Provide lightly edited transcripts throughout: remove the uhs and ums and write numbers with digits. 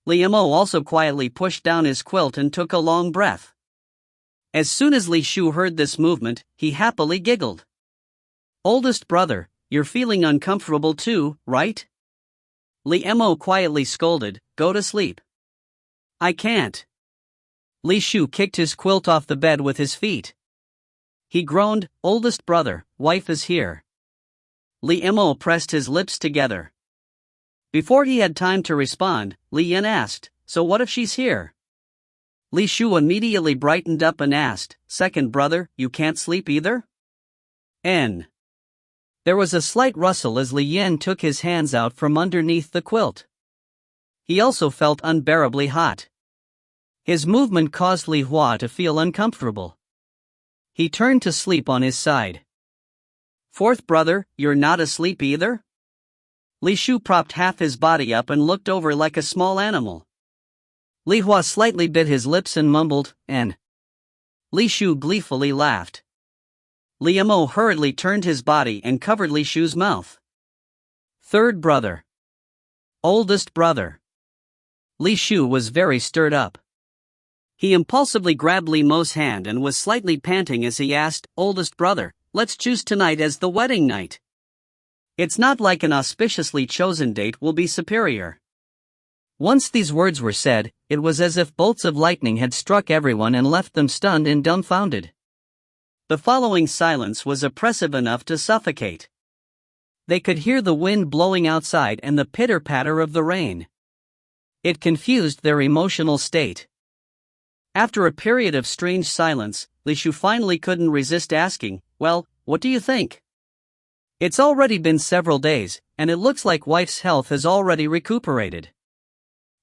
Li Mo also quietly pushed down his quilt and took a long breath. As soon as Li Shu heard this movement, he happily giggled. "Oldest brother, you're feeling uncomfortable too, right?" Li Mo quietly scolded, "Go to sleep." "I can't." Li Shu kicked his quilt off the bed with his feet. He groaned, "Oldest brother, wife is here." Li Mo pressed his lips together. Before he had time to respond, Li Yan asked, "So what if she's here?" Li Shu immediately brightened up and asked, "Second brother, you can't sleep either?" N. There was a slight rustle as Li Yan took his hands out from underneath the quilt. He also felt unbearably hot. His movement caused Li Hua to feel uncomfortable. He turned to sleep on his side. "Fourth brother, you're not asleep either?" Li Shu propped half his body up and looked over like a small animal. Li Hua slightly bit his lips and mumbled, "N." Li Shu gleefully laughed. Li Mo hurriedly turned his body and covered Li Shu's mouth. "Third brother. Oldest brother." Li Shu was very stirred up. He impulsively grabbed Li Mo's hand and was slightly panting as he asked, "Oldest brother, let's choose tonight as the wedding night. It's not like an auspiciously chosen date will be superior." Once these words were said, it was as if bolts of lightning had struck everyone and left them stunned and dumbfounded. The following silence was oppressive enough to suffocate. They could hear the wind blowing outside and the pitter-patter of the rain. It confused their emotional state. After a period of strange silence, Li Shu finally couldn't resist asking, "Well, what do you think? It's already been several days, and it looks like wife's health has already recuperated.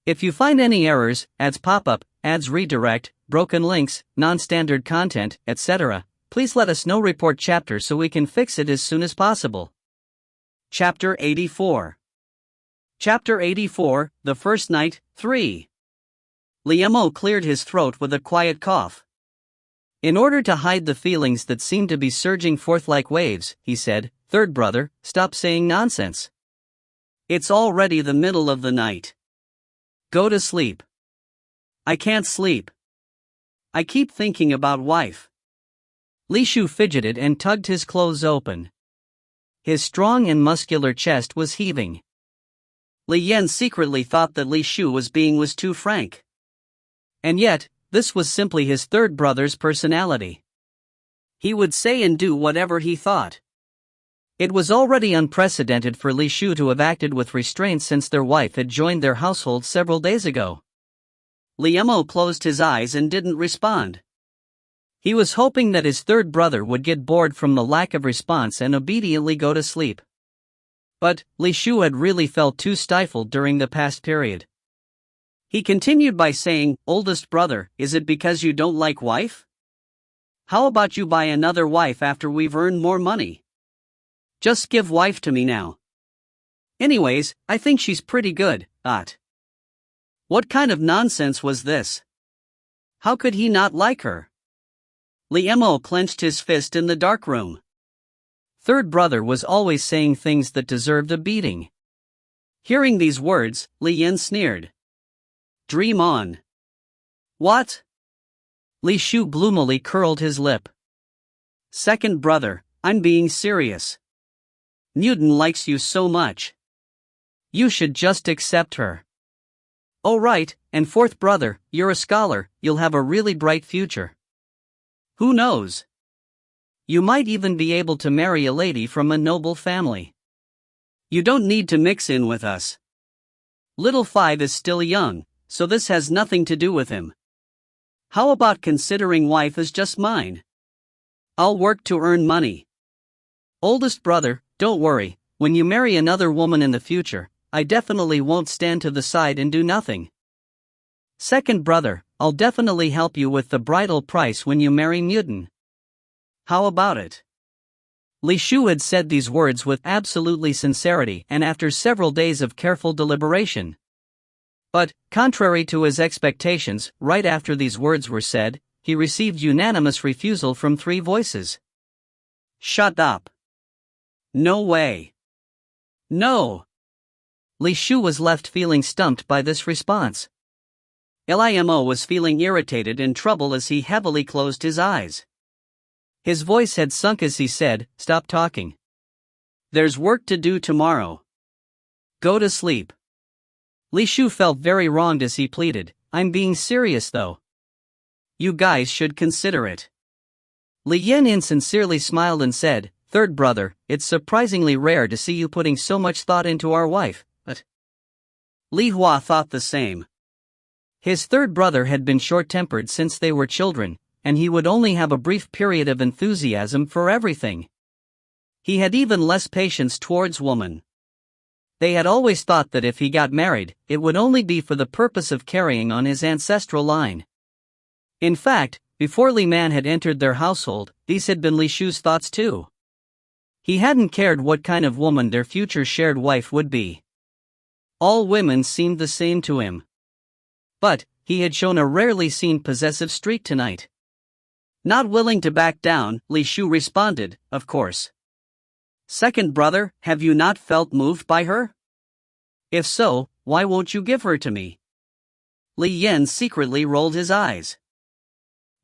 If you find any errors, ads pop up, ads redirect, broken links, non-standard content, etc., please let us know. Report chapter so we can fix it as soon as possible." Chapter 84. Chapter 84, The First Night, 3. Li Mo cleared his throat with a quiet cough. In order to hide the feelings that seemed to be surging forth like waves, he said, "Third brother, stop saying nonsense. It's already the middle of the night. Go to sleep." "I can't sleep. I keep thinking about wife." Li Shu fidgeted and tugged his clothes open. His strong and muscular chest was heaving. Li Yan secretly thought that Li Shu was too frank. And yet, this was simply his third brother's personality. He would say and do whatever he thought. It was already unprecedented for Li Shu to have acted with restraint since their wife had joined their household several days ago. Li Mo closed his eyes and didn't respond. He was hoping that his third brother would get bored from the lack of response and obediently go to sleep. But Li Shu had really felt too stifled during the past period. He continued by saying, "Oldest brother, is it because you don't like wife? How about you buy another wife after we've earned more money? Just give wife to me now. Anyways, I think she's pretty good, What kind of nonsense was this? How could he not like her?" Li Mo clenched his fist in the dark room. Third brother was always saying things that deserved a beating. Hearing these words, Li Yan sneered. "Dream on." "What?" Li Shu gloomily curled his lip. "Second brother, I'm being serious. Newton likes you so much. You should just accept her. Oh right, and fourth brother, you're a scholar, you'll have a really bright future. Who knows? You might even be able to marry a lady from a noble family. You don't need to mix in with us. Little Five is still young, so this has nothing to do with him. How about considering wife as just mine? I'll work to earn money. Oldest brother, don't worry, when you marry another woman in the future, I definitely won't stand to the side and do nothing. Second brother, I'll definitely help you with the bridal price when you marry Newton. How about it?" Li Shu had said these words with absolutely sincerity and after several days of careful deliberation. But, contrary to his expectations, right after these words were said, he received unanimous refusal from 3 voices. "Shut up. No way. No." Li Shu was left feeling stumped by this response. Limo was feeling irritated and troubled as he heavily closed his eyes. His voice had sunk as he said, "Stop talking. There's work to do tomorrow. Go to sleep." Li Shu felt very wronged as he pleaded, "I'm being serious though. You guys should consider it." Li Yan insincerely smiled and said, "Third brother, it's surprisingly rare to see you putting so much thought into our wife, but..." Li Hua thought the same. His third brother had been short-tempered since they were children, and he would only have a brief period of enthusiasm for everything. He had even less patience towards women. They had always thought that if he got married, it would only be for the purpose of carrying on his ancestral line. In fact, before Li Man had entered their household, these had been Li Shu's thoughts too. He hadn't cared what kind of woman their future shared wife would be. All women seemed the same to him. But he had shown a rarely seen possessive streak tonight. Not willing to back down, Li Shu responded, "Of course. Second brother, have you not felt moved by her? If so, why won't you give her to me?" Li Yan secretly rolled his eyes.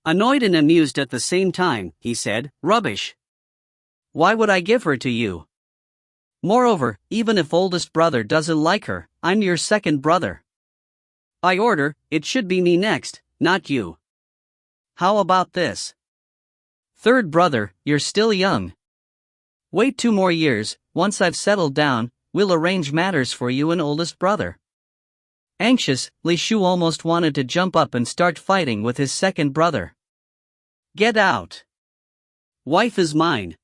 Annoyed and amused at the same time, he said, "Rubbish. Why would I give her to you? Moreover, even if oldest brother doesn't like her, I'm your second brother. By order, it should be me next, not you. How about this? Third brother, you're still young. Wait 2 more years, once I've settled down, we'll arrange matters for you and oldest brother." Anxious, Li Shu almost wanted to jump up and start fighting with his second brother. "Get out. Wife is mine.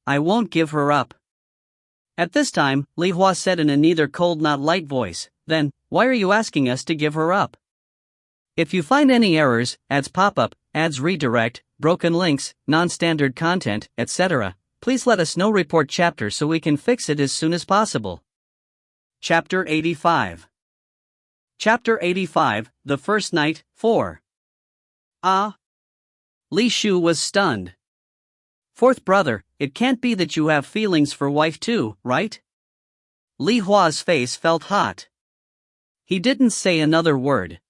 I won't give her up." At this time, Li Hua said in a neither cold not light voice, "Then, why are you asking us to give her up? If you find any errors, ads pop up, ads redirect, broken links, non-standard content, etc., please let us know. Report chapter so we can fix it as soon as possible." Chapter 85. Chapter 85, The First Night, 4. Ah! Li Shu was stunned. "Fourth brother, it can't be that you have feelings for wife too, right?" Li Hua's face felt hot. He didn't say another word.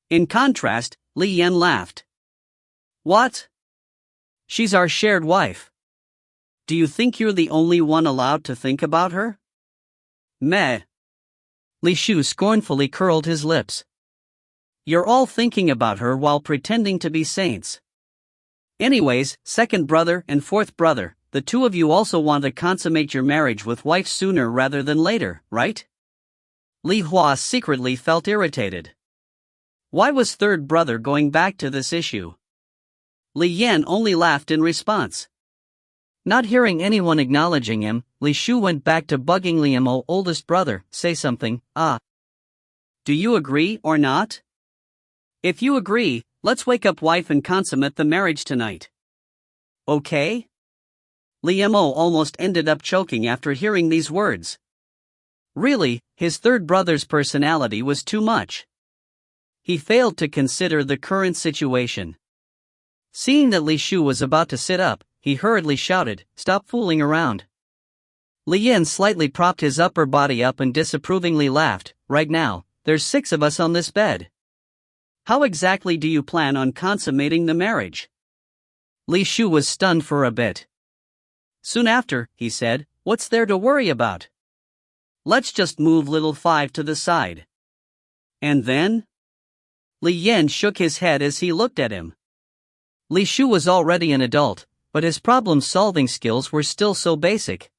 In contrast, Li Yan laughed. "What? She's our shared wife. Do you think you're the only one allowed to think about her?" Meh. Li Shu scornfully curled his lips. "You're all thinking about her while pretending to be saints. Anyways, second brother and fourth brother, the two of you also want to consummate your marriage with wife sooner rather than later, right?" Li Hua secretly felt irritated. Why was third brother going back to this issue? Li Yan only laughed in response. Not hearing anyone acknowledging him, Li Shu went back to bugging Limo, oldest brother, "Say something, ah. Do you agree or not? If you agree, let's wake up wife and consummate the marriage tonight. Okay?" Limo almost ended up choking after hearing these words. Really, his third brother's personality was too much. He failed to consider the current situation. Seeing that Li Shu was about to sit up, he hurriedly shouted, "Stop fooling around." Li Yan slightly propped his upper body up and disapprovingly laughed, "Right now, there's 6 of us on this bed. How exactly do you plan on consummating the marriage?" Li Shu was stunned for a bit. Soon after, he said, "What's there to worry about? Let's just move little 5 to the side." "And then?" Li Yan shook his head as he looked at him. Li Shu was already an adult, but his problem-solving skills were still so basic.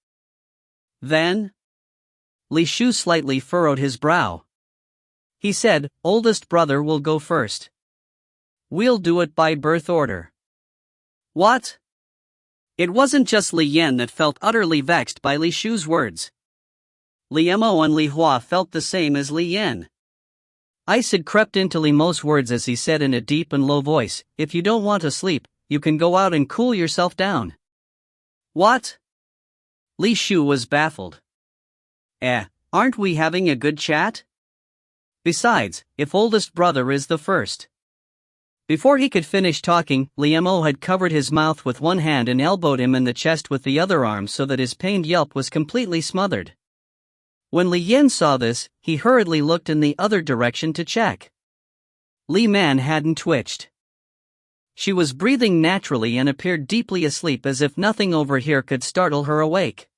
"Then?" Li Shu slightly furrowed his brow. He said, "Oldest brother will go first. We'll do it by birth order." What? It wasn't just Li Yan that felt utterly vexed by Li Shu's words. Li Mo and Li Hua felt the same as Li Yan. Ice had crept into Li Mo's words as he said in a deep and low voice, "If you don't want to sleep, you can go out and cool yourself down." What? Li Shu was baffled. Aren't we having a good chat? Besides, if oldest brother is the first. Before he could finish talking, Li Mo had covered his mouth with one hand and elbowed him in the chest with the other arm so that his pained yelp was completely smothered. When Li Yan saw this, he hurriedly looked in the other direction to check. Li Man hadn't twitched. She was breathing naturally and appeared deeply asleep as if nothing over here could startle her awake.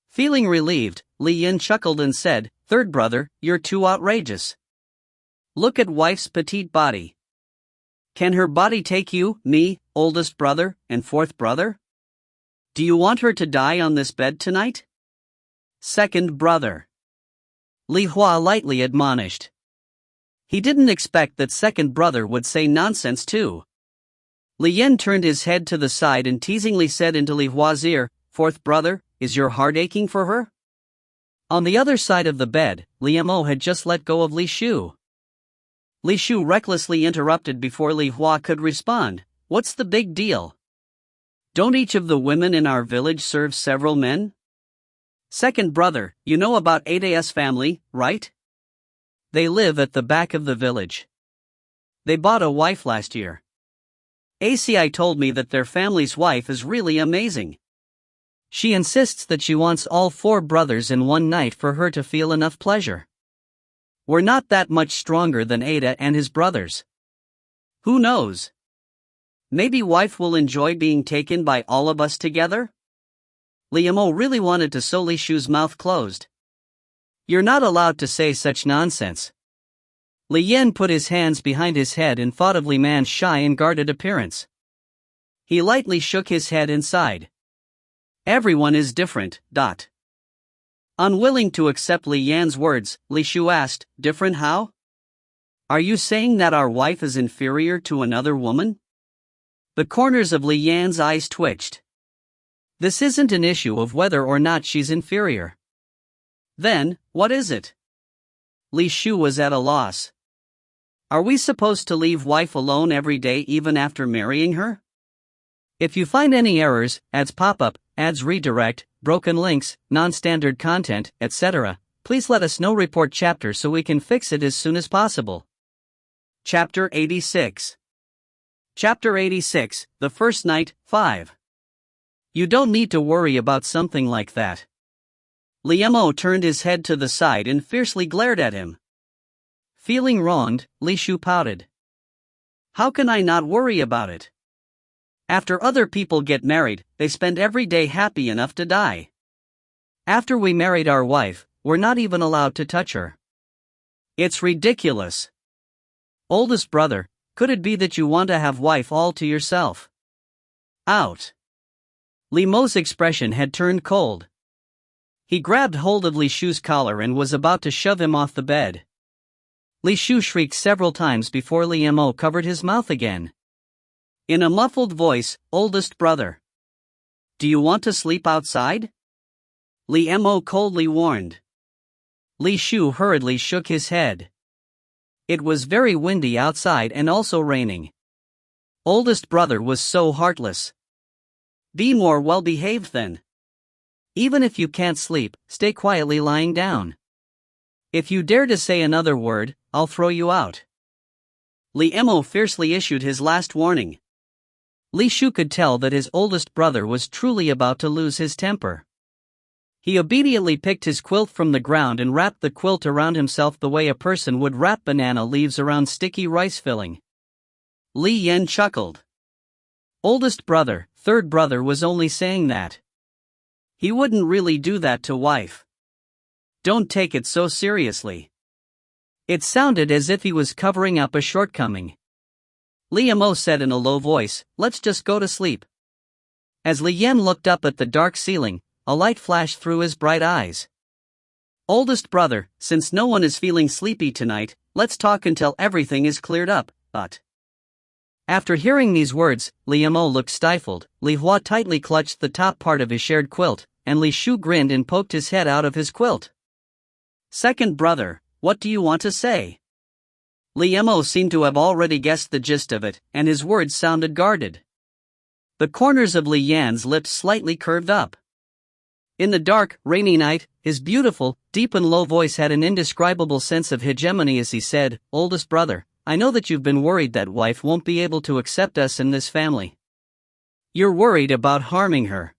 Feeling relieved, Li Yin chuckled and said, "Third brother, you're too outrageous. Look at wife's petite body. Can her body take you, me, oldest brother, and fourth brother? Do you want her to die on this bed tonight? Second brother." Li Hua lightly admonished. He didn't expect that second brother would say nonsense too. Li Yin turned his head to the side and teasingly said into Li Hua's ear, "Fourth brother, is your heart aching for her?" On the other side of the bed, Li Mo had just let go of Li Shu. Li Shu recklessly interrupted before Li Hua could respond, "What's the big deal? Don't each of the women in our village serve several men? Second brother, you know about Ada's family, right? They live at the back of the village. They bought a wife last year. ACI told me that their family's wife is really amazing. She insists that she wants all 4 brothers in one night for her to feel enough pleasure. We're not that much stronger than Ada and his brothers. Who knows? Maybe wife will enjoy being taken by all of us together?" Li Mo really wanted to sew Li Shu's mouth closed. "You're not allowed to say such nonsense." Li Yin put his hands behind his head and thought of Li Man's shy and guarded appearance. He lightly shook his head and sighed. Everyone is different. Unwilling to accept Li Yan's words, Li Shu asked, "Different how? Are you saying that our wife is inferior to another woman?" The corners of Li Yan's eyes twitched. This isn't an issue of whether or not she's inferior. Then, what is it? Li Shu was at a loss. Are we supposed to leave wife alone every day even after marrying her? If you find any errors, ads pop up, ads redirect, broken links, non-standard content, etc., please let us know. Report chapter so we can fix it as soon as possible. Chapter 86. Chapter 86, The First Night, 5. You don't need to worry about something like that. Li Mo turned his head to the side and fiercely glared at him. Feeling wronged, Li Shu pouted. How can I not worry about it? After other people get married, they spend every day happy enough to die. After we married our wife, we're not even allowed to touch her. It's ridiculous. Oldest brother, could it be that you want to have wife all to yourself? Out. Li Mo's expression had turned cold. He grabbed hold of Li Shu's collar and was about to shove him off the bed. Li Shu shrieked several times before Li Mo covered his mouth again. In a muffled voice, "Oldest brother. Do you want to sleep outside?" Li Mo coldly warned. Li Shu hurriedly shook his head. It was very windy outside and also raining. Oldest brother was so heartless. Be more well-behaved then. Even if you can't sleep, stay quietly lying down. If you dare to say another word, I'll throw you out. Li Mo fiercely issued his last warning. Li Shu could tell that his oldest brother was truly about to lose his temper. He obediently picked his quilt from the ground and wrapped the quilt around himself the way a person would wrap banana leaves around sticky rice filling. Li Yen chuckled. Oldest brother, third brother was only saying that. He wouldn't really do that to wife. Don't take it so seriously. It sounded as if he was covering up a shortcoming. Li Mo said in a low voice, "Let's just go to sleep." As Li Yen looked up at the dark ceiling, a light flashed through his bright eyes. Oldest brother, since no one is feeling sleepy tonight, let's talk until everything is cleared up, but. After hearing these words, Li Mo looked stifled. Li Hua tightly clutched the top part of his shared quilt, and Li Shu grinned and poked his head out of his quilt. Second brother, what do you want to say? Li Mo seemed to have already guessed the gist of it, and his words sounded guarded. The corners of Li Yan's lips slightly curved up. In the dark, rainy night, his beautiful, deep and low voice had an indescribable sense of hegemony as he said, "Oldest brother, I know that you've been worried that wife won't be able to accept us in this family. You're worried about harming her."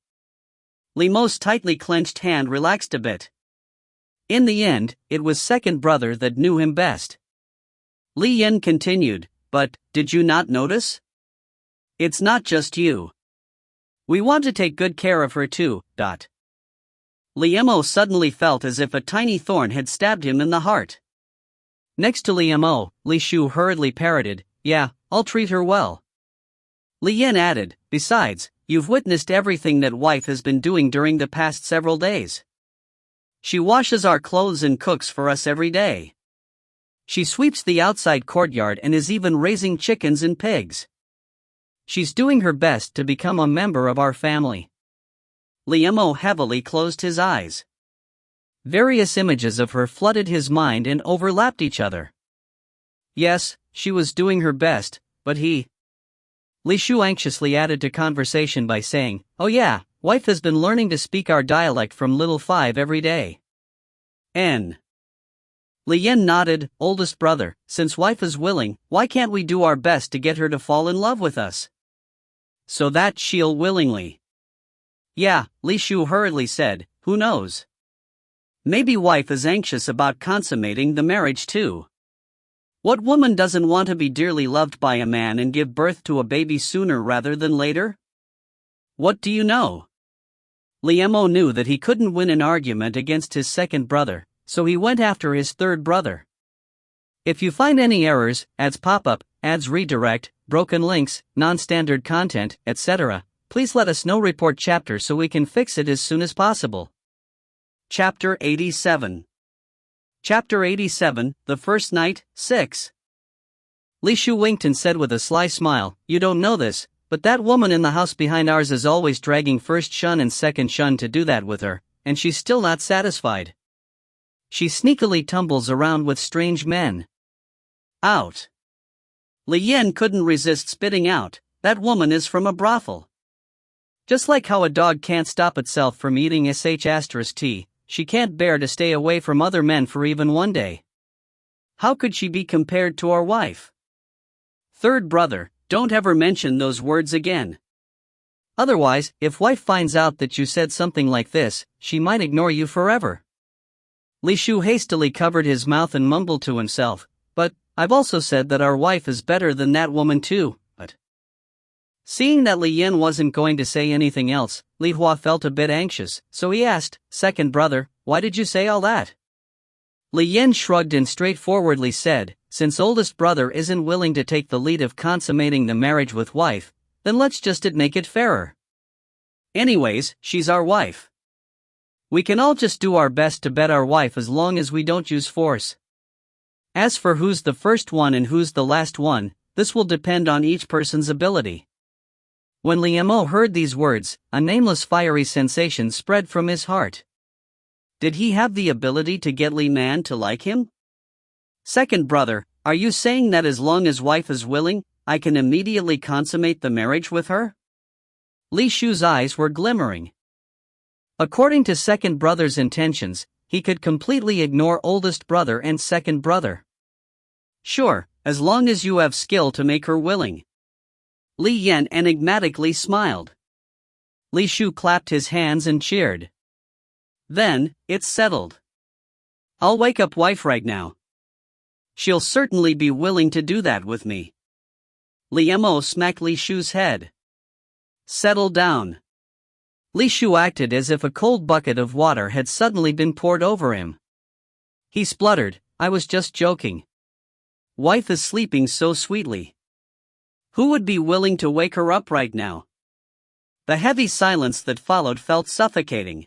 Li Mo's tightly clenched hand relaxed a bit. In the end, it was second brother that knew him best. Li Yan continued, but, did you not notice? It's not just you. We want to take good care of her too. Liemo suddenly felt as if a tiny thorn had stabbed him in the heart. Next to Liemo, Li Shu hurriedly parroted, yeah, I'll treat her well. Li Yan added, besides, you've witnessed everything that wife has been doing during the past several days. She washes our clothes and cooks for us every day. She sweeps the outside courtyard and is even raising chickens and pigs. She's doing her best to become a member of our family. Liemo heavily closed his eyes. Various images of her flooded his mind and overlapped each other. Yes, she was doing her best, but he... Li Shu anxiously added to conversation by saying, oh yeah, wife has been learning to speak our dialect from little 5 every day. N. Li Yan nodded, oldest brother, since wife is willing, why can't we do our best to get her to fall in love with us? So that she'll willingly. Yeah, Li Shu hurriedly said, who knows? Maybe wife is anxious about consummating the marriage too. What woman doesn't want to be dearly loved by a man and give birth to a baby sooner rather than later? What do you know? Liemo knew that he couldn't win an argument against his second brother, so he went after his third brother. If you find any errors, ads pop-up, ads redirect, broken links, non-standard content, etc., please let us know. Report chapter so we can fix it as soon as possible. Chapter 87. Chapter 87, The First Night, 6. Li Shu winked and said with a sly smile, you don't know this, but that woman in the house behind ours is always dragging first shun and second shun to do that with her, and she's still not satisfied. She sneakily tumbles around with strange men. Out. Li Yan couldn't resist spitting out, that woman is from a brothel. Just like how a dog can't stop itself from eating sh*t, she can't bear to stay away from other men for even one day. How could she be compared to our wife? Third brother, don't ever mention those words again. Otherwise, if wife finds out that you said something like this, she might ignore you forever. Li Shu hastily covered his mouth and mumbled to himself, but, I've also said that our wife is better than that woman too, but... Seeing that Li Yan wasn't going to say anything else, Li Hua felt a bit anxious, so he asked, second brother, why did you say all that? Li Yan shrugged and straightforwardly said, since oldest brother isn't willing to take the lead of consummating the marriage with wife, then let's just make it fairer. Anyways, she's our wife. We can all just do our best to bet our wife as long as we don't use force. As for who's the first one and who's the last one, this will depend on each person's ability. When Liemo heard these words, a nameless fiery sensation spread from his heart. Did he have the ability to get Li Man to like him? Second brother, are you saying that as long as wife is willing, I can immediately consummate the marriage with her? Li Shu's eyes were glimmering. According to second brother's intentions, he could completely ignore oldest brother and second brother. Sure, as long as you have skill to make her willing. Li Yan enigmatically smiled. Li Shu clapped his hands and cheered. Then, it's settled. I'll wake up wife right now. She'll certainly be willing to do that with me. Liemo smacked Li Shu's head. Settle down. Li Shu acted as if a cold bucket of water had suddenly been poured over him. He spluttered, I was just joking. Wife is sleeping so sweetly. Who would be willing to wake her up right now? The heavy silence that followed felt suffocating.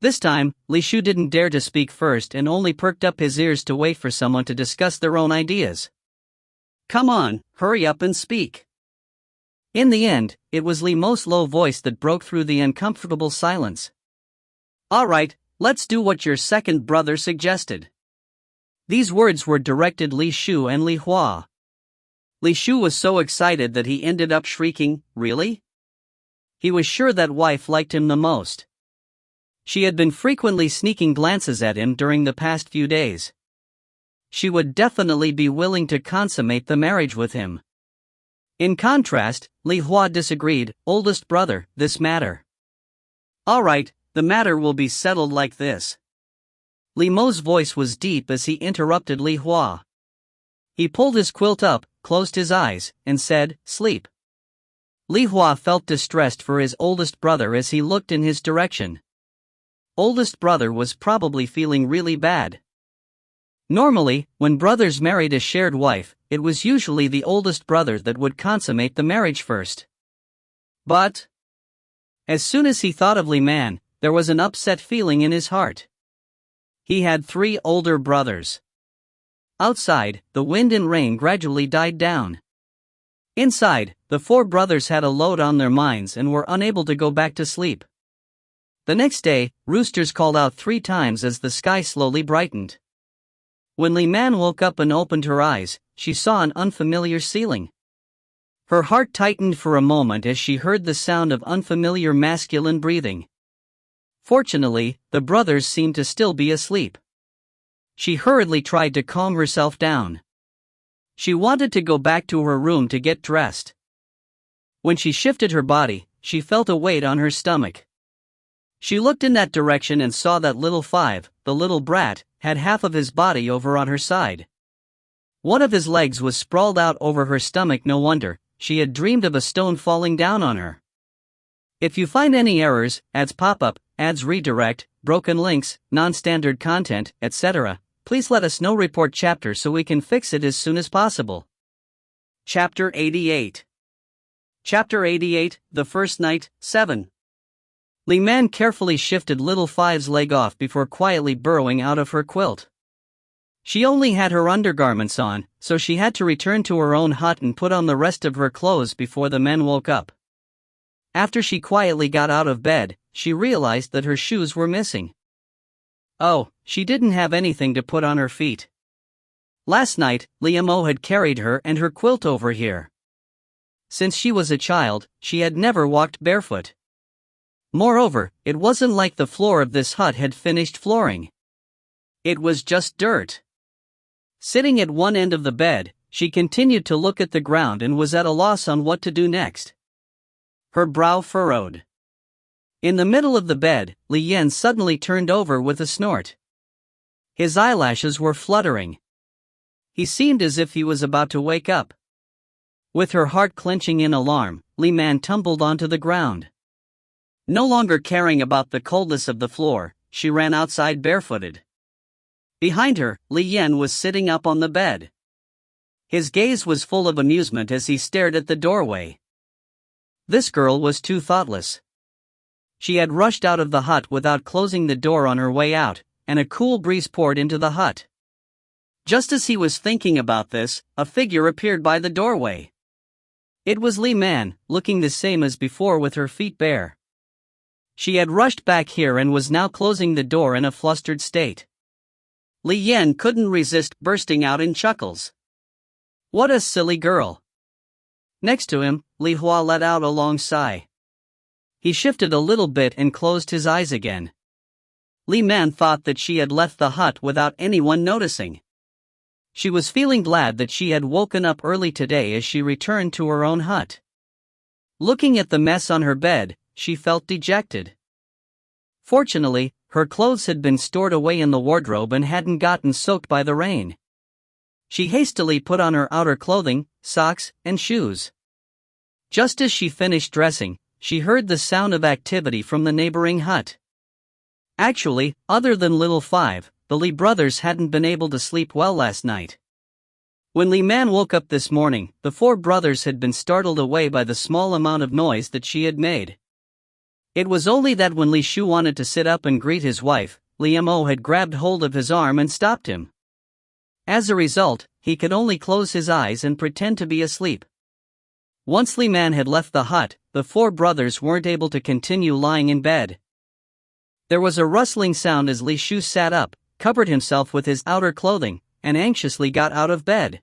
This time, Li Shu didn't dare to speak first and only perked up his ears to wait for someone to discuss their own ideas. Come on, hurry up and speak. In the end, it was Li's low voice that broke through the uncomfortable silence. Alright, let's do what your second brother suggested. These words were directed Li Shu and Li Hua. Li Shu was so excited that he ended up shrieking, really? He was sure that wife liked him the most. She had been frequently sneaking glances at him during the past few days. She would definitely be willing to consummate the marriage with him. In contrast, Li Hua disagreed, oldest brother, this matter. Alright, the matter will be settled like this. Li Mo's voice was deep as he interrupted Li Hua. He pulled his quilt up, closed his eyes, and said, "Sleep." Li Hua felt distressed for his oldest brother as he looked in his direction. Oldest brother was probably feeling really bad. Normally, when brothers married a shared wife, it was usually the oldest brother that would consummate the marriage first. But as soon as he thought of Li Man, there was an upset feeling in his heart. He had 3 older brothers. Outside, the wind and rain gradually died down. Inside, the 4 brothers had a load on their minds and were unable to go back to sleep. The next day, roosters called out 3 times as the sky slowly brightened. When Li Man woke up and opened her eyes, she saw an unfamiliar ceiling. Her heart tightened for a moment as she heard the sound of unfamiliar masculine breathing. Fortunately, the brothers seemed to still be asleep. She hurriedly tried to calm herself down. She wanted to go back to her room to get dressed. When she shifted her body, she felt a weight on her stomach. She looked in that direction and saw that little 5, the little brat, had half of his body over on her side. One of his legs was sprawled out over her stomach. No wonder, she had dreamed of a stone falling down on her. If you find any errors, ads pop up, ads redirect, broken links, non-standard content, etc., please let us know. Report chapter so we can fix it as soon as possible. Chapter 88. Chapter 88, The First Night, 7. Li Man carefully shifted little 5's leg off before quietly burrowing out of her quilt. She only had her undergarments on, so she had to return to her own hut and put on the rest of her clothes before the men woke up. After she quietly got out of bed, she realized that her shoes were missing. Oh, she didn't have anything to put on her feet. Last night, Liamo had carried her and her quilt over here. Since she was a child, she had never walked barefoot. Moreover, it wasn't like the floor of this hut had finished flooring. It was just dirt. Sitting at one end of the bed, she continued to look at the ground and was at a loss on what to do next. Her brow furrowed. In the middle of the bed, Li Yan suddenly turned over with a snort. His eyelashes were fluttering. He seemed as if he was about to wake up. With her heart clenching in alarm, Li Man tumbled onto the ground. No longer caring about the coldness of the floor, she ran outside barefooted. Behind her, Li Yan was sitting up on the bed. His gaze was full of amusement as he stared at the doorway. This girl was too thoughtless. She had rushed out of the hut without closing the door on her way out, and a cool breeze poured into the hut. Just as he was thinking about this, a figure appeared by the doorway. It was Li Man, looking the same as before with her feet bare. She had rushed back here and was now closing the door in a flustered state. Li Yan couldn't resist bursting out in chuckles. What a silly girl. Next to him, Li Hua let out a long sigh. He shifted a little bit and closed his eyes again. Li Man thought that she had left the hut without anyone noticing. She was feeling glad that she had woken up early today as she returned to her own hut. Looking at the mess on her bed, she felt dejected. Fortunately, her clothes had been stored away in the wardrobe and hadn't gotten soaked by the rain. She hastily put on her outer clothing, socks, and shoes. Just as she finished dressing, she heard the sound of activity from the neighboring hut. Actually, other than little 5, the Li brothers hadn't been able to sleep well last night. When Li Man woke up this morning, the 4 brothers had been startled away by the small amount of noise that she had made. It was only that when Li Shu wanted to sit up and greet his wife, Li Mo had grabbed hold of his arm and stopped him. As a result, he could only close his eyes and pretend to be asleep. Once Li Man had left the hut, the 4 brothers weren't able to continue lying in bed. There was a rustling sound as Li Shu sat up, covered himself with his outer clothing, and anxiously got out of bed.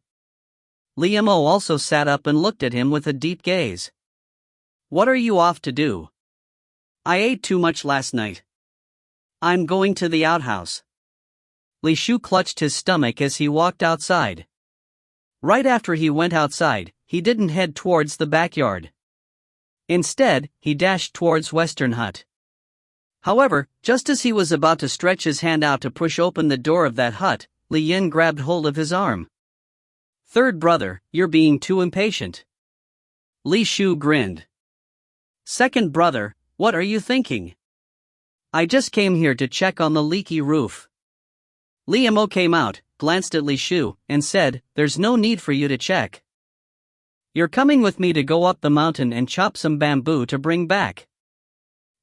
Li Mo also sat up and looked at him with a deep gaze. What are you off to do? I ate too much last night. I'm going to the outhouse. Li Shu clutched his stomach as he walked outside. Right after he went outside, he didn't head towards the backyard. Instead, he dashed towards Western Hut. However, just as he was about to stretch his hand out to push open the door of that hut, Li Yin grabbed hold of his arm. Third brother, you're being too impatient. Li Shu grinned. Second brother, what are you thinking? I just came here to check on the leaky roof. Li Mo came out, glanced at Li Shu, and said, there's no need for you to check. You're coming with me to go up the mountain and chop some bamboo to bring back.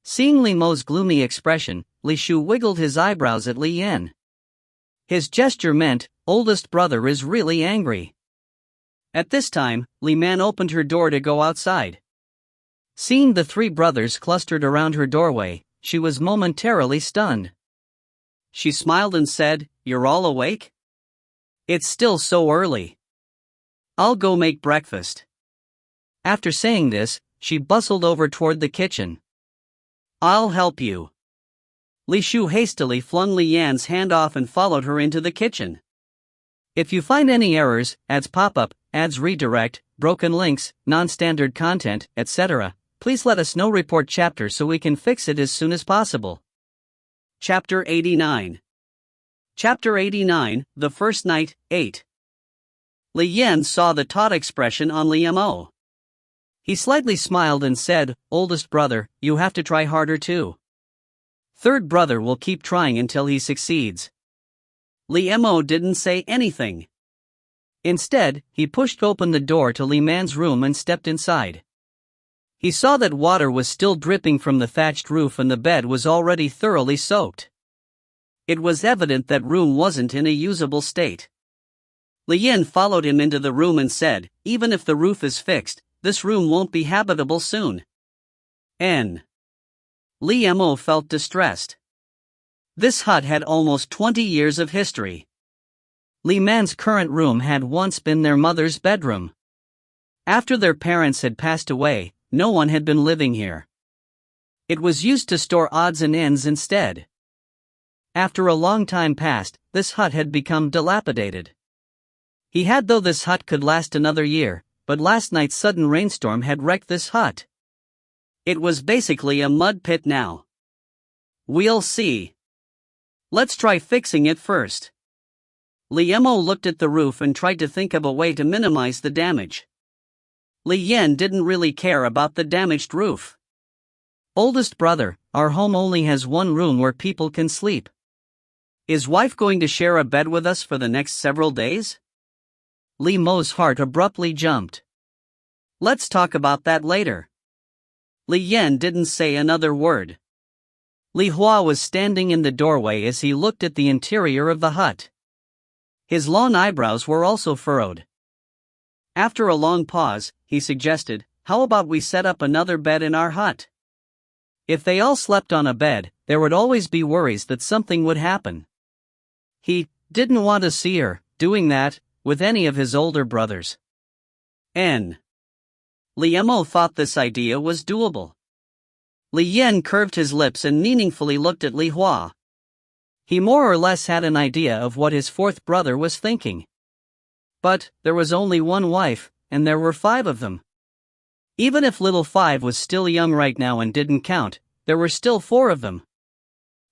Seeing Li Mo's gloomy expression, Li Shu wiggled his eyebrows at Li Yan. His gesture meant, oldest brother is really angry. At this time, Li Man opened her door to go outside. Seeing the three brothers clustered around her doorway, she was momentarily stunned. She smiled and said, you're all awake? It's still so early. I'll go make breakfast. After saying this, she bustled over toward the kitchen. I'll help you. Li Shu hastily flung Li Yan's hand off and followed her into the kitchen. If you find any errors, ads pop up, ads redirect, broken links, non-standard content, etc., please let us know. Report chapter so we can fix it as soon as possible. Chapter 89. Chapter 89, The First Night, 8. Li Yan saw the taut expression on Li Mo. He slightly smiled and said, oldest brother, you have to try harder too. Third brother will keep trying until he succeeds. Li Mo didn't say anything. Instead, he pushed open the door to Li Man's room and stepped inside. He saw that water was still dripping from the thatched roof and the bed was already thoroughly soaked. It was evident that room wasn't in a usable state. Li Yan followed him into the room and said, even if the roof is fixed, this room won't be habitable soon. Li Mo felt distressed. This hut had almost 20 years of history. Li Man's current room had once been their mother's bedroom. After their parents had passed away, no one had been living here. It was used to store odds and ends instead. After a long time passed, this hut had become dilapidated. He had thought this hut could last another year, but last night's sudden rainstorm had wrecked this hut. It was basically a mud pit now. We'll see. Let's try fixing it first. Li Mo looked at the roof and tried to think of a way to minimize the damage. Li Yan didn't really care about the damaged roof. Oldest brother, our home only has one room where people can sleep. Is wife going to share a bed with us for the next several days? Li Mo's heart abruptly jumped. Let's talk about that later. Li Yan didn't say another word. Li Hua was standing in the doorway as he looked at the interior of the hut. His long eyebrows were also furrowed. After a long pause, he suggested, how about we set up another bed in our hut? If they all slept on a bed, there would always be worries that something would happen. He didn't want to see her doing that with any of his older brothers. Li Mo thought this idea was doable. Li Yan curved his lips and meaningfully looked at Li Hua. He more or less had an idea of what his fourth brother was thinking. But there was only one wife, and there were 5 of them. Even if little 5 was still young right now and didn't count, there were still 4 of them.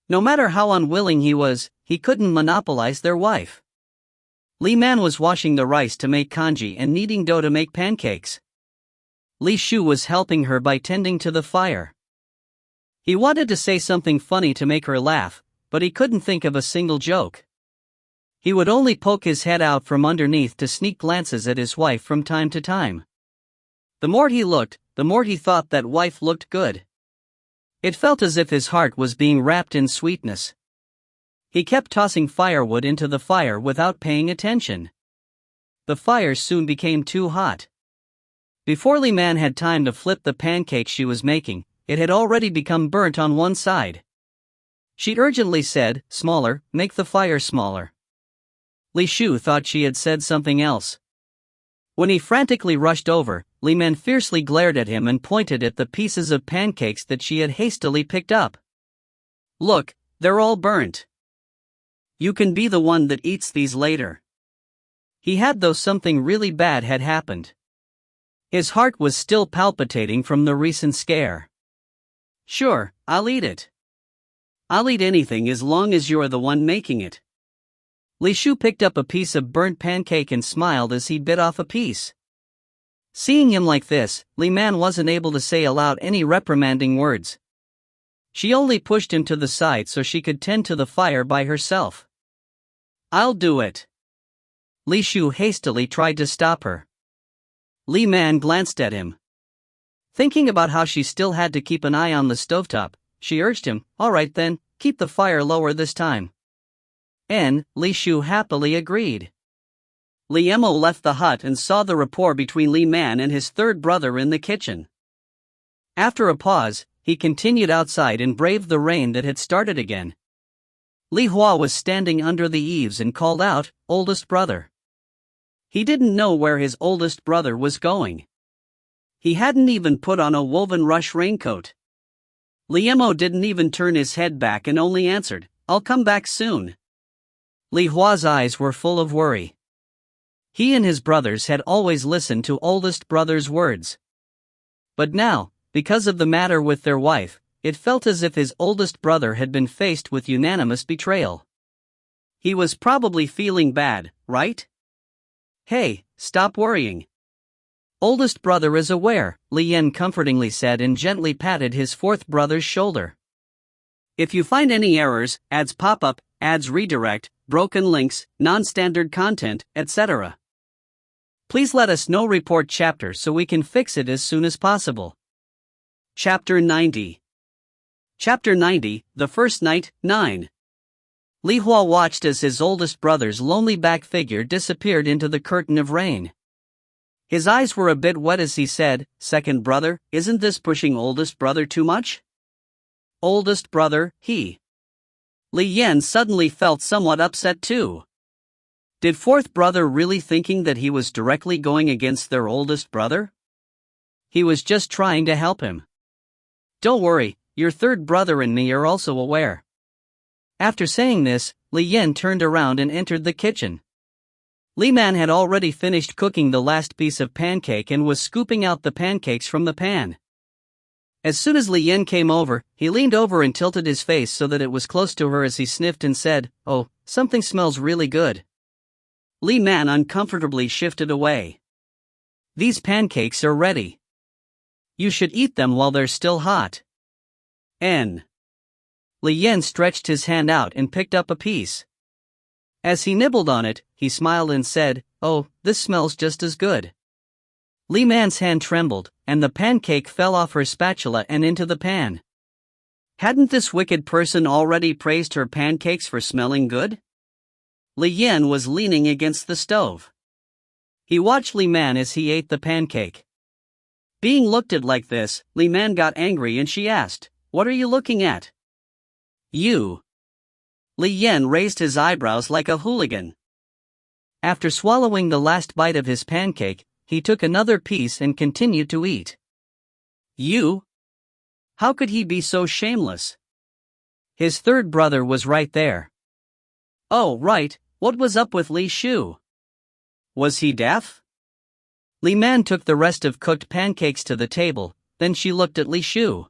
No matter how unwilling he was, he couldn't monopolize their wife. Li Man was washing the rice to make congee and kneading dough to make pancakes. Li Shu was helping her by tending to the fire. He wanted to say something funny to make her laugh, but he couldn't think of a single joke. He would only poke his head out from underneath to sneak glances at his wife from time to time. The more he looked, the more he thought that wife looked good. It felt as if his heart was being wrapped in sweetness. He kept tossing firewood into the fire without paying attention. The fire soon became too hot. Before Li Man had time to flip the pancake she was making, it had already become burnt on one side. She urgently said, smaller, make the fire smaller. Li Shu thought she had said something else. When he frantically rushed over, Li Man fiercely glared at him and pointed at the pieces of pancakes that she had hastily picked up. Look, they're all burnt. You can be the one that eats these later. He had though something really bad had happened. His heart was still palpitating from the recent scare. Sure, I'll eat it. I'll eat anything as long as you're the one making it. Li Shu picked up a piece of burnt pancake and smiled as he bit off a piece. Seeing him like this, Li Man wasn't able to say aloud any reprimanding words. She only pushed him to the side so she could tend to the fire by herself. "I'll do it." Li Shu hastily tried to stop her. Li Man glanced at him. Thinking about how she still had to keep an eye on the stovetop, she urged him, "All right then, keep the fire lower this time." Li Shu happily agreed. Li Emo left the hut and saw the rapport between Li Man and his third brother in the kitchen. After a pause, he continued outside and braved the rain that had started again. Li Hua was standing under the eaves and called out, "Oldest brother." He didn't know where his oldest brother was going. He hadn't even put on a woven rush raincoat. Li Emo didn't even turn his head back and only answered, "I'll come back soon." Li Hua's eyes were full of worry. He and his brothers had always listened to oldest brother's words. But now, because of the matter with their wife, it felt as if his oldest brother had been faced with unanimous betrayal. He was probably feeling bad, right? "Hey, stop worrying. Oldest brother is aware," Li Yan comfortingly said and gently patted his fourth brother's shoulder. "If you find any errors, ads pop up, ads redirect, broken links, non-standard content, etc. please let us know. Report chapter so we can fix it as soon as possible." Chapter 90. Chapter 90, The First Night, 9. Li Hua watched as his oldest brother's lonely back figure disappeared into the curtain of rain. His eyes were a bit wet as he said, "Second brother, isn't this pushing oldest brother too much?" Oldest brother, he. Li Yan suddenly felt somewhat upset too. Did fourth brother really thinking that he was directly going against their oldest brother? He was just trying to help him. "Don't worry, your third brother and me are also aware." After saying this, Li Yan turned around and entered the kitchen. Li Man had already finished cooking the last piece of pancake and was scooping out the pancakes from the pan. As soon as Li Yan came over, he leaned over and tilted his face so that it was close to her as he sniffed and said, "Oh, something smells really good." Li Man uncomfortably shifted away. "These pancakes are ready. You should eat them while they're still hot." Li Yan stretched his hand out and picked up a piece. As he nibbled on it, he smiled and said, "Oh, this smells just as good." Li Man's hand trembled, and the pancake fell off her spatula and into the pan. Hadn't this wicked person already praised her pancakes for smelling good? Li Yan was leaning against the stove. He watched Li Man as he ate the pancake. Being looked at like this, Li Man got angry and she asked, "What are you looking at?" "You." Li Yan raised his eyebrows like a hooligan. After swallowing the last bite of his pancake, he took another piece and continued to eat. "You?" How could he be so shameless? His third brother was right there. "Oh, right, what was up with Li Shu? Was he deaf?" Li Man took the rest of cooked pancakes to the table, then she looked at Li Shu.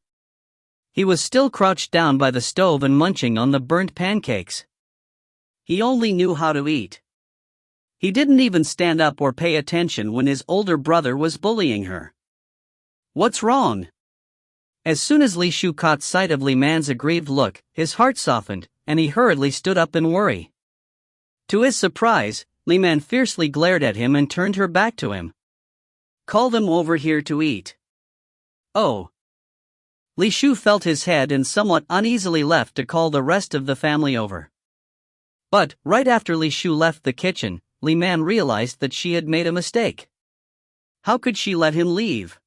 He was still crouched down by the stove and munching on the burnt pancakes. He only knew how to eat. He didn't even stand up or pay attention when his older brother was bullying her. "What's wrong?" As soon as Li Shu caught sight of Li Man's aggrieved look, his heart softened, and he hurriedly stood up in worry. To his surprise, Li Man fiercely glared at him and turned her back to him. "Call them over here to eat." "Oh." Li Shu felt his head and somewhat uneasily left to call the rest of the family over. But, right after Li Shu left the kitchen, Li Man realized that she had made a mistake. How could she let him leave?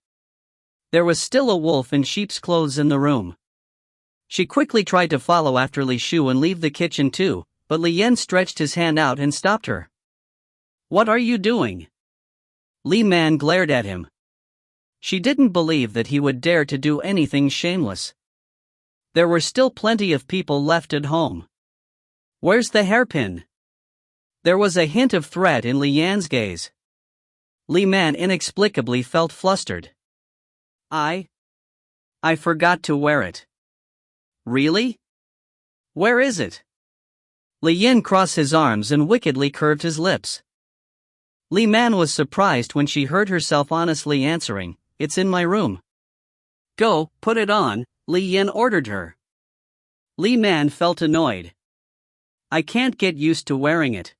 There was still a wolf in sheep's clothes in the room. She quickly tried to follow after Li Shu and leave the kitchen too, but Li Yan stretched his hand out and stopped her. "What are you doing?" Li Man glared at him. She didn't believe that he would dare to do anything shameless. There were still plenty of people left at home. "Where's the hairpin?" There was a hint of threat in Li Yan's gaze. Li Man inexplicably felt flustered. I forgot to wear it." "Really? Where is it?" Li Yan crossed his arms and wickedly curved his lips. Li Man was surprised when she heard herself honestly answering, "It's in my room." "Go, put it on," Li Yan ordered her. Li Man felt annoyed. "I can't get used to wearing it."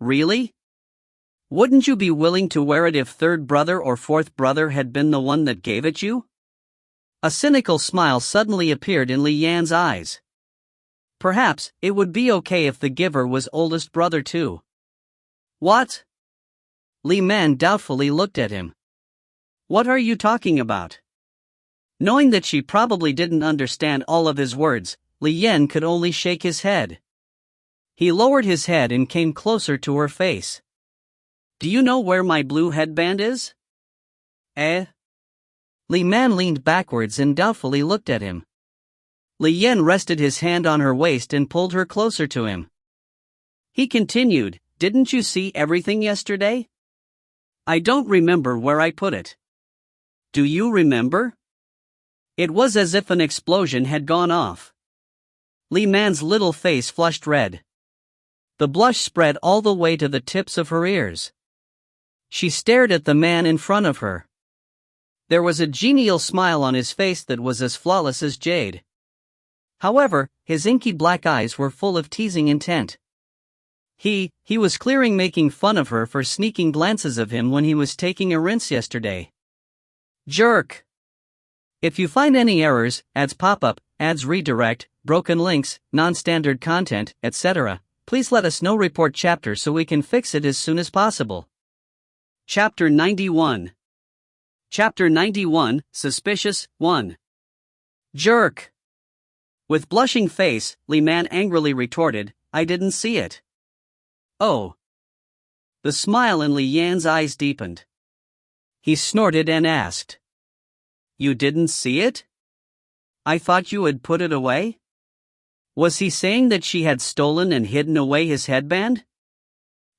"Really? Wouldn't you be willing to wear it if third brother or fourth brother had been the one that gave it you?" A cynical smile suddenly appeared in Li Yan's eyes. "Perhaps it would be okay if the giver was oldest brother too." "What?" Li Man doubtfully looked at him. "What are you talking about?" Knowing that she probably didn't understand all of his words, Li Yan could only shake his head. He lowered his head and came closer to her face. "Do you know where my blue headband is?" "Eh?" Li Man leaned backwards and doubtfully looked at him. Li Yan rested his hand on her waist and pulled her closer to him. He continued, "Didn't you see everything yesterday?" "I don't remember where I put it." "Do you remember?" It was as if an explosion had gone off. Li Man's little face flushed red. The blush spread all the way to the tips of her ears. She stared at the man in front of her. There was a genial smile on his face that was as flawless as jade. However, his inky black eyes were full of teasing intent. He was clearly making fun of her for sneaking glances of him when he was taking a rinse yesterday. Jerk! If you find any errors, ads pop up, ads redirect, broken links, non-standard content, etc., please let us know. Report chapter so we can fix it as soon as possible. Chapter 91. Chapter 91, Suspicious, 1. Jerk! With blushing face, Li Man angrily retorted, "I didn't see it." "Oh." The smile in Li Yan's eyes deepened. He snorted and asked, "You didn't see it? I thought you had put it away?" Was he saying that she had stolen and hidden away his headband?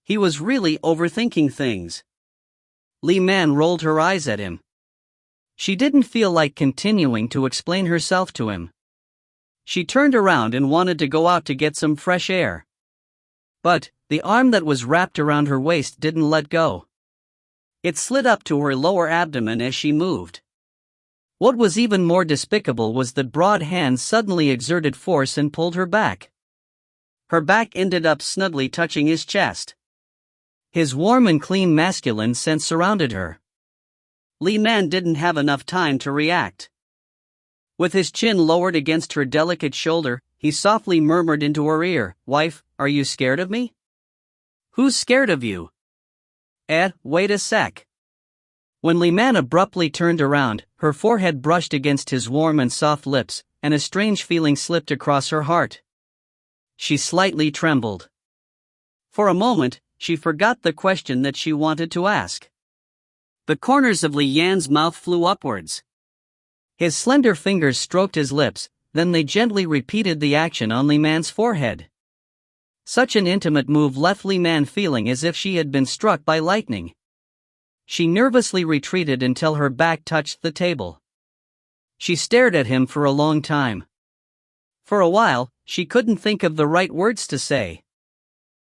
He was really overthinking things. Li Man rolled her eyes at him. She didn't feel like continuing to explain herself to him. She turned around and wanted to go out to get some fresh air. But the arm that was wrapped around her waist didn't let go. It slid up to her lower abdomen as she moved. What was even more despicable was that broad hands suddenly exerted force and pulled her back. Her back ended up snugly touching his chest. His warm and clean masculine scent surrounded her. Li Man didn't have enough time to react. With his chin lowered against her delicate shoulder, he softly murmured into her ear, "Wife, are you scared of me?" "Who's scared of you?" Wait a sec." When Li Man abruptly turned around, her forehead brushed against his warm and soft lips, and a strange feeling slipped across her heart. She slightly trembled. For a moment, she forgot the question that she wanted to ask. The corners of Li Yan's mouth flew upwards. His slender fingers stroked his lips, then they gently repeated the action on Li Man's forehead. Such an intimate move left Li Man feeling as if she had been struck by lightning. She nervously retreated until her back touched the table. She stared at him for a long time. For a while, she couldn't think of the right words to say.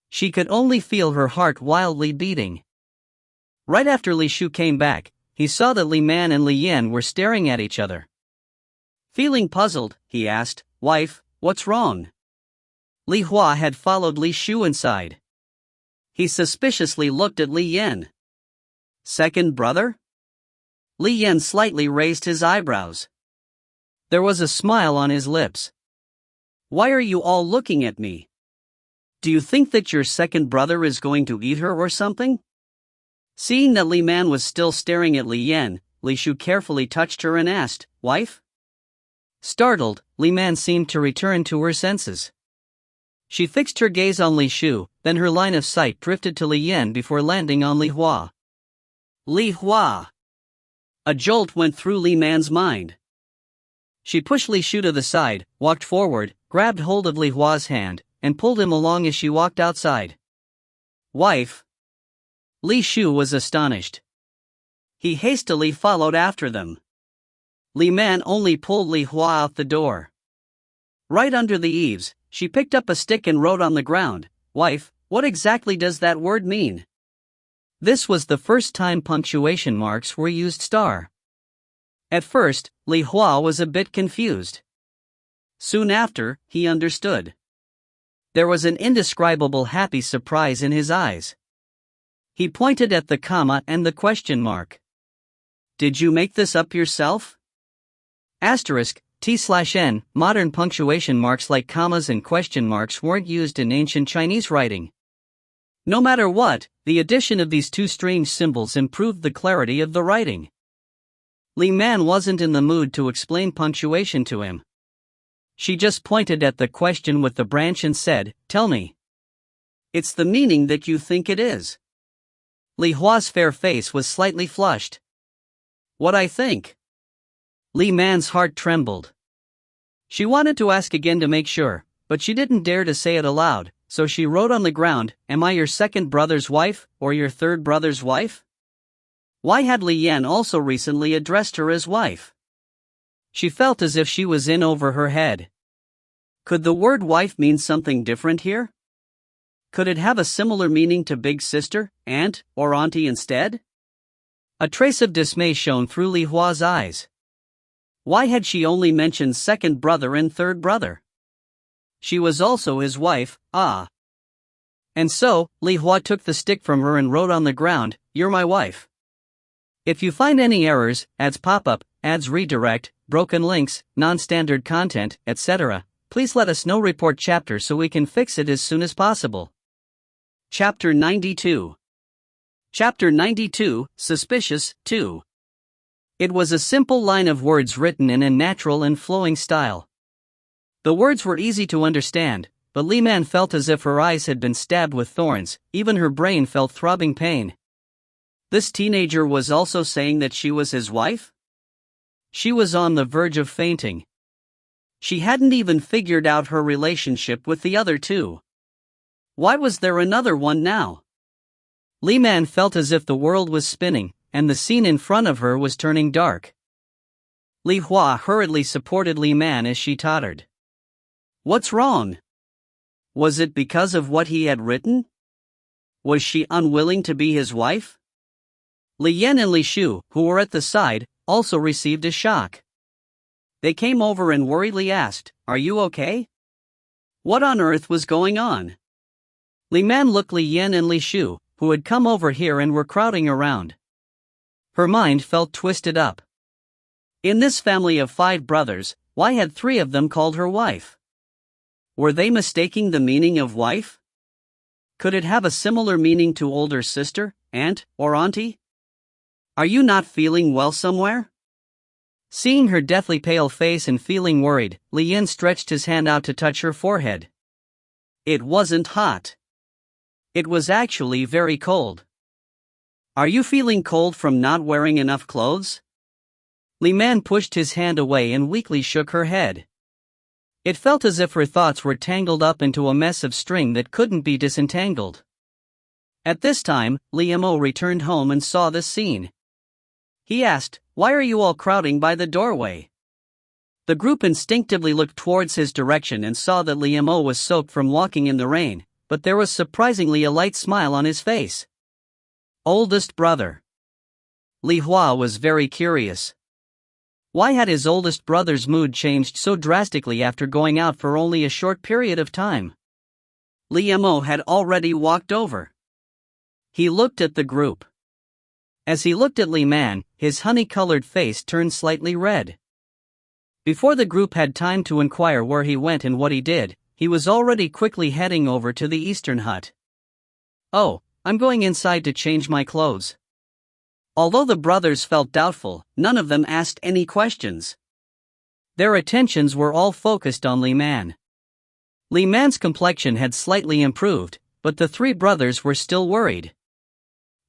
She could only feel her heart wildly beating. Right after Li Shu came back, he saw that Li Man and Li Yan were staring at each other. Feeling puzzled, he asked, "Wife, what's wrong?" Li Hua had followed Li Shu inside. He suspiciously looked at Li Yan. "Second brother?" Li Yan slightly raised his eyebrows. There was a smile on his lips. "Why are you all looking at me? Do you think that your second brother is going to eat her or something?" Seeing that Li Man was still staring at Li Yan, Li Shu carefully touched her and asked, "Wife?" Startled, Li Man seemed to return to her senses. She fixed her gaze on Li Shu, then her line of sight drifted to Li Yan before landing on Li Hua. Li Hua! A jolt went through Li Man's mind. She pushed Li Shu to the side, walked forward, grabbed hold of Li Hua's hand, and pulled him along as she walked outside. "Wife!" Li Shu was astonished. He hastily followed after them. Li Man only pulled Li Hua out the door. Right under the eaves, She picked up a stick and wrote on the ground, "Wife, what exactly does that word mean?" This was the first time punctuation marks were used star. At first, Li Hua was a bit confused. Soon after, he understood. There was an indescribable happy surprise in his eyes. He pointed at the comma and the question mark. "Did you make this up yourself?" *T/N. Modern punctuation marks like commas and question marks weren't used in ancient Chinese writing. No matter what, the addition of these two strange symbols improved the clarity of the writing. Li Man wasn't in the mood to explain punctuation to him. She just pointed at the question with the branch and said, "Tell me." "It's the meaning that you think it is." Li Hua's fair face was slightly flushed. "What I think?" Li Man's heart trembled. She wanted to ask again to make sure, but she didn't dare to say it aloud, so she wrote on the ground, "Am I your second brother's wife, or your third brother's wife?" Why had Li Yan also recently addressed her as wife? She felt as if she was in over her head. Could the word wife mean something different here? Could it have a similar meaning to big sister, aunt, or auntie instead? A trace of dismay shone through Li Hua's eyes. Why had she only mentioned second brother and third brother? She was also his wife, ah. And so, Li Hua took the stick from her and wrote on the ground, "You're my wife." If you find any errors, ads pop-up, ads redirect, broken links, non-standard content, etc., please let us know. Report chapter so we can fix it as soon as possible. Chapter 92. Chapter 92, Suspicious, 2. It was a simple line of words written in a natural and flowing style. The words were easy to understand, but Li Man felt as if her eyes had been stabbed with thorns, even her brain felt throbbing pain. This teenager was also saying that she was his wife? She was on the verge of fainting. She hadn't even figured out her relationship with the other two. Why was there another one now? Li Man felt as if the world was spinning, and the scene in front of her was turning dark. Li Hua hurriedly supported Li Man as she tottered. What's wrong? Was it because of what he had written? Was she unwilling to be his wife? Li Yan and Li Shu, who were at the side, also received a shock. They came over and worriedly asked, "Are you okay? What on earth was going on?" Li Man looked Li Yan and Li Shu, who had come over here and were crowding around. Her mind felt twisted up. In this family of 5 brothers, why had 3 of them called her wife? Were they mistaking the meaning of wife? Could it have a similar meaning to older sister, aunt, or auntie? "Are you not feeling well somewhere?" Seeing her deathly pale face and feeling worried, Li Yan stretched his hand out to touch her forehead. It wasn't hot. It was actually very cold. "Are you feeling cold from not wearing enough clothes?" Li Man pushed his hand away and weakly shook her head. It felt as if her thoughts were tangled up into a mess of string that couldn't be disentangled. At this time, Li Mo returned home and saw this scene. He asked, "Why are you all crowding by the doorway?" The group instinctively looked towards his direction and saw that Li Mo was soaked from walking in the rain, but there was surprisingly a light smile on his face. Oldest brother. Li Hua was very curious. Why had his oldest brother's mood changed so drastically after going out for only a short period of time? Li Mo had already walked over. He looked at the group. As he looked at Li Man, his honey-colored face turned slightly red. Before the group had time to inquire where he went and what he did, he was already quickly heading over to the eastern hut. "Oh, I'm going inside to change my clothes." Although the brothers felt doubtful, none of them asked any questions. Their attentions were all focused on Li Man. Li Man's complexion had slightly improved, but the 3 brothers were still worried.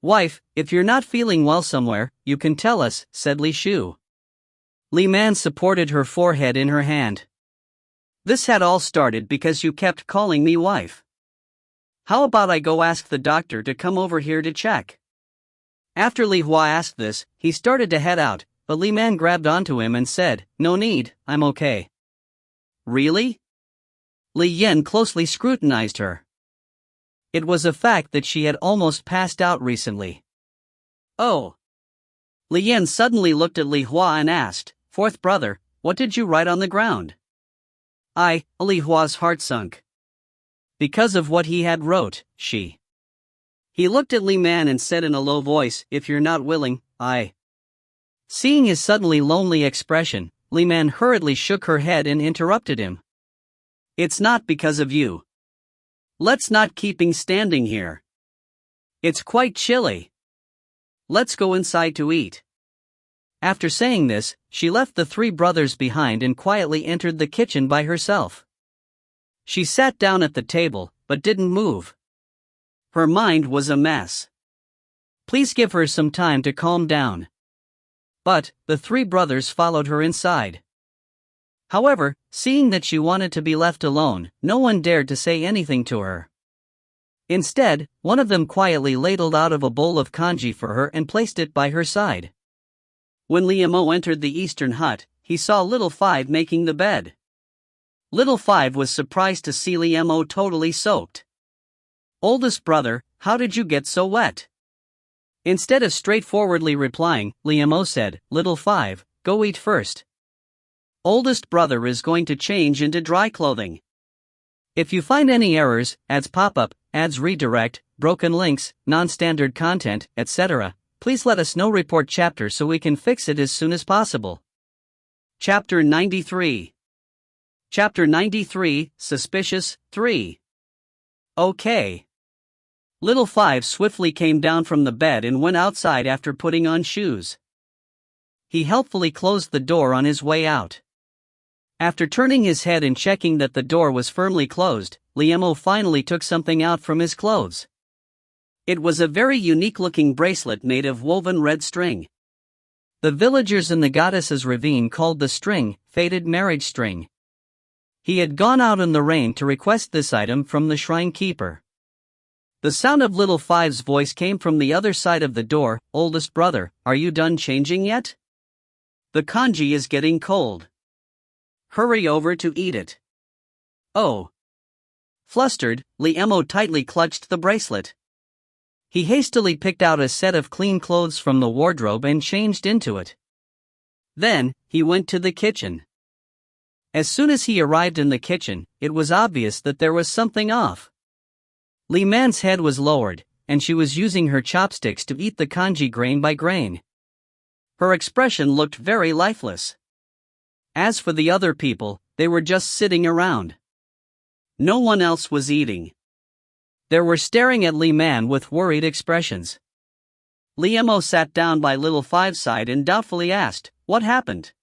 "Wife, if you're not feeling well somewhere, you can tell us," said Li Shu. Li Man supported her forehead in her hand. "This had all started because you kept calling me wife. How about I go ask the doctor to come over here to check?" After Li Hua asked this, he started to head out, but Li Man grabbed onto him and said, "No need, I'm okay." "Really?" Li Yan closely scrutinized her. It was a fact that she had almost passed out recently. Oh. Li Yan suddenly looked at Li Hua and asked, "Fourth brother, what did you write on the ground?" Li Hua's heart sunk. Because of what he had wrote, she. He looked at Li Man and said in a low voice, "If you're not willing, I." Seeing his suddenly lonely expression, Li Man hurriedly shook her head and interrupted him. "It's not because of you. Let's not keeping standing here. It's quite chilly. Let's go inside to eat." After saying this, she left the three brothers behind and quietly entered the kitchen by herself. She sat down at the table, but didn't move. Her mind was a mess. Please give her some time to calm down. But the three brothers followed her inside. However, seeing that she wanted to be left alone, no one dared to say anything to her. Instead, one of them quietly ladled out of a bowl of congee for her and placed it by her side. When Li Mo entered the eastern hut, he saw Little Five making the bed. Little Five was surprised to see Li Mo totally soaked. "Oldest brother, how did you get so wet?" Instead of straightforwardly replying, Li Mo said, "Little Five, go eat first. Oldest brother is going to change into dry clothing. If you find any errors, ads pop up, ads redirect, broken links, non-standard content, etc., please let us know. Report chapter so we can fix it as soon as possible." Chapter 93. Chapter 93, Suspicious, 3. Okay. Little Five swiftly came down from the bed and went outside after putting on shoes. He helpfully closed the door on his way out. After turning his head and checking that the door was firmly closed, Li Mo finally took something out from his clothes. It was a very unique-looking bracelet made of woven red string. The villagers in the goddess's ravine called the string, fated marriage string. He had gone out in the rain to request this item from the shrine keeper. The sound of Little Five's voice came from the other side of the door. "Oldest brother, are you done changing yet? The congee is getting cold. Hurry over to eat it." Oh. Flustered, Li Mo tightly clutched the bracelet. He hastily picked out a set of clean clothes from the wardrobe and changed into it. Then, he went to the kitchen. As soon as he arrived in the kitchen, it was obvious that there was something off. Li Man's head was lowered, and she was using her chopsticks to eat the congee grain by grain. Her expression looked very lifeless. As for the other people, they were just sitting around. No one else was eating. They were staring at Li Man with worried expressions. Li Mo sat down by Little Five's side and doubtfully asked, "What happened?"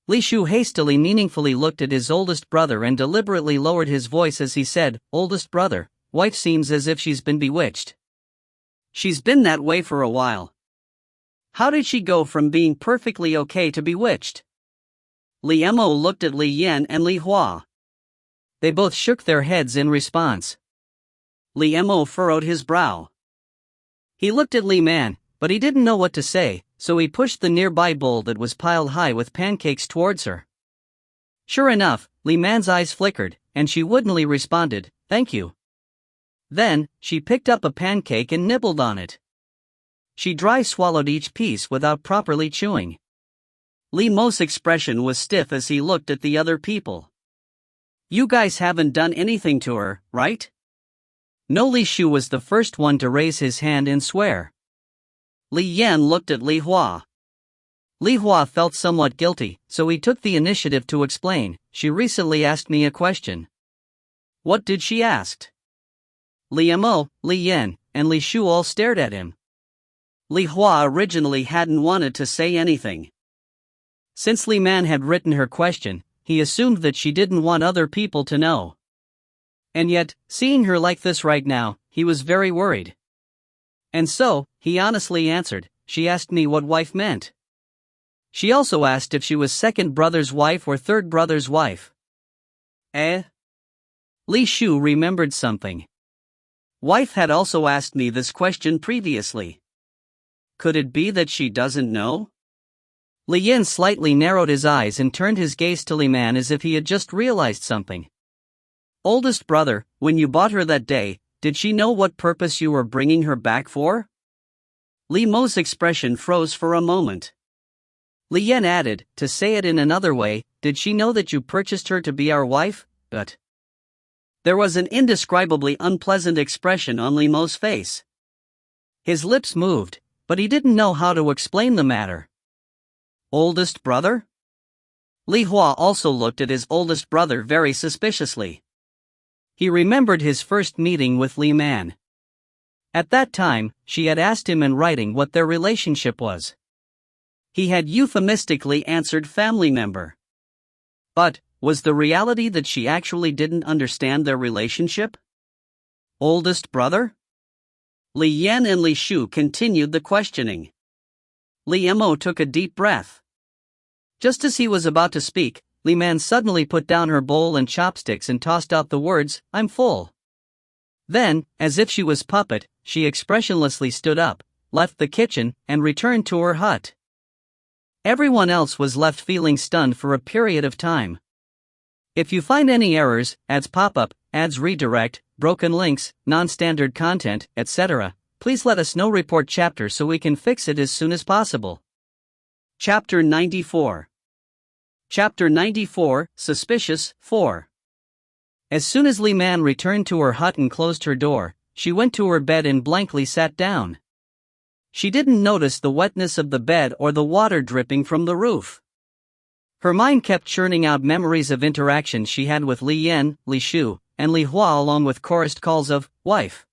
Li Shu hastily meaningfully looked at his oldest brother and deliberately lowered his voice as he said, "Oldest brother, wife seems as if she's been bewitched. She's been that way for a while. How did she go from being perfectly okay to bewitched?" Li Mo looked at Li Yan and Li Hua. They both shook their heads in response. Li Mo furrowed his brow. He looked at Li Man, but he didn't know what to say, so he pushed the nearby bowl that was piled high with pancakes towards her. Sure enough, Li Man's eyes flickered, and she woodenly responded, "Thank you." Then, she picked up a pancake and nibbled on it. She dry swallowed each piece without properly chewing. Li Mo's expression was stiff as he looked at the other people. "You guys haven't done anything to her, right?" No. Li Shu was the first one to raise his hand and swear. Li Yan looked at Li Hua. Li Hua felt somewhat guilty, so he took the initiative to explain, "She recently asked me a question." "What did she ask?" Li Mo, Li Yan, and Li Shu all stared at him. Li Hua originally hadn't wanted to say anything. Since Li Man had written her question, he assumed that she didn't want other people to know. And yet, seeing her like this right now, he was very worried. And so, he honestly answered, "She asked me what wife meant. She also asked if she was second brother's wife or third brother's wife." Li Shu remembered something. Wife had also asked me this question previously. Could it be that she doesn't know? Li Yan slightly narrowed his eyes and turned his gaze to Li Man as if he had just realized something. Oldest brother, when you bought her that day, did she know what purpose you were bringing her back for? Li Mo's expression froze for a moment. Li Yan added, to say it in another way, did she know that you purchased her to be our wife? But there was an indescribably unpleasant expression on Li Mo's face. His lips moved, but he didn't know how to explain the matter. Oldest brother? Li Hua also looked at his oldest brother very suspiciously. He remembered his first meeting with Li Man. At that time, she had asked him in writing what their relationship was. He had euphemistically answered family member. But, was the reality that she actually didn't understand their relationship? Oldest brother? Li Yan and Li Shu continued the questioning. Li Mo took a deep breath. Just as he was about to speak, Li Man suddenly put down her bowl and chopsticks and tossed out the words, I'm full. Then, as if she was puppet, she expressionlessly stood up, left the kitchen, and returned to her hut. Everyone else was left feeling stunned for a period of time. If you find any errors, ads pop up, ads redirect, broken links, non-standard content, etc., please let us know. Report chapter so we can fix it as soon as possible. Chapter 94. Chapter 94, Suspicious, 4. As soon as Li Man returned to her hut and closed her door, she went to her bed and blankly sat down. She didn't notice the wetness of the bed or the water dripping from the roof. Her mind kept churning out memories of interactions she had with Li Yan, Li Shu, and Li Hua along with chorused calls of, wife.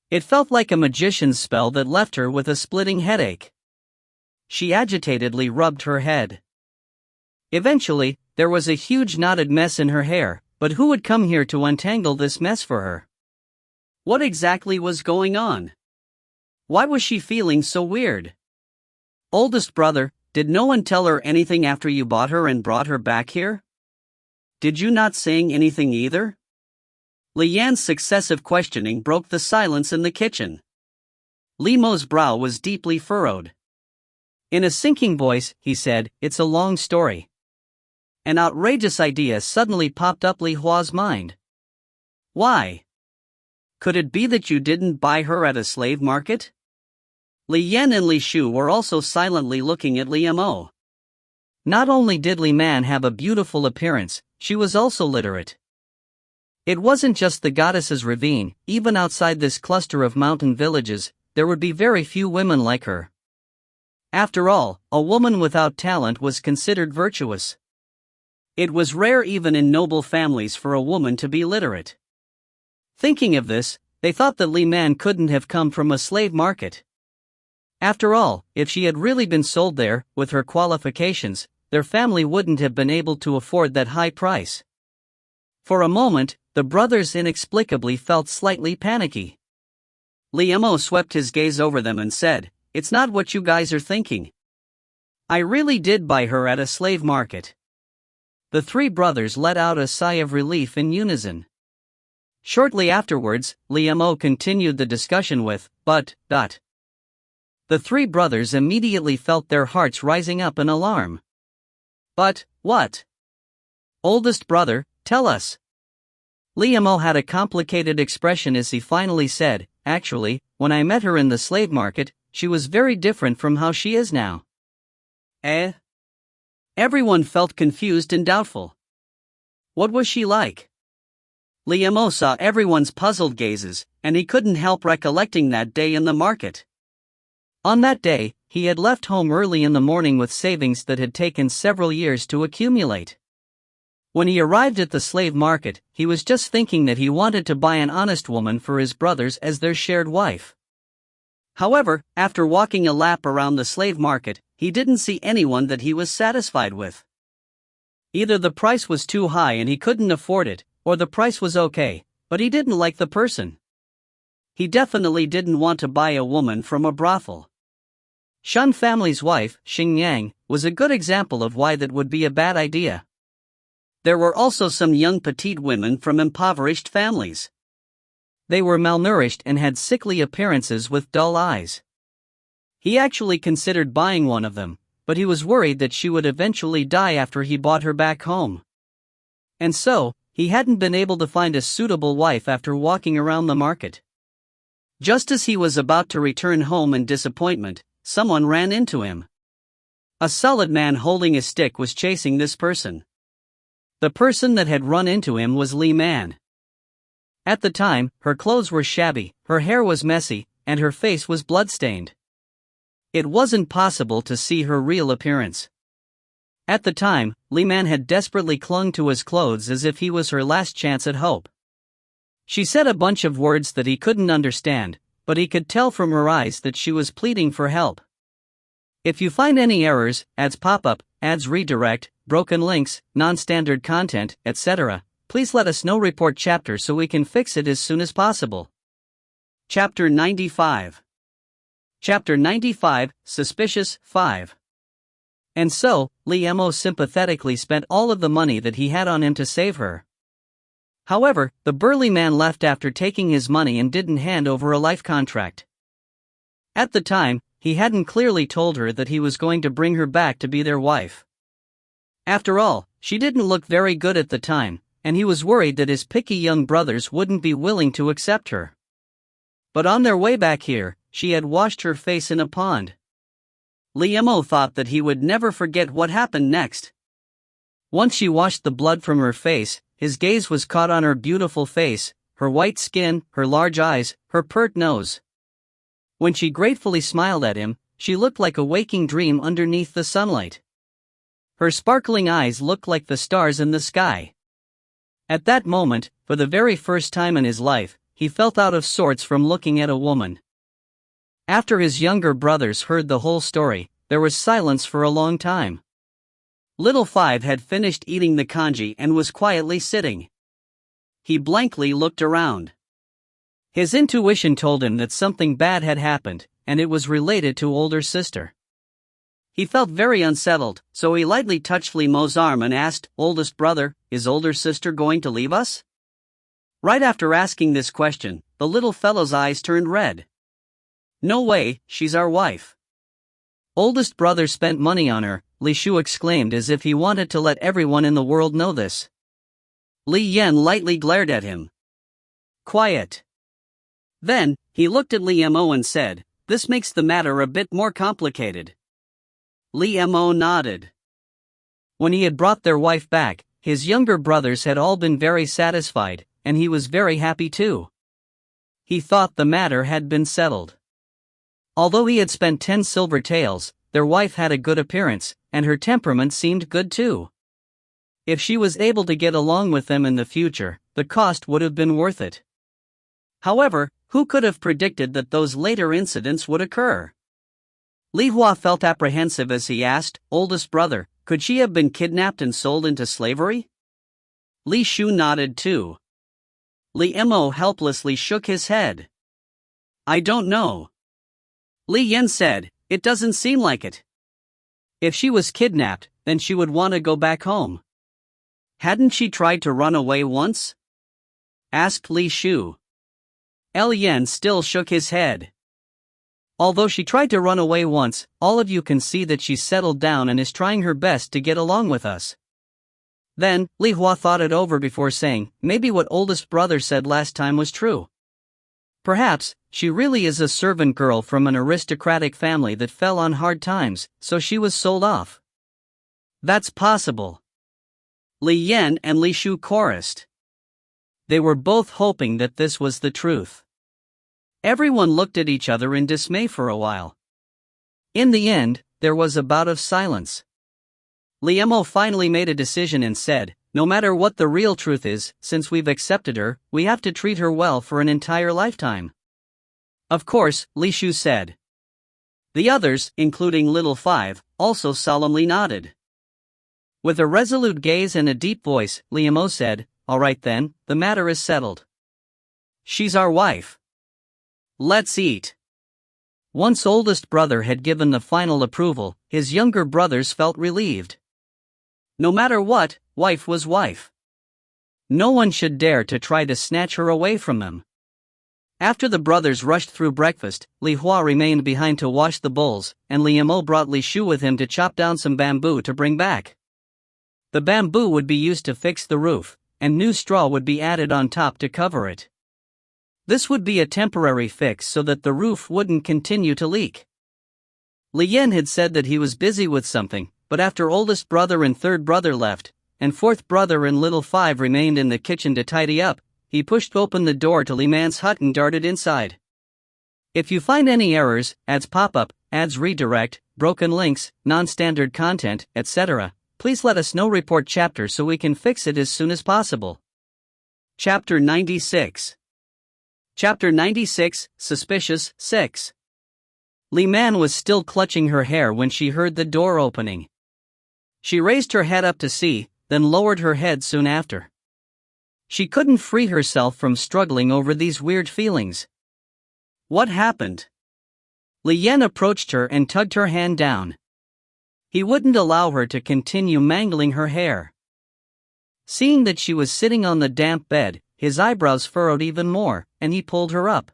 It felt like a magician's spell that left her with a splitting headache. She agitatedly rubbed her head. Eventually, there was a huge knotted mess in her hair, but who would come here to untangle this mess for her? What exactly was going on? Why was she feeling so weird? Oldest brother, did no one tell her anything after you bought her and brought her back here? Did you not saying anything either? Li Yan's successive questioning broke the silence in the kitchen. Li Mo's brow was deeply furrowed. In a sinking voice, he said, it's a long story. An outrageous idea suddenly popped up Li Hua's mind. Why? Could it be that you didn't buy her at a slave market? Li Yan and Li Shu were also silently looking at Li Mo. Not only did Li Man have a beautiful appearance, she was also literate. It wasn't just the goddess's ravine, even outside this cluster of mountain villages, there would be very few women like her. After all, a woman without talent was considered virtuous. It was rare even in noble families for a woman to be literate. Thinking of this, they thought that Li Man couldn't have come from a slave market. After all, if she had really been sold there, with her qualifications, their family wouldn't have been able to afford that high price. For a moment, the brothers inexplicably felt slightly panicky. Li Mo swept his gaze over them and said, it's not what you guys are thinking. I really did buy her at a slave market. The three brothers let out a sigh of relief in unison. Shortly afterwards, Li Mo continued the discussion with, but. The three brothers immediately felt their hearts rising up in alarm. But, what? Oldest brother, tell us. Li Mo had a complicated expression as he finally said, actually, when I met her in the slave market, she was very different from how she is now. Eh? Everyone felt confused and doubtful. What was she like? Li Mo saw everyone's puzzled gazes, and he couldn't help recollecting that day in the market. On that day, he had left home early in the morning with savings that had taken several years to accumulate. When he arrived at the slave market, he was just thinking that he wanted to buy an honest woman for his brothers as their shared wife. However, after walking a lap around the slave market, he didn't see anyone that he was satisfied with. Either the price was too high and he couldn't afford it, or the price was okay, but he didn't like the person. He definitely didn't want to buy a woman from a brothel. Shun family's wife, Xing Yang, was a good example of why that would be a bad idea. There were also some young petite women from impoverished families. They were malnourished and had sickly appearances with dull eyes. He actually considered buying one of them, but he was worried that she would eventually die after he bought her back home. And so, he hadn't been able to find a suitable wife after walking around the market. Just as he was about to return home in disappointment, someone ran into him. A solid man holding a stick was chasing this person. The person that had run into him was Li Man. At the time, her clothes were shabby, her hair was messy, and her face was bloodstained. It wasn't possible to see her real appearance. At the time, Li Man had desperately clung to his clothes as if he was her last chance at hope. She said a bunch of words that he couldn't understand, but he could tell from her eyes that she was pleading for help. If you find any errors, ads pop up, ads redirect, broken links, non-standard content, etc., please let us know. Report chapter so we can fix it as soon as possible. Chapter 95. Chapter 95, Suspicious, 5. And so, Li Mo sympathetically spent all of the money that he had on him to save her. However, the burly man left after taking his money and didn't hand over a life contract. At the time, he hadn't clearly told her that he was going to bring her back to be their wife. After all, she didn't look very good at the time, and he was worried that his picky young brothers wouldn't be willing to accept her. But on their way back here, she had washed her face in a pond. Li Mo thought that he would never forget what happened next. Once she washed the blood from her face, his gaze was caught on her beautiful face, her white skin, her large eyes, her pert nose. When she gratefully smiled at him, she looked like a waking dream underneath the sunlight. Her sparkling eyes looked like the stars in the sky. At that moment, for the very first time in his life, he felt out of sorts from looking at a woman. After his younger brothers heard the whole story, there was silence for a long time. Little Five had finished eating the congee and was quietly sitting. He blankly looked around. His intuition told him that something bad had happened, and it was related to older sister. He felt very unsettled, so he lightly touched Li Mo's arm and asked, "Oldest brother, is older sister going to leave us?" Right after asking this question, the little fellow's eyes turned red. "No way, she's our wife." "Oldest brother spent money on her," Li Shu exclaimed as if he wanted to let everyone in the world know this. Li Yan lightly glared at him. "Quiet." Then, he looked at Li Mo and said, "This makes the matter a bit more complicated." Li Mo nodded. When he had brought their wife back, his younger brothers had all been very satisfied, and he was very happy too. He thought the matter had been settled. Although he had spent 10 silver taels, their wife had a good appearance, and her temperament seemed good too. If she was able to get along with them in the future, the cost would have been worth it. However, who could have predicted that those later incidents would occur? Li Hua felt apprehensive as he asked, "Oldest brother, could she have been kidnapped and sold into slavery?" Li Shu nodded too. Li Mo helplessly shook his head. "I don't know." Li Yan said, "It doesn't seem like it. If she was kidnapped, then she would want to go back home. Hadn't she tried to run away once?" asked Li Shu. Yan still shook his head. "Although she tried to run away once, all of you can see that she's settled down and is trying her best to get along with us." Then, Li Hua thought it over before saying, "Maybe what oldest brother said last time was true. Perhaps, she really is a servant girl from an aristocratic family that fell on hard times, so she was sold off." "That's possible." Li Yan and Li Shu chorused. They were both hoping that this was the truth. Everyone looked at each other in dismay for a while. In the end, there was a bout of silence. Li Mo finally made a decision and said, "No matter what the real truth is, since we've accepted her, we have to treat her well for an entire lifetime." "Of course," Li Shu said. The others, including Little Five, also solemnly nodded. With a resolute gaze and a deep voice, Li Mo said, "All right then, the matter is settled. She's our wife. Let's eat." Once oldest brother had given the final approval, his younger brothers felt relieved. No matter what, wife was wife. No one should dare to try to snatch her away from them. After the brothers rushed through breakfast, Li Hua remained behind to wash the bowls, and Li Mo brought Li Shu with him to chop down some bamboo to bring back. The bamboo would be used to fix the roof, and new straw would be added on top to cover it. This would be a temporary fix so that the roof wouldn't continue to leak. Li Yan had said that he was busy with something, but after oldest brother and third brother left, and fourth brother and little five remained in the kitchen to tidy up, he pushed open the door to Li Man's hut and darted inside. If you find any errors, ads pop up, ads redirect, broken links, non-standard content, etc., please let us know. Report chapter so we can fix it as soon as possible. Chapter 96. Chapter 96, Suspicious, 6. Li Man was still clutching her hair when she heard the door opening. She raised her head up to see, then lowered her head soon after. She couldn't free herself from struggling over these weird feelings. What happened? Li Yan approached her and tugged her hand down. He wouldn't allow her to continue mangling her hair. Seeing that she was sitting on the damp bed, his eyebrows furrowed even more, and he pulled her up.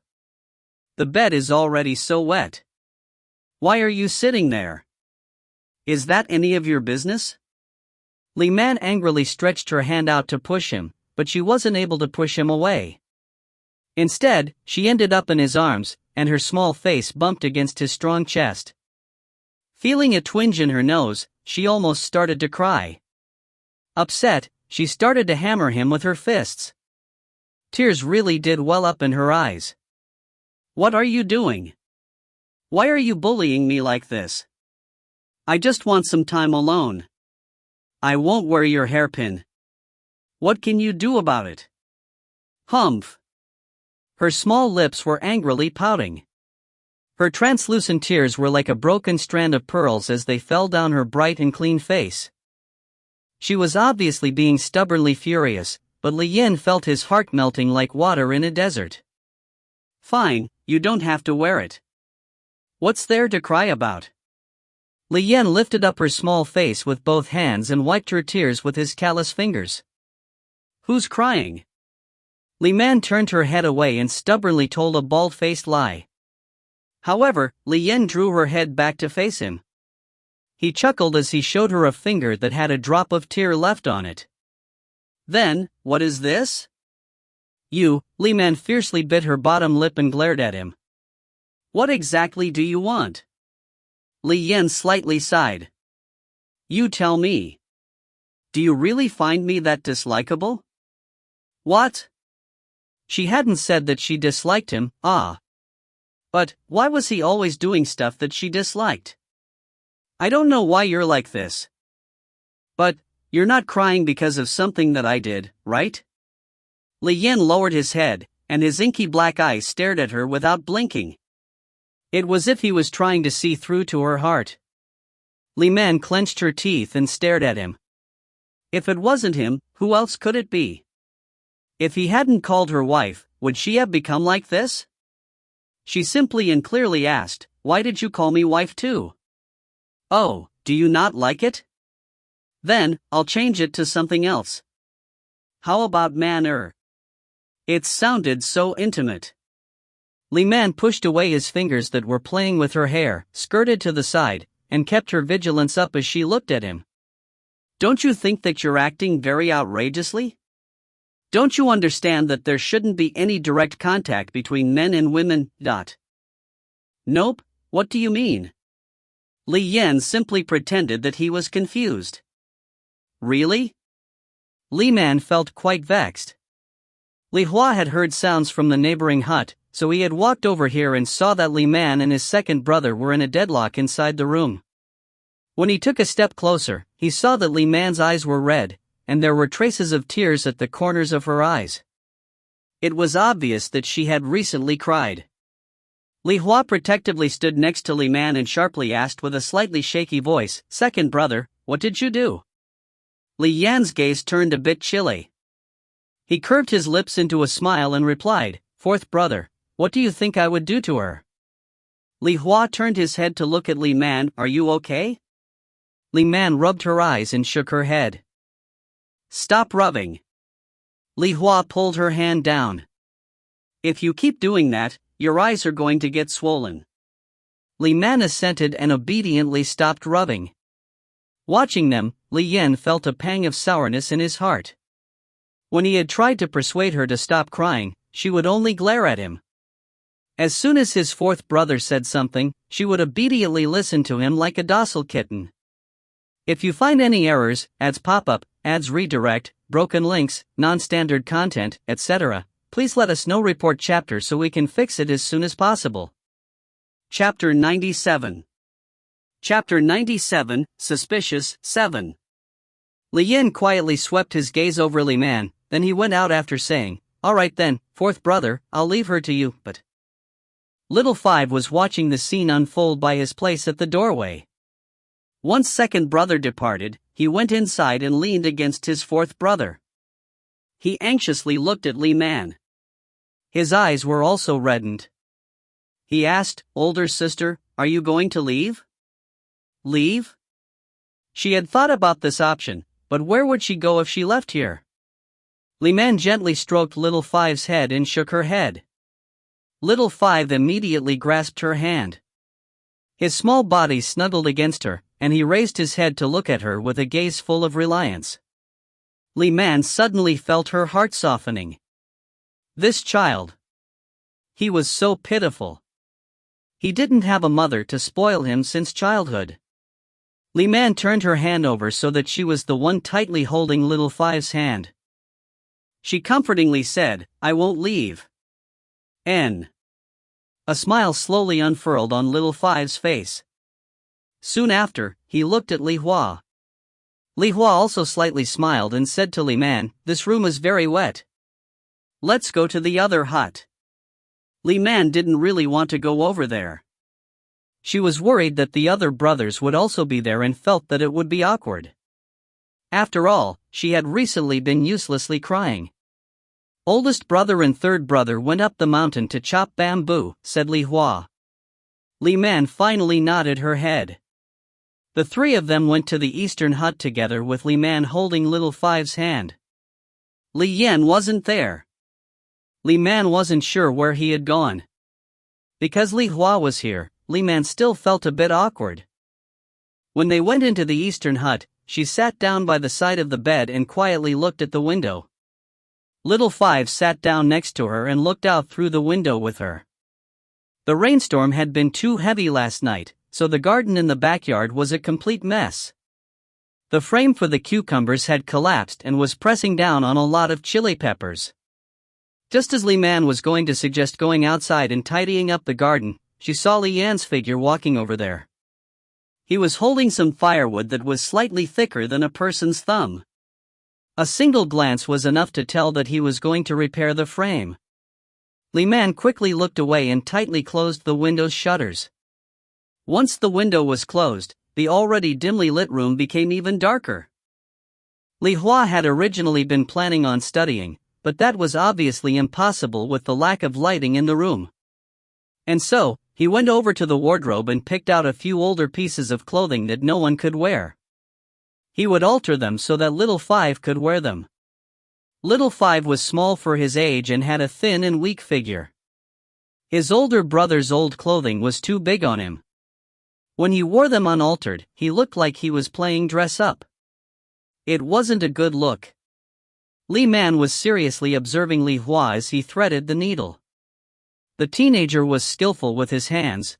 The bed is already so wet. Why are you sitting there? Is that any of your business? Li Man angrily stretched her hand out to push him, but she wasn't able to push him away. Instead, she ended up in his arms, and her small face bumped against his strong chest. Feeling a twinge in her nose, she almost started to cry. Upset, she started to hammer him with her fists. Tears really did well up in her eyes. What are you doing? Why are you bullying me like this? I just want some time alone. I won't wear your hairpin. What can you do about it? Humph. Her small lips were angrily pouting. Her translucent tears were like a broken strand of pearls as they fell down her bright and clean face. She was obviously being stubbornly furious, but Li Yan felt his heart melting like water in a desert. Fine, you don't have to wear it. What's there to cry about? Li Yan lifted up her small face with both hands and wiped her tears with his callous fingers. Who's crying? Li Man turned her head away and stubbornly told a bald-faced lie. However, Li Yan drew her head back to face him. He chuckled as he showed her a finger that had a drop of tear left on it. Then, what is this? You, Li Man fiercely bit her bottom lip and glared at him. What exactly do you want? Li Yan slightly sighed. You tell me. Do you really find me that dislikable? What? She hadn't said that she disliked him, But, why was he always doing stuff that she disliked? I don't know why you're like this. But, you're not crying because of something that I did, right? Li Yan lowered his head, and his inky black eyes stared at her without blinking. It was as if he was trying to see through to her heart. Li Man clenched her teeth and stared at him. If it wasn't him, who else could it be? If he hadn't called her wife, would she have become like this? She simply and clearly asked, why did you call me wife too? Oh, do you not like it? Then, I'll change it to something else. How about man-er? It sounded so intimate. Li Man pushed away his fingers that were playing with her hair, skirted to the side, and kept her vigilance up as she looked at him. Don't you think that you're acting very outrageously? Don't you understand that there shouldn't be any direct contact between men and women? Nope, what do you mean? Li Yan simply pretended that he was confused. Really? Li Man felt quite vexed. Li Hua had heard sounds from the neighboring hut, so he had walked over here and saw that Li Man and his second brother were in a deadlock inside the room. When he took a step closer, he saw that Li Man's eyes were red, and there were traces of tears at the corners of her eyes. It was obvious that she had recently cried. Li Hua protectively stood next to Li Man and sharply asked with a slightly shaky voice, "Second brother, what did you do?" Li Yan's gaze turned a bit chilly. He curved his lips into a smile and replied, "Fourth brother, what do you think I would do to her?" Li Hua turned his head to look at Li Man. "Are you okay?" Li Man rubbed her eyes and shook her head. "Stop rubbing." Li Hua pulled her hand down. "If you keep doing that, your eyes are going to get swollen." Li Man assented and obediently stopped rubbing. Watching them, Li Yan felt a pang of sourness in his heart. When he had tried to persuade her to stop crying, she would only glare at him. As soon as his fourth brother said something, she would obediently listen to him like a docile kitten. If you find any errors, ads pop up, ads redirect, broken links, non-standard content, etc., please let us know. Report chapter so we can fix it as soon as possible. Chapter 97. Chapter 97, Suspicious, 7. Li Yin quietly swept his gaze over Li Man, then he went out after saying, "Alright then, fourth brother, I'll leave her to you," but Little Five was watching the scene unfold by his place at the doorway. Once second brother departed, he went inside and leaned against his fourth brother. He anxiously looked at Li Man. His eyes were also reddened. He asked, "Older sister, are you going to leave?" Leave? She had thought about this option, but where would she go if she left here? Li Man gently stroked Little Five's head and shook her head. Little Five immediately grasped her hand. His small body snuggled against her, and he raised his head to look at her with a gaze full of reliance. Li Man suddenly felt her heart softening. This child. He was so pitiful. He didn't have a mother to spoil him since childhood. Li Man turned her hand over so that she was the one tightly holding Little Five's hand. She comfortingly said, "I won't leave." A smile slowly unfurled on Little Five's face. Soon after, he looked at Li Hua. Li Hua also slightly smiled and said to Li Man, "This room is very wet. Let's go to the other hut." Li Man didn't really want to go over there. She was worried that the other brothers would also be there and felt that it would be awkward. After all, she had recently been uselessly crying. "Oldest brother and third brother went up the mountain to chop bamboo," said Li Hua. Li Man finally nodded her head. The three of them went to the eastern hut together with Li Man holding Little Five's hand. Li Yin wasn't there. Li Man wasn't sure where he had gone. Because Li Hua was here, Li Man still felt a bit awkward. When they went into the eastern hut, she sat down by the side of the bed and quietly looked at the window. Little Five sat down next to her and looked out through the window with her. The rainstorm had been too heavy last night, so the garden in the backyard was a complete mess. The frame for the cucumbers had collapsed and was pressing down on a lot of chili peppers. Just as Li Man was going to suggest going outside and tidying up the garden, she saw Li Yan's figure walking over there. He was holding some firewood that was slightly thicker than a person's thumb. A single glance was enough to tell that he was going to repair the frame. Li Man quickly looked away and tightly closed the window's shutters. Once the window was closed, the already dimly lit room became even darker. Li Hua had originally been planning on studying, but that was obviously impossible with the lack of lighting in the room. And so, he went over to the wardrobe and picked out a few older pieces of clothing that no one could wear. He would alter them so that Little Five could wear them. Little Five was small for his age and had a thin and weak figure. His older brother's old clothing was too big on him. When he wore them unaltered, he looked like he was playing dress-up. It wasn't a good look. Li Man was seriously observing Li Hua as he threaded the needle. The teenager was skillful with his hands,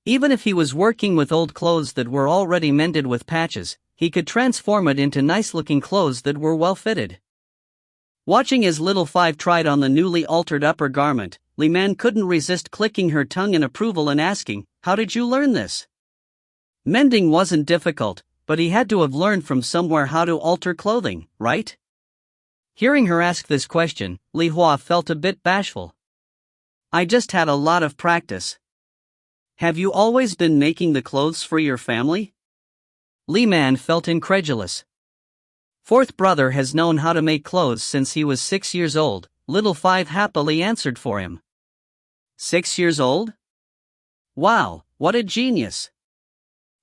Even if he was working with old clothes that were already mended with patches, he could transform it into nice-looking clothes that were well-fitted. Watching as Little Five tried on the newly altered upper garment, Li Man couldn't resist clicking her tongue in approval and asking, "How did you learn this?" Mending wasn't difficult, but he had to have learned from somewhere how to alter clothing, right? Hearing her ask this question, Li Hua felt a bit bashful. "I just had a lot of practice." "Have you always been making the clothes for your family?" Li Man felt incredulous. "Fourth brother has known how to make clothes since he was 6 years old," Little Five happily answered for him. 6 years old? Wow, what a genius.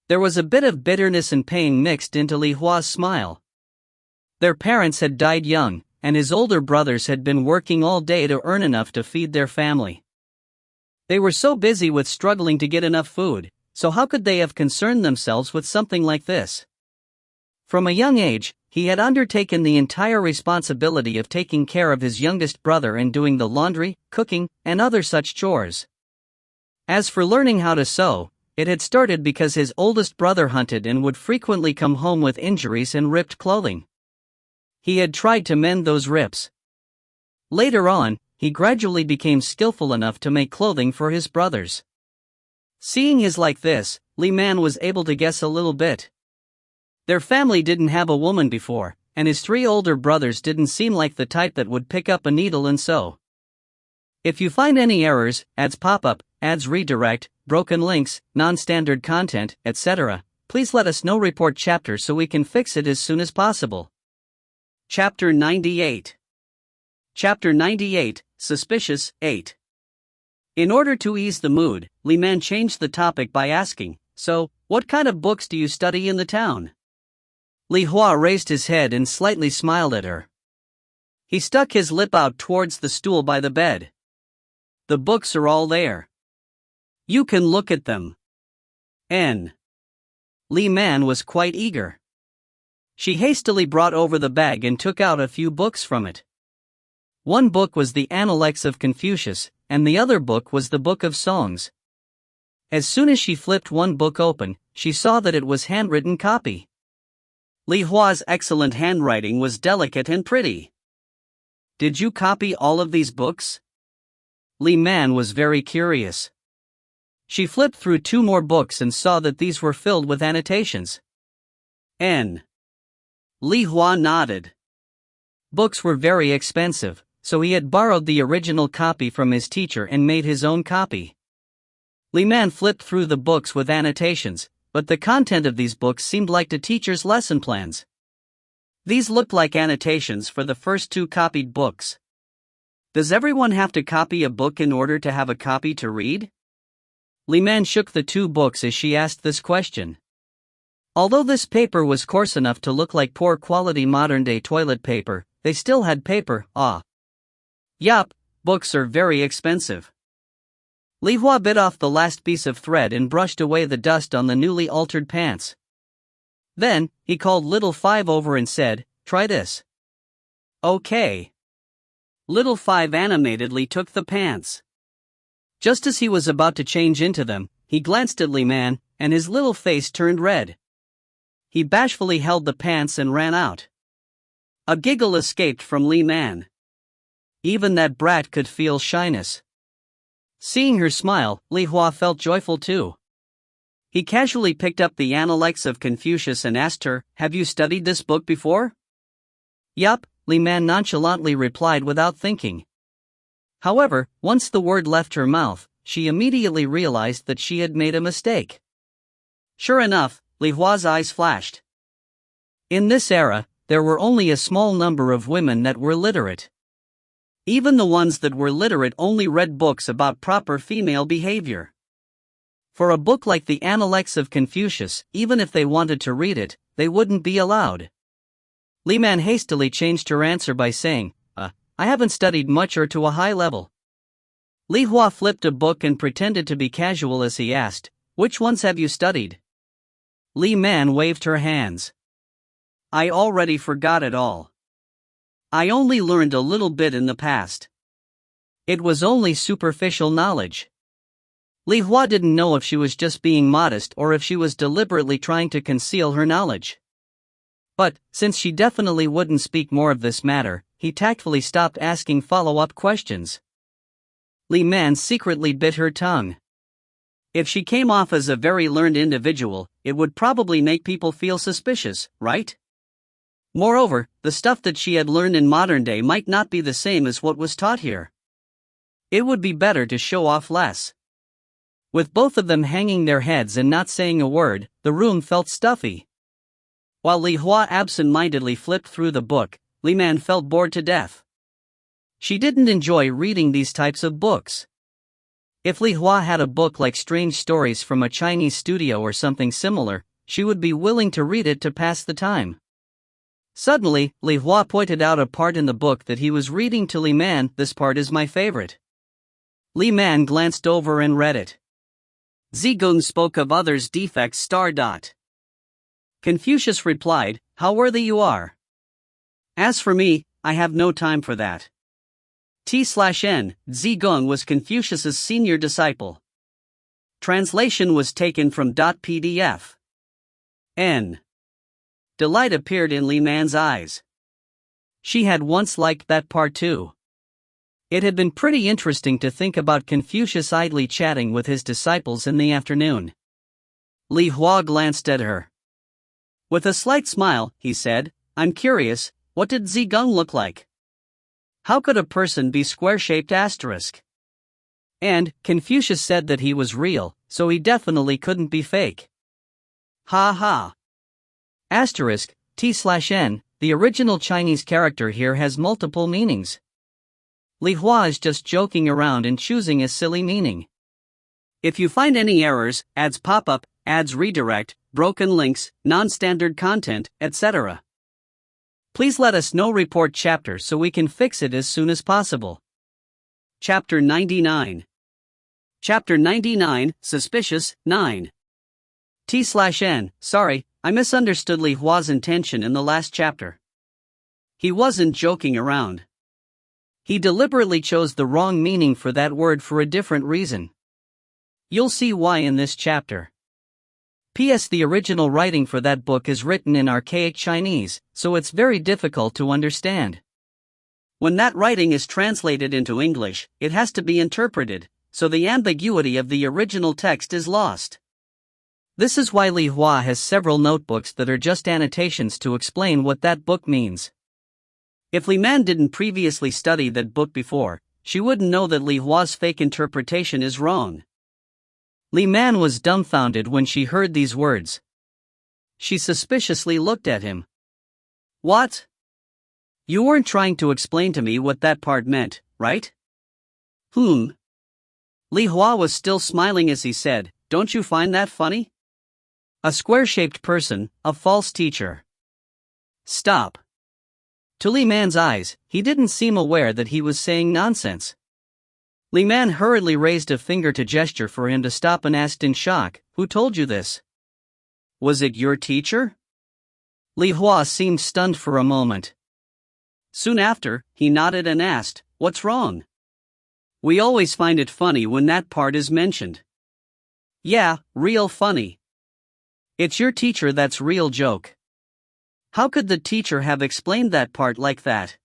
There was a bit of bitterness and pain mixed into Li Hua's smile. Their parents had died young, and his older brothers had been working all day to earn enough to feed their family. They were so busy with struggling to get enough food, so how could they have concerned themselves with something like this? From a young age, He had undertaken the entire responsibility of taking care of his youngest brother and doing the laundry, cooking, and other such chores. As for learning how to sew, it had started because his oldest brother hunted and would frequently come home with injuries and ripped clothing. He had tried to mend those rips. Later on, he gradually became skillful enough to make clothing for his brothers. Seeing his like this, Li Man was able to guess a little bit. Their family didn't have a woman before, and his 3 older brothers didn't seem like the type that would pick up a needle and sew. If you find any errors, ads pop up, ads redirect, broken links, non-standard content, etc., please let us know. Report chapter so we can fix it as soon as possible. Chapter 98. Chapter 98, Suspicious, 8. In order to ease the mood, Li Man changed the topic by asking, "So, what kind of books do you study in the town?" Li Hua raised his head and slightly smiled at her. He stuck his lip out towards the stool by the bed. "The books are all there. You can look at them." Li Man was quite eager. She hastily brought over the bag and took out a few books from it. One book was the Analects of Confucius, and the other book was the Book of Songs. As soon as she flipped one book open, she saw that it was handwritten copy. Li Hua's excellent handwriting was delicate and pretty. "Did you copy all of these books?" Li Man was very curious. She flipped through 2 more books and saw that these were filled with annotations. Li Hua nodded. Books were very expensive, so he had borrowed the original copy from his teacher and made his own copy. Li Man flipped through the books with annotations, but the content of these books seemed like the teacher's lesson plans. These looked like annotations for the first 2 copied books. Does everyone have to copy a book in order to have a copy to read? Li Man shook the 2 books as she asked this question. Although this paper was coarse enough to look like poor quality modern-day toilet paper, they still had paper. Yup, books are very expensive. Li Hua bit off the last piece of thread and brushed away the dust on the newly altered pants. Then, he called Little Five over and said, "Try this." "Okay." Little Five animatedly took the pants. Just as he was about to change into them, he glanced at Li Man, and his little face turned red. He bashfully held the pants and ran out. A giggle escaped from Li Man. Even that brat could feel shyness. Seeing her smile, Li Hua felt joyful too. He casually picked up the Analects of Confucius and asked her, "Have you studied this book before?" "Yup," Li Man nonchalantly replied without thinking. However, once the word left her mouth, she immediately realized that she had made a mistake. Sure enough, Li Hua's eyes flashed. In this era, there were only a small number of women that were literate. Even the ones that were literate only read books about proper female behavior. For a book like the Analects of Confucius, even if they wanted to read it, they wouldn't be allowed. Li Man hastily changed her answer by saying, "I haven't studied much or to a high level." Li Hua flipped a book and pretended to be casual as he asked, "Which ones have you studied?" Li Man waved her hands. "I already forgot it all. I only learned a little bit in the past. It was only superficial knowledge." Li Hua didn't know if she was just being modest or if she was deliberately trying to conceal her knowledge. But, since she definitely wouldn't speak more of this matter, he tactfully stopped asking follow-up questions. Li Man secretly bit her tongue. If she came off as a very learned individual, it would probably make people feel suspicious, right? Moreover, the stuff that she had learned in modern day might not be the same as what was taught here. It would be better to show off less. With both of them hanging their heads and not saying a word, the room felt stuffy. While Li Hua absent-mindedly flipped through the book, Li Man felt bored to death. She didn't enjoy reading these types of books. If Li Hua had a book like Strange Stories from a Chinese studio or something similar, she would be willing to read it to pass the time. Suddenly, Li Hua pointed out a part in the book that he was reading to Li Man. "This part is my favorite." Li Man glanced over and read it. Zigung spoke of others' defects. Confucius replied, "How worthy you are. As for me, I have no time for that. T/N, Zhigung was Confucius's senior disciple. Translation was taken from .pdf. N. Delight appeared in Li Man's eyes. She had once liked that part too. It had been pretty interesting to think about Confucius idly chatting with his disciples in the afternoon. Li Hua glanced at her. With a slight smile, he said, I'm curious, what did Zhigung look like? How could a person be square-shaped asterisk? And, Confucius said that he was real, so he definitely couldn't be fake. Ha ha. Asterisk, T/N, the original Chinese character here has multiple meanings. Li Hua is just joking around and choosing a silly meaning. If you find any errors, ads pop up, ads redirect, broken links, non-standard content, etc., please let us know. Report chapter so we can fix it as soon as possible. Chapter 99. Chapter 99, Suspicious, 9. T/N, sorry, I misunderstood Li Hua's intention in the last chapter. He wasn't joking around. He deliberately chose the wrong meaning for that word for a different reason. You'll see why in this chapter. P.S. The original writing for that book is written in archaic Chinese, so it's very difficult to understand. When that writing is translated into English, it has to be interpreted, so the ambiguity of the original text is lost. This is why Li Hua has several notebooks that are just annotations to explain what that book means. If Li Man didn't previously study that book before, she wouldn't know that Li Hua's fake interpretation is wrong. Li Man was dumbfounded when she heard these words. She suspiciously looked at him. What? You weren't trying to explain to me what that part meant, right? Li Hua was still smiling as he said, don't you find that funny? A square-shaped person, a false teacher. Stop. To Li Man's eyes, he didn't seem aware that he was saying nonsense. Li Man hurriedly raised a finger to gesture for him to stop and asked in shock, who told you this? Was it your teacher? Li Hua seemed stunned for a moment. Soon after, he nodded and asked, what's wrong? We always find it funny when that part is mentioned. Yeah, real funny. It's your teacher that's real joke. How could the teacher have explained that part like that?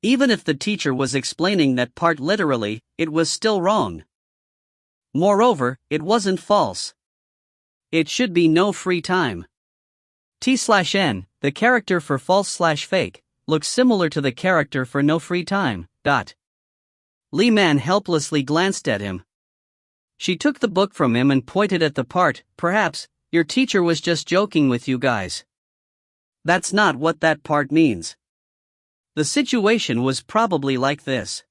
Even if the teacher was explaining that part literally, it was still wrong. Moreover, it wasn't false. It should be no free time. T/N, the character for false/fake, looks similar to the character for no free time. Li Man helplessly glanced at him. She took the book from him and pointed at the part, perhaps, your teacher was just joking with you guys. That's not what that part means. The situation was probably like this.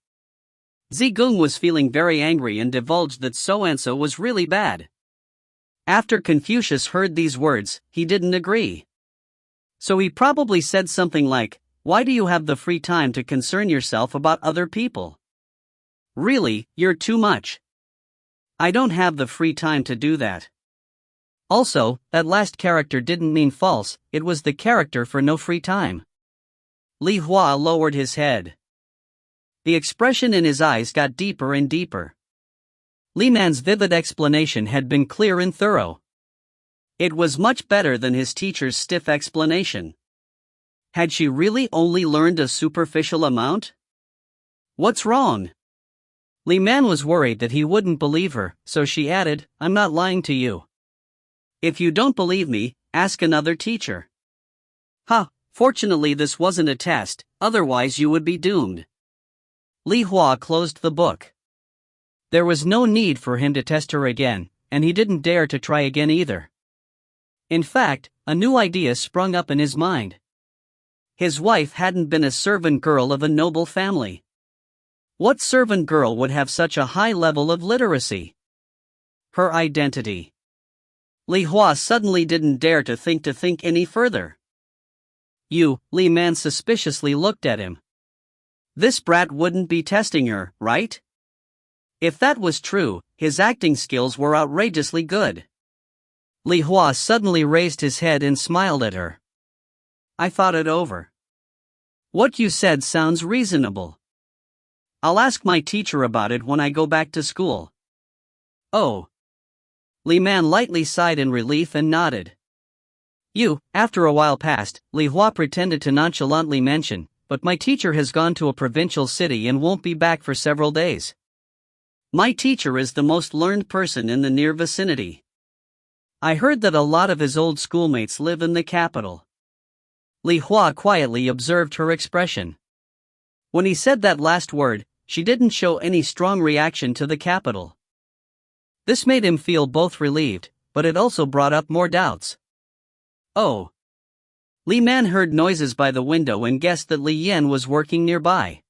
Zhigung was feeling very angry and divulged that so-and-so was really bad. After Confucius heard these words, he didn't agree. So he probably said something like, why do you have the free time to concern yourself about other people? Really, you're too much. I don't have the free time to do that. Also, that last character didn't mean false, it was the character for no free time. Li Hua lowered his head. The expression in his eyes got deeper and deeper. Li Man's vivid explanation had been clear and thorough. It was much better than his teacher's stiff explanation. Had she really only learned a superficial amount? What's wrong? Li Man was worried that he wouldn't believe her, so she added, I'm not lying to you. If you don't believe me, ask another teacher. Fortunately this wasn't a test, otherwise you would be doomed. Li Hua closed the book. There was no need for him to test her again, and he didn't dare to try again either. In fact, a new idea sprung up in his mind. His wife hadn't been a servant girl of a noble family. What servant girl would have such a high level of literacy? Her identity. Li Hua suddenly didn't dare to think any further. Li Man suspiciously looked at him. This brat wouldn't be testing her, right? If that was true, his acting skills were outrageously good. Li Hua suddenly raised his head and smiled at her. I thought it over. What you said sounds reasonable. I'll ask my teacher about it when I go back to school. Oh. Li Man lightly sighed in relief and nodded. After a while passed, Li Hua pretended to nonchalantly mention, but my teacher has gone to a provincial city and won't be back for several days. My teacher is the most learned person in the near vicinity. I heard that a lot of his old schoolmates live in the capital. Li Hua quietly observed her expression. When he said that last word, she didn't show any strong reaction to the capital. This made him feel both relieved, but it also brought up more doubts. Oh. Li Man heard noises by the window and guessed that Li Yan was working nearby.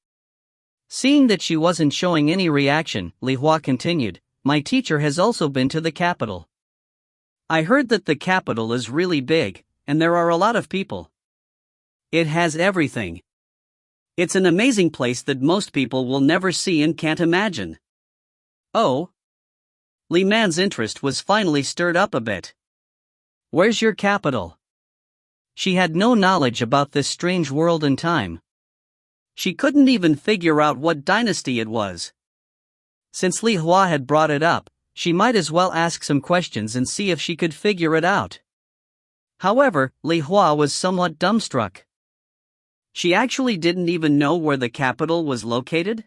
Seeing that she wasn't showing any reaction, Li Hua continued, my teacher has also been to the capital. I heard that the capital is really big, and there are a lot of people. It has everything. It's an amazing place that most people will never see and can't imagine. Oh. Li Man's interest was finally stirred up a bit. Where's your capital? She had no knowledge about this strange world and time. She couldn't even figure out what dynasty it was. Since Li Hua had brought it up, she might as well ask some questions and see if she could figure it out. However, Li Hua was somewhat dumbstruck. She actually didn't even know where the capital was located?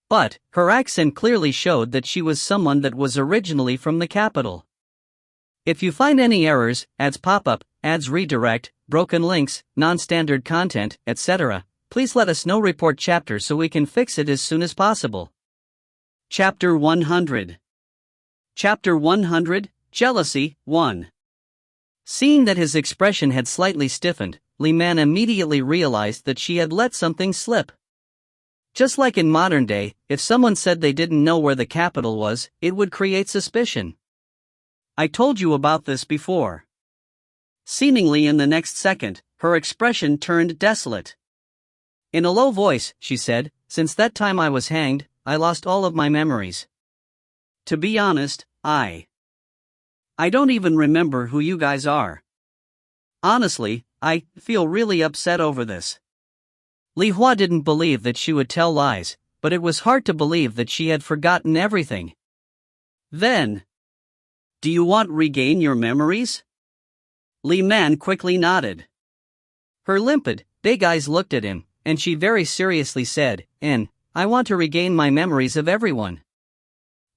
But her accent clearly showed that she was someone that was originally from the capital. If you find any errors, ads pop up, ads redirect, broken links, non-standard content, etc., please let us know. Report chapter so we can fix it as soon as possible. Chapter 100. Chapter 100, Jealousy, 1. Seeing that his expression had slightly stiffened, Li Man immediately realized that she had let something slip. Just like in modern day, if someone said they didn't know where the capital was, it would create suspicion. I told you about this before. Seemingly in the next second, her expression turned desolate. In a low voice, she said, since that time I was hanged, I lost all of my memories. To be honest, I don't even remember who you guys are. Honestly, I feel really upset over this. Li Hua didn't believe that she would tell lies, but it was hard to believe that she had forgotten everything. Then, do you want to regain your memories? Li Man quickly nodded. Her limpid, big eyes looked at him, and she very seriously said, I want to regain my memories of everyone.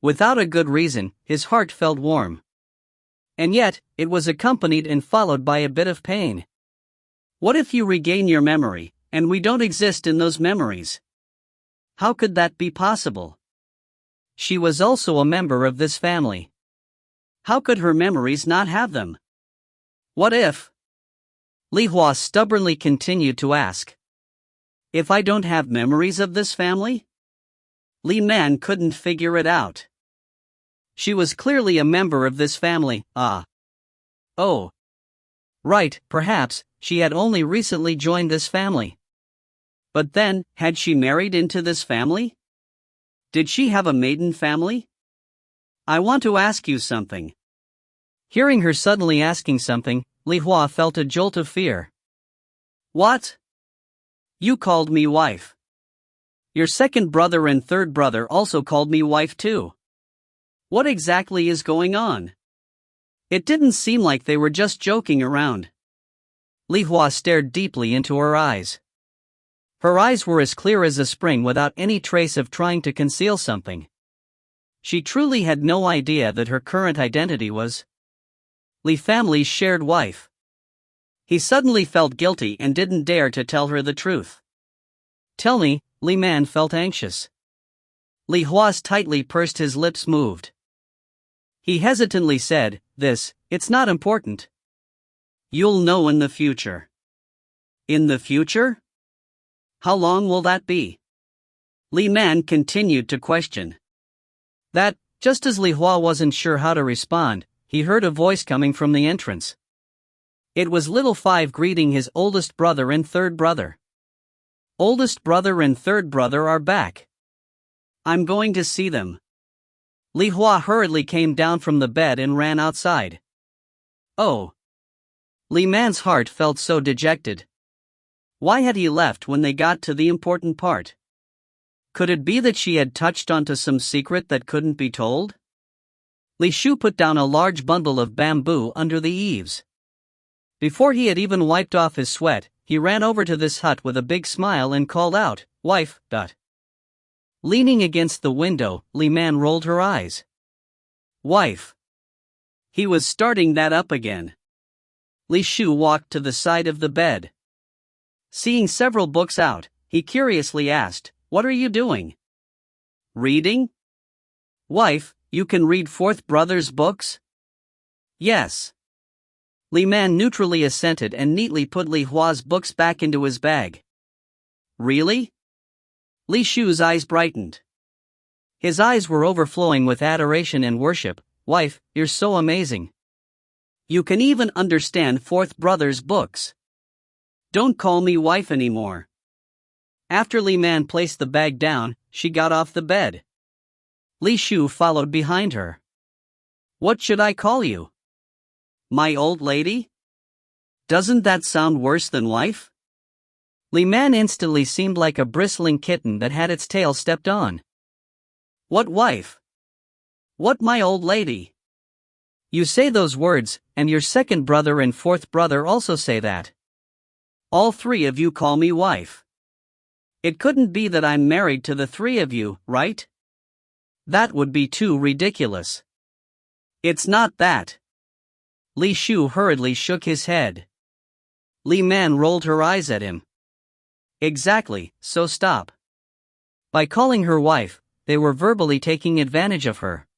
Without a good reason, his heart felt warm. And yet, it was accompanied and followed by a bit of pain. What if you regain your memory, and we don't exist in those memories? How could that be possible? She was also a member of this family. How could her memories not have them? What if? Li Hua stubbornly continued to ask. If I don't have memories of this family? Li Man couldn't figure it out. She was clearly a member of this family. Oh. Right, perhaps, she had only recently joined this family. But then, had she married into this family? Did she have a maiden family? I want to ask you something. Hearing her suddenly asking something, Li Hua felt a jolt of fear. What? You called me wife. Your second brother and third brother also called me wife too. What exactly is going on? It didn't seem like they were just joking around. Li Hua stared deeply into her eyes. Her eyes were as clear as a spring without any trace of trying to conceal something. She truly had no idea that her current identity was Li family's shared wife. He suddenly felt guilty and didn't dare to tell her the truth. Tell me, Li Man felt anxious. Li Hua's tightly pursed his lips moved. He hesitantly said, it's not important. You'll know in the future. In the future? How long will that be? Li Man continued to question. Just as Li Hua wasn't sure how to respond, he heard a voice coming from the entrance. It was Little Five greeting his oldest brother and third brother. Oldest brother and third brother are back. I'm going to see them. Li Hua hurriedly came down from the bed and ran outside. Oh. Li Man's heart felt so dejected. Why had he left when they got to the important part? Could it be that she had touched onto some secret that couldn't be told? Li Shu put down a large bundle of bamboo under the eaves. Before he had even wiped off his sweat, he ran over to this hut with a big smile and called out, "Wife." Leaning against the window, Li Man rolled her eyes. "Wife." He was starting that up again. Li Shu walked to the side of the bed. Seeing several books out, he curiously asked, "What are you doing?" "Reading?" "Wife, you can read fourth brother's books?" "Yes." Li Man neutrally assented and neatly put Li Hua's books back into his bag. "Really?" Li Shu's eyes brightened. His eyes were overflowing with adoration and worship. "Wife, you're so amazing. You can even understand fourth brother's books. Don't call me wife anymore." After Li Man placed the bag down, she got off the bed. Li Shu followed behind her. "What should I call you? My old lady? Doesn't that sound worse than wife?" Li Man instantly seemed like a bristling kitten that had its tail stepped on. "What wife? What my old lady? You say those words, and your second brother and fourth brother also say that. All three of you call me wife. It couldn't be that I'm married to the three of you, right? That would be too ridiculous." "It's not that." Li Shu hurriedly shook his head. Li Man rolled her eyes at him. "Exactly, so stop." By calling her wife, they were verbally taking advantage of her.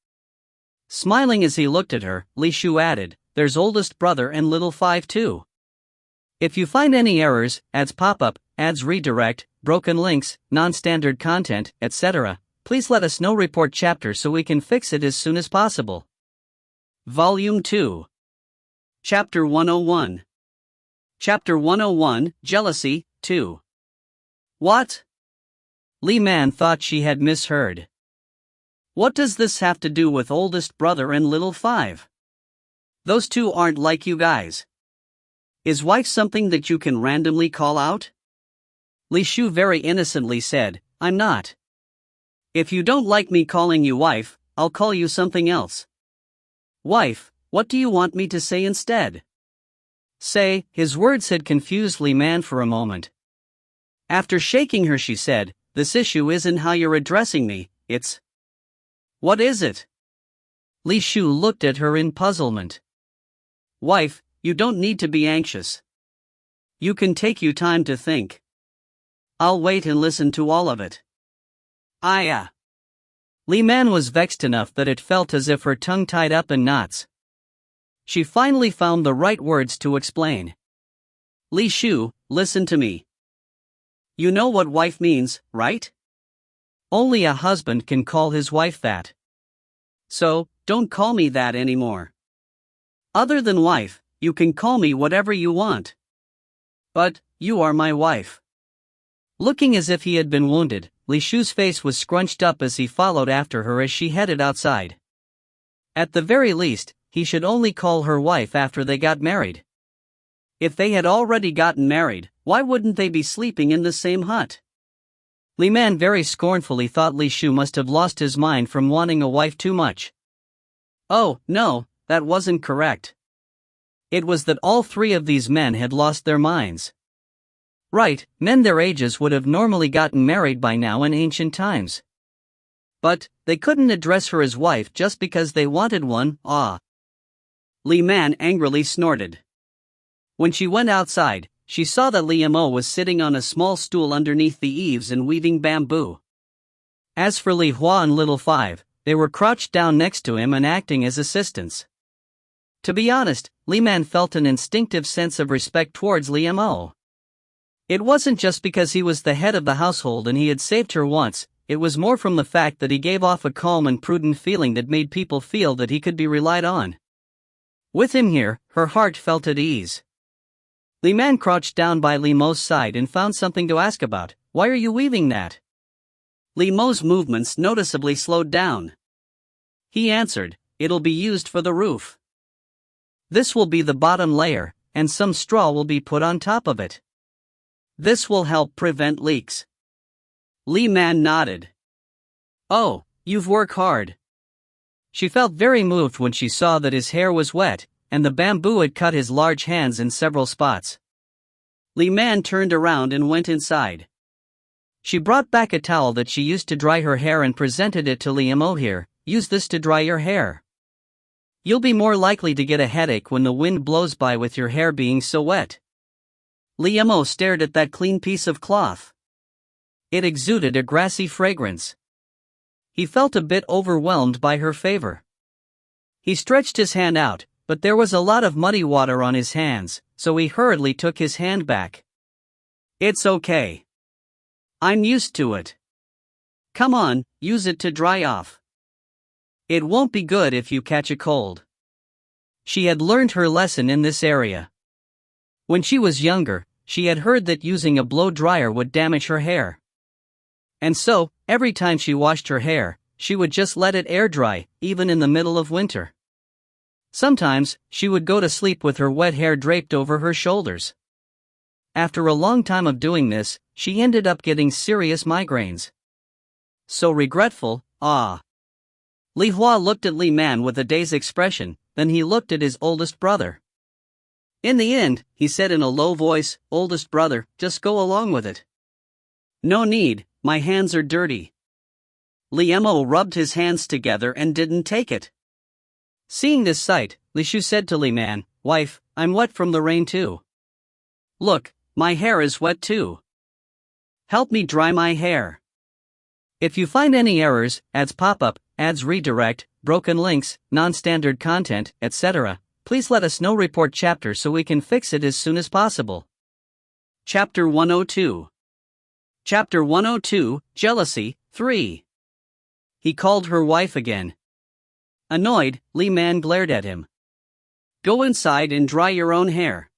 Smiling as he looked at her, Li Shu added, "There's oldest brother and little 5 too. If you find any errors, ads pop up, ads redirect, broken links, non-standard content, etc., please let us know. Report chapter so we can fix it as soon as possible." Volume 2. Chapter 101. Chapter 101, Jealousy, 2. "What?" Li Man thought she had misheard. "What does this have to do with oldest brother and little 5? Those two aren't like you guys. Is wife something that you can randomly call out?" Li Shu very innocently said, "I'm not. If you don't like me calling you wife, I'll call you something else." "Wife, what do you want me to say instead?" "Say." His words had confused Li Man for a moment. After shaking her, she said, "This issue isn't how you're addressing me, it's..." "What is it?" Li Shu looked at her in puzzlement. "Wife, you don't need to be anxious. You can take you time to think. I'll wait and listen to all of it." Li Man was vexed enough that it felt as if her tongue tied up in knots. She finally found the right words to explain. "Li Shu, listen to me. You know what wife means, right? Only a husband can call his wife that. So, don't call me that anymore. Other than wife, you can call me whatever you want. But, you are my wife." Looking as if he had been wounded, Li Shu's face was scrunched up as he followed after her as she headed outside. At the very least, he should only call her wife after they got married. If they had already gotten married, why wouldn't they be sleeping in the same hut? Li Man very scornfully thought Li Shu must have lost his mind from wanting a wife too much. Oh, no, that wasn't correct. It was that all three of these men had lost their minds. Right, men their ages would have normally gotten married by now in ancient times. But, they couldn't address her as wife just because they wanted one. Li Man angrily snorted. When she went outside, she saw that Li Mo was sitting on a small stool underneath the eaves and weaving bamboo. As for Li Hua and little 5, they were crouched down next to him and acting as assistants. To be honest, Li Man felt an instinctive sense of respect towards Li Mo. It wasn't just because he was the head of the household and he had saved her once, it was more from the fact that he gave off a calm and prudent feeling that made people feel that he could be relied on. With him here, her heart felt at ease. Li Man crouched down by Li Mo's side and found something to ask about. "Why are you weaving that?" Li Mo's movements noticeably slowed down. He answered, "It'll be used for the roof. This will be the bottom layer, and some straw will be put on top of it. This will help prevent leaks. Li Man nodded. Oh, you've worked hard. She felt very moved when she saw that his hair was wet, and the bamboo had cut his large hands in several spots. Li Man turned around and went inside. She brought back a towel that she used to dry her hair and presented it to Liamo. Here, use this to dry your hair. You'll be more likely to get a headache when the wind blows by with your hair being so wet. Liamo stared at that clean piece of cloth. It exuded a grassy fragrance. He felt a bit overwhelmed by her favor. He stretched his hand out, but there was a lot of muddy water on his hands, so he hurriedly took his hand back. It's okay. I'm used to it. Come on, use it to dry off. It won't be good if you catch a cold. She had learned her lesson in this area. When she was younger, she had heard that using a blow dryer would damage her hair. And so, every time she washed her hair, she would just let it air dry, even in the middle of winter. Sometimes, she would go to sleep with her wet hair draped over her shoulders. After a long time of doing this, she ended up getting serious migraines. So regretful, ah. Li Hua looked at Li Man with a dazed expression, then he looked at his oldest brother. In the end, he said in a low voice, oldest brother, just go along with it. No need, my hands are dirty. Liamo rubbed his hands together and didn't take it. Seeing this sight, Li Shu said to Li Man, wife, I'm wet from the rain too. Look, my hair is wet too. Help me dry my hair. If you find any errors, ads pop-up, ads redirect, broken links, non-standard content, etc., please let us know. Report chapter so we can fix it as soon as possible. Chapter 102. Chapter 102, Jealousy, 3. He called her wife again. Annoyed, Li Man glared at him. Go inside and dry your own hair.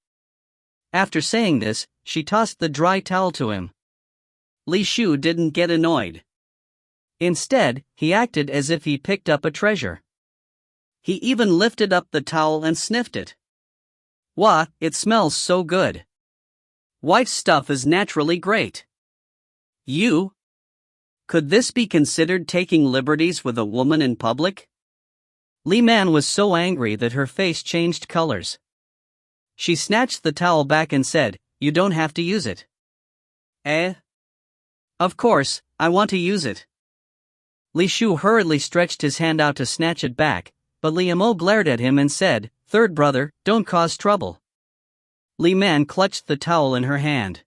After saying this, she tossed the dry towel to him. Li Shu didn't get annoyed. Instead, he acted as if he picked up a treasure. He even lifted up the towel and sniffed it. Wah, it smells so good. Wife's stuff is naturally great. You? Could this be considered taking liberties with a woman in public? Li Man was so angry that her face changed colors. She snatched the towel back and said, you don't have to use it. Eh? Of course, I want to use it. Li Shu hurriedly stretched his hand out to snatch it back, but Liamo glared at him and said, third brother, don't cause trouble. Li Man clutched the towel in her hand.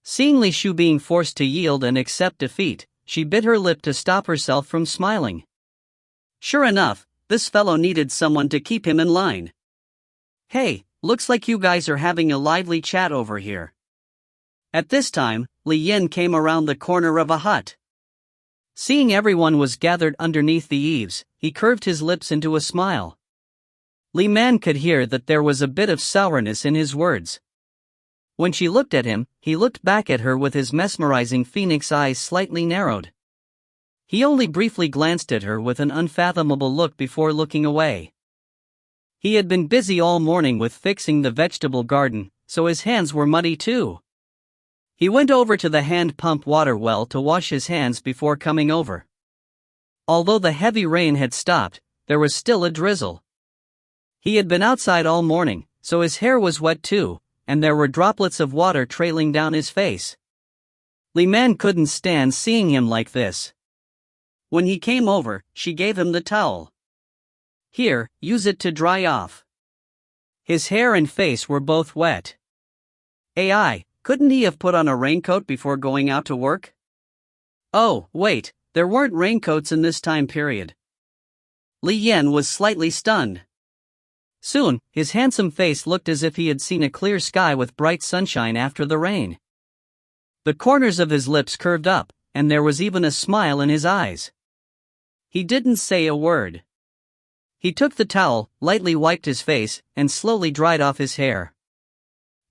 Seeing Li Shu being forced to yield and accept defeat, she bit her lip to stop herself from smiling. Sure enough, this fellow needed someone to keep him in line. Hey, looks like you guys are having a lively chat over here. At this time, Li Yin came around the corner of a hut. Seeing everyone was gathered underneath the eaves, he curved his lips into a smile. Li Man could hear that there was a bit of sourness in his words. When she looked at him, he looked back at her with his mesmerizing phoenix eyes slightly narrowed. He only briefly glanced at her with an unfathomable look before looking away. He had been busy all morning with fixing the vegetable garden, so his hands were muddy too. He went over to the hand pump water well to wash his hands before coming over. Although the heavy rain had stopped, there was still a drizzle. He had been outside all morning, so his hair was wet too, and there were droplets of water trailing down his face. Li Man couldn't stand seeing him like this. When he came over, she gave him the towel. Here, use it to dry off. His hair and face were both wet. AI, couldn't he have put on a raincoat before going out to work? Oh, wait, there weren't raincoats in this time period. Li Yin was slightly stunned. Soon, his handsome face looked as if he had seen a clear sky with bright sunshine after the rain. The corners of his lips curved up, and there was even a smile in his eyes. He didn't say a word. He took the towel, lightly wiped his face, and slowly dried off his hair.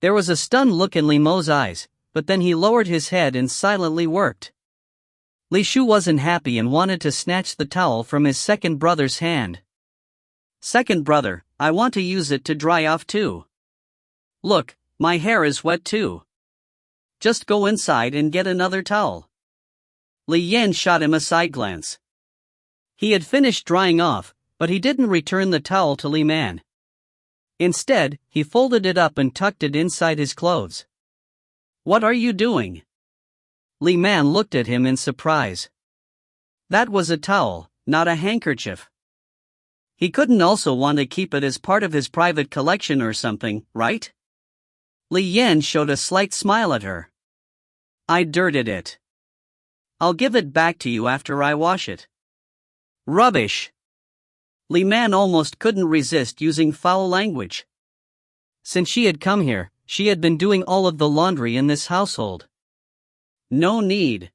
There was a stunned look in Li Mo's eyes, but then he lowered his head and silently worked. Li Shu wasn't happy and wanted to snatch the towel from his second brother's hand. Second brother, I want to use it to dry off too. Look, my hair is wet too. just go inside and get another towel. Li Yan shot him a side glance. He had finished drying off, but he didn't return the towel to Li Man. Instead, he folded it up and tucked it inside his clothes. What are you doing? Li Man looked at him in surprise. That was a towel, not a handkerchief. He couldn't also want to keep it as part of his private collection or something, right? Li Yan showed a slight smile at her. I dirted it. I'll give it back to you after I wash it. Rubbish. Li Man almost couldn't resist using foul language. Since she had come here, she had been doing all of the laundry in this household. No need.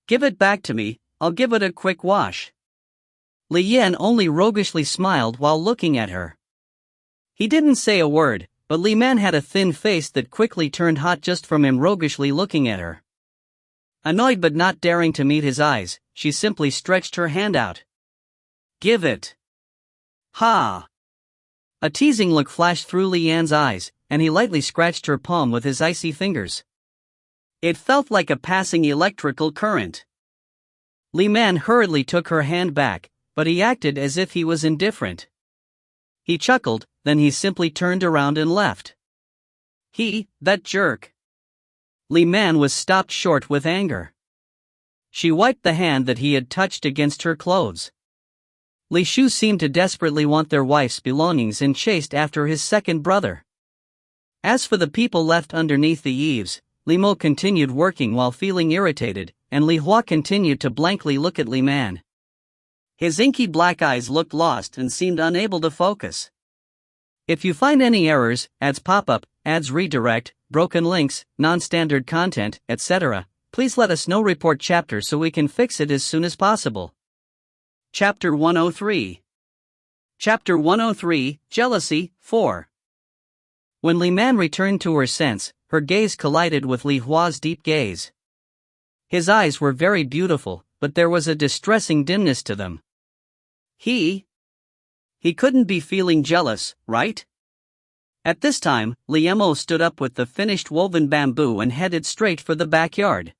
Give it back to me, I'll give it a quick wash. Li Yan only roguishly smiled while looking at her. He didn't say a word, but Li Man had a thin face that quickly turned hot just from him roguishly looking at her. Annoyed but not daring to meet his eyes, she simply stretched her hand out. Give it. Ha! A teasing look flashed through Li Yan's eyes, and he lightly scratched her palm with his icy fingers. It felt like a passing electrical current. Li Man hurriedly took her hand back, but he acted as if he was indifferent. He chuckled, then he simply turned around and left. That jerk. Li Man was stopped short with anger. She wiped the hand that he had touched against her clothes. Li Shu seemed to desperately want their wife's belongings and chased after his second brother. As for the people left underneath the eaves, Li Mo continued working while feeling irritated, and Li Hua continued to blankly look at Li Man. His inky black eyes looked lost and seemed unable to focus. If you find any errors, ads pop up, ads redirect, broken links, non-standard content, etc., please let us know. Report chapter so we can fix it as soon as possible. Chapter 103. Chapter 103, Jealousy, 4. When Li Man returned to her sense, her gaze collided with Li Hua's deep gaze. His eyes were very beautiful, but there was a distressing dimness to them. He couldn't be feeling jealous, right? At this time, Li Mo stood up with the finished woven bamboo and headed straight for the backyard.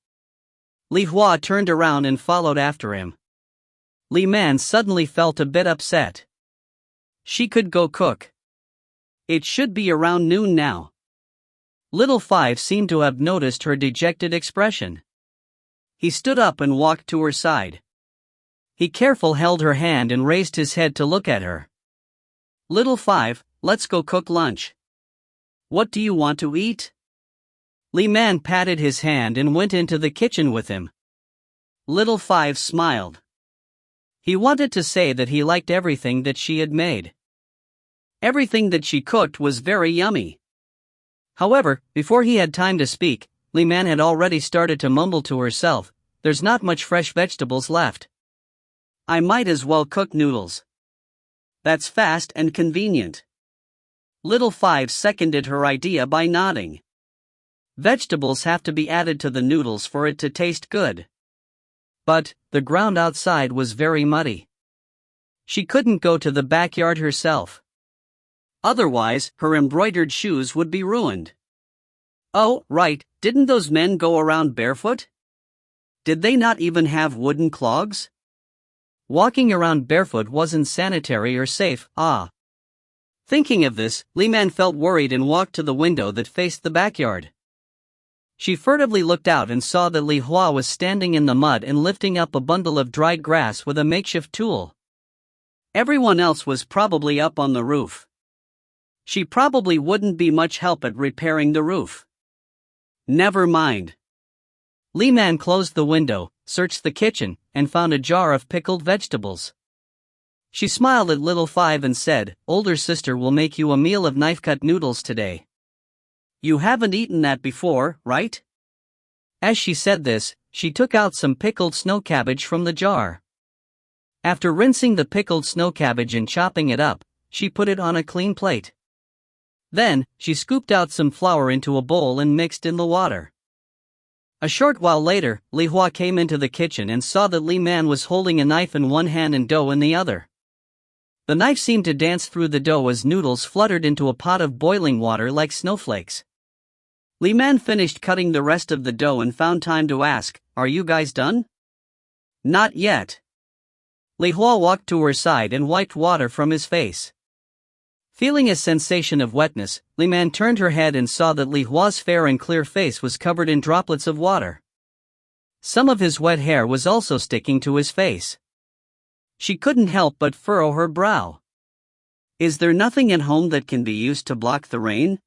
Li Hua turned around and followed after him. Li Man suddenly felt a bit upset. She could go cook. It should be around noon now. Little Five seemed to have noticed her dejected expression. He stood up and walked to her side. He carefully held her hand and raised his head to look at her. Little Five, let's go cook lunch. What do you want to eat? Li Man patted his hand and went into the kitchen with him. Little Five smiled. He wanted to say that he liked everything that she had made. Everything that she cooked was very yummy. However, before he had time to speak, Li Man had already started to mumble to herself, there's not much fresh vegetables left. I might as well cook noodles. That's fast and convenient. Little Five seconded her idea by nodding. Vegetables have to be added to the noodles for it to taste good. But the ground outside was very muddy. She couldn't go to the backyard herself. Otherwise, her embroidered shoes would be ruined. Oh, right, didn't those men go around barefoot? Did they not even have wooden clogs? Walking around barefoot wasn't sanitary or safe, Thinking of this, Li Man felt worried and walked to the window that faced the backyard. She furtively looked out and saw that Li Hua was standing in the mud and lifting up a bundle of dried grass with a makeshift tool. Everyone else was probably up on the roof. She probably wouldn't be much help at repairing the roof. Never mind. Li Man closed the window, searched the kitchen, and found a jar of pickled vegetables. She smiled at Little Five and said, older sister will make you a meal of knife-cut noodles today. You haven't eaten that before, right? As she said this, she took out some pickled snow cabbage from the jar. After rinsing the pickled snow cabbage and chopping it up, she put it on a clean plate. Then, she scooped out some flour into a bowl and mixed in the water. A short while later, Li Hua came into the kitchen and saw that Li Man was holding a knife in one hand and dough in the other. The knife seemed to dance through the dough as noodles fluttered into a pot of boiling water like snowflakes. Li Man finished cutting the rest of the dough and found time to ask, "Are you guys done?" "Not yet." Li Hua walked to her side and wiped water from his face. Feeling a sensation of wetness, Li Man turned her head and saw that Li Hua's fair and clear face was covered in droplets of water. Some of his wet hair was also sticking to his face. She couldn't help but furrow her brow. Is there nothing at home that can be used to block the rain?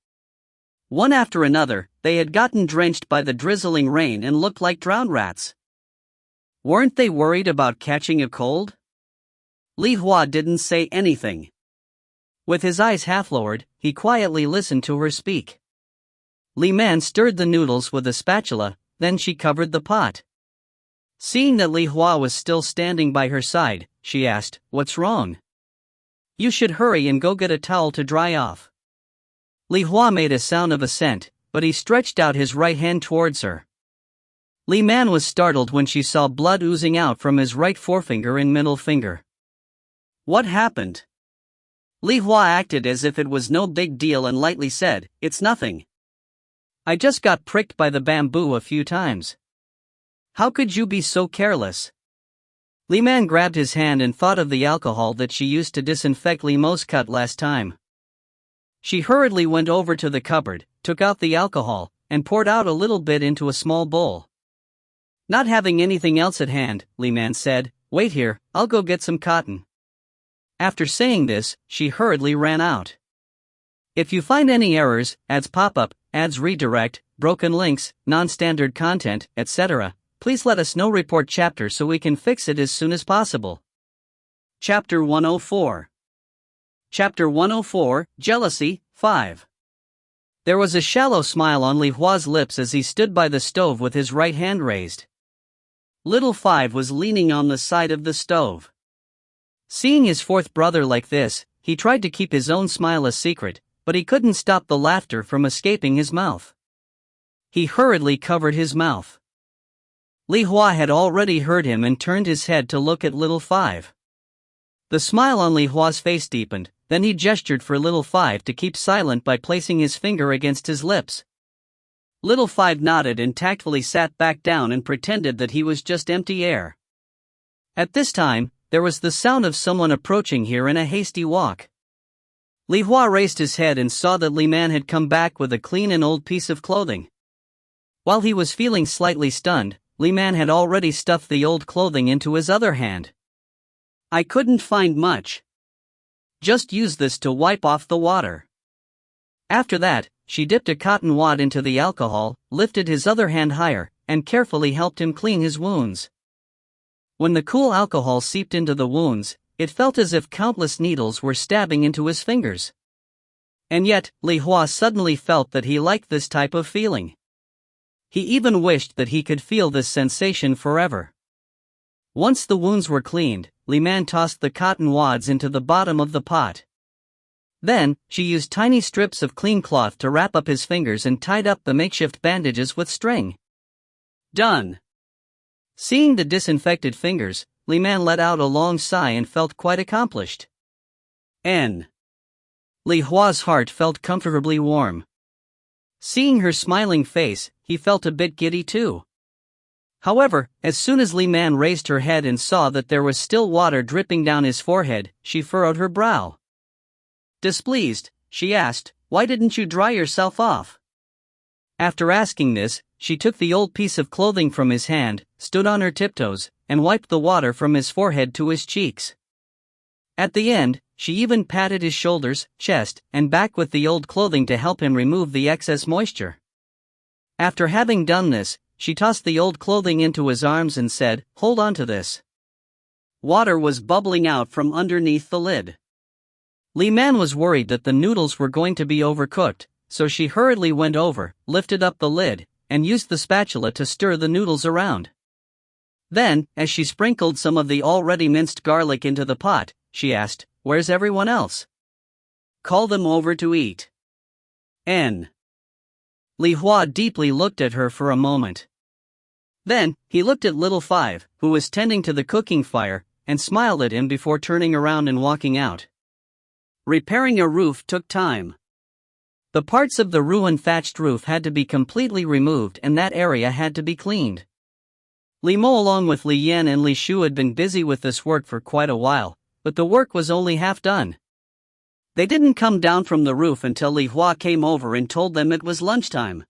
One after another, they had gotten drenched by the drizzling rain and looked like drowned rats. Weren't they worried about catching a cold? Li Hua didn't say anything. With his eyes half lowered, he quietly listened to her speak. Li Man stirred the noodles with a spatula, then she covered the pot. Seeing that Li Hua was still standing by her side, she asked, "What's wrong?" "You should hurry and go get a towel to dry off." Li Hua made a sound of assent, but he stretched out his right hand towards her. Li Man was startled when she saw blood oozing out from his right forefinger and middle finger. What happened? Li Hua acted as if it was no big deal and lightly said, "It's nothing. I just got pricked by the bamboo a few times." "How could you be so careless?" Li Man grabbed his hand and thought of the alcohol that she used to disinfect Li Mo's cut last time. She hurriedly went over to the cupboard, took out the alcohol, and poured out a little bit into a small bowl. Not having anything else at hand, Li Man said, "Wait here, I'll go get some cotton." After saying this, she hurriedly ran out. If you find any errors, ads pop up, ads redirect, broken links, non-standard content, etc., please let us know. Report chapter so we can fix it as soon as possible. Chapter 104. Chapter 104, Jealousy, 5. There was a shallow smile on Li Hua's lips as he stood by the stove with his right hand raised. Little Five was leaning on the side of the stove. Seeing his fourth brother like this, he tried to keep his own smile a secret, but he couldn't stop the laughter from escaping his mouth. He hurriedly covered his mouth. Li Hua had already heard him and turned his head to look at Little Five. The smile on Li Hua's face deepened, then he gestured for Little Five to keep silent by placing his finger against his lips. Little Five nodded and tactfully sat back down and pretended that he was just empty air. At this time, there was the sound of someone approaching here in a hasty walk. Li Hua raised his head and saw that Li Man had come back with a clean and old piece of clothing. While he was feeling slightly stunned, Li Man had already stuffed the old clothing into his other hand. "I couldn't find much. Just use this to wipe off the water." After that, she dipped a cotton wad into the alcohol, lifted his other hand higher, and carefully helped him clean his wounds. When the cool alcohol seeped into the wounds, it felt as if countless needles were stabbing into his fingers. And yet, Li Hua suddenly felt that he liked this type of feeling. He even wished that he could feel this sensation forever. Once the wounds were cleaned, Li Man tossed the cotton wads into the bottom of the pot. Then, she used tiny strips of clean cloth to wrap up his fingers and tied up the makeshift bandages with string. Done. Seeing the disinfected fingers, Li Man let out a long sigh and felt quite accomplished. Li Hua's heart felt comfortably warm. Seeing her smiling face, he felt a bit giddy too. However, as soon as Li Man raised her head and saw that there was still water dripping down his forehead, she furrowed her brow. Displeased, she asked, "Why didn't you dry yourself off?" After asking this, she took the old piece of clothing from his hand, stood on her tiptoes, and wiped the water from his forehead to his cheeks. At the end, she even patted his shoulders, chest, and back with the old clothing to help him remove the excess moisture. After having done this, she tossed the old clothing into his arms and said, "Hold on to this." Water was bubbling out from underneath the lid. Li Man was worried that the noodles were going to be overcooked, so she hurriedly went over, lifted up the lid, and used the spatula to stir the noodles around. Then, as she sprinkled some of the already minced garlic into the pot, she asked, "Where's everyone else? Call them over to eat." Li Hua deeply looked at her for a moment. Then, he looked at Little Five, who was tending to the cooking fire, and smiled at him before turning around and walking out. Repairing a roof took time. The parts of the ruined thatched roof had to be completely removed and that area had to be cleaned. Li Mo along with Li Yan and Li Shu had been busy with this work for quite a while, but the work was only half done. They didn't come down from the roof until Li Hua came over and told them it was lunchtime.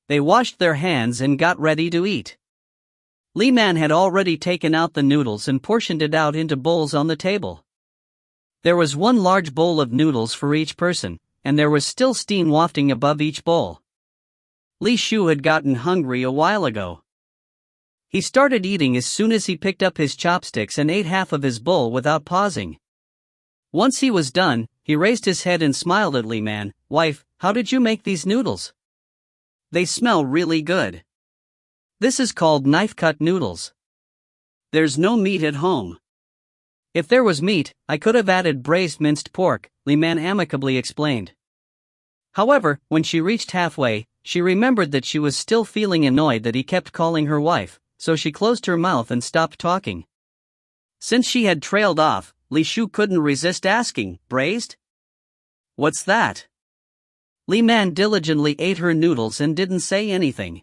They washed their hands and got ready to eat. Li Man had already taken out the noodles and portioned it out into bowls on the table. There was one large bowl of noodles for each person, and there was still steam wafting above each bowl. Li Shu had gotten hungry a while ago. He started eating as soon as he picked up his chopsticks and ate half of his bowl without pausing. Once he was done, he raised his head and smiled at Li Man. "Wife, how did you make these noodles? They smell really good. This is called knife-cut noodles. There's no meat at home." "If there was meat, I could have added braised minced pork," Li Man amicably explained. However, when she reached halfway, she remembered that she was still feeling annoyed that he kept calling her wife, so she closed her mouth and stopped talking. Since she had trailed off, Li Shu couldn't resist asking, "Braised? What's that?" Li Man diligently ate her noodles and didn't say anything.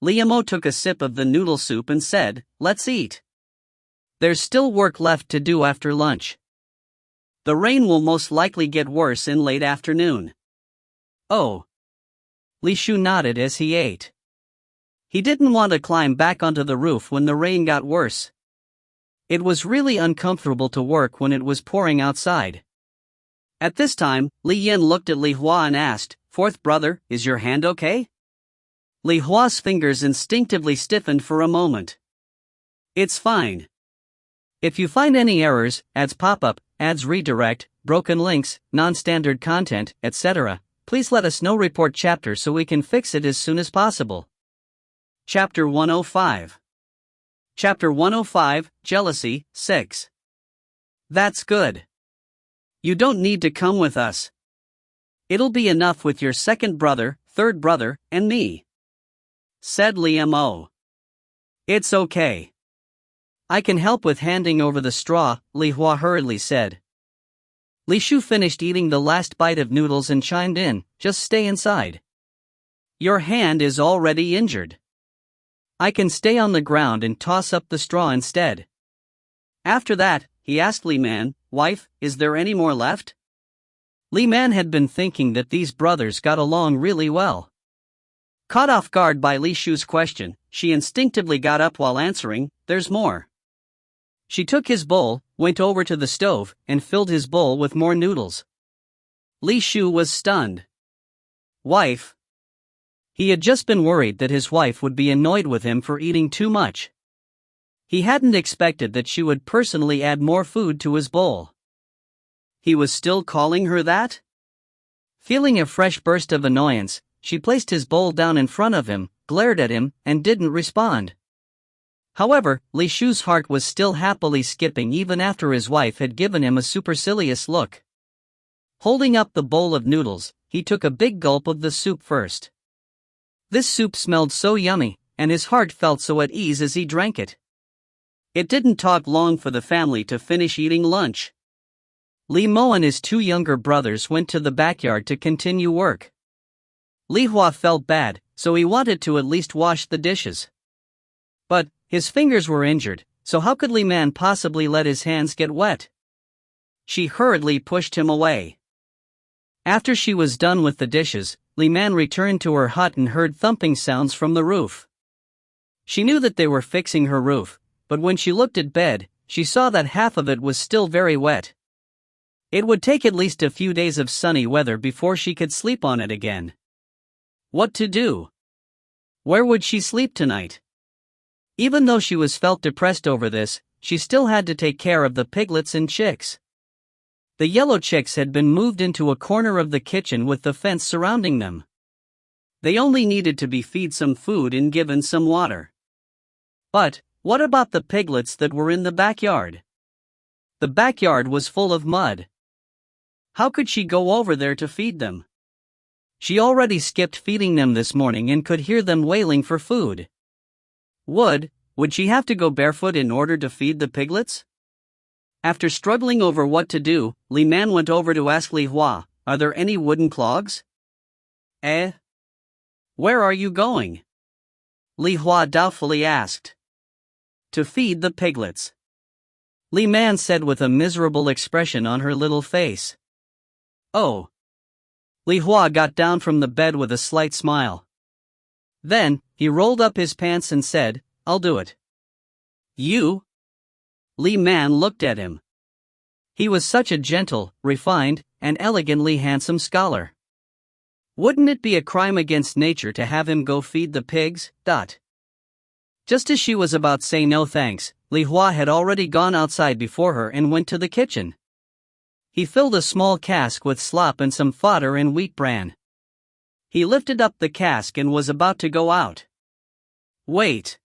Li Mo took a sip of the noodle soup and said, "Let's eat. There's still work left to do after lunch. The rain will most likely get worse in late afternoon." "Oh." Li Shu nodded as he ate. He didn't want to climb back onto the roof when the rain got worse. It was really uncomfortable to work when it was pouring outside. At this time, Li Yan looked at Li Hua and asked, "Fourth brother, is your hand okay?" Li Hua's fingers instinctively stiffened for a moment. "It's fine. If you find any errors, ads pop-up, ads redirect, broken links, non-standard content, etc., please let us know. Report chapter so we can fix it as soon as possible." Chapter 105. Chapter 105, Jealousy, 6. "That's good. You don't need to come with us. It'll be enough with your second brother, third brother, and me," said Li Mo. "It's okay. I can help with handing over the straw," Li Hua hurriedly said. Li Shu finished eating the last bite of noodles and chimed in, "Just stay inside. Your hand is already injured. I can stay on the ground and toss up the straw instead." After that, he asked Li Man, "Wife, is there any more left?" Li Man had been thinking that these brothers got along really well. Caught off guard by Li Shu's question, she instinctively got up while answering, "There's more." She took his bowl, went over to the stove, and filled his bowl with more noodles. Li Shu was stunned. "Wife?" He had just been worried that his wife would be annoyed with him for eating too much. He hadn't expected that she would personally add more food to his bowl. He was still calling her that? Feeling a fresh burst of annoyance, she placed his bowl down in front of him, glared at him, and didn't respond. However, Li Shu's heart was still happily skipping even after his wife had given him a supercilious look. Holding up the bowl of noodles, he took a big gulp of the soup first. This soup smelled so yummy, and his heart felt so at ease as he drank it. It didn't take long for the family to finish eating lunch. Li Mo and his two younger brothers went to the backyard to continue work. Li Hua felt bad, so he wanted to at least wash the dishes. But his fingers were injured, so how could Li Man possibly let his hands get wet? She hurriedly pushed him away. After she was done with the dishes, Li Man returned to her hut and heard thumping sounds from the roof. She knew that they were fixing her roof, but when she looked at bed, she saw that half of it was still very wet. It would take at least a few days of sunny weather before she could sleep on it again. What to do? Where would she sleep tonight? Even though she felt depressed over this, she still had to take care of the piglets and chicks. The yellow chicks had been moved into a corner of the kitchen with the fence surrounding them. They only needed to be fed some food and given some water. But what about the piglets that were in the backyard? The backyard was full of mud. How could she go over there to feed them? She already skipped feeding them this morning and could hear them wailing for food. Would she have to go barefoot in order to feed the piglets? After struggling over what to do, Li Man went over to ask Li Hua, are there any wooden clogs? Eh? Where are you going? Li Hua doubtfully asked. To feed the piglets. Li Man said with a miserable expression on her little face. Oh. Li Hua got down from the bed with a slight smile. Then, he rolled up his pants and said, I'll do it. You? Li Man looked at him. He was such a gentle, refined, and elegantly handsome scholar. Wouldn't it be a crime against nature to have him go feed the pigs? Just as she was about to say no thanks, Li Hua had already gone outside before her and went to the kitchen. He filled a small cask with slop and some fodder and wheat bran. He lifted up the cask and was about to go out. Wait.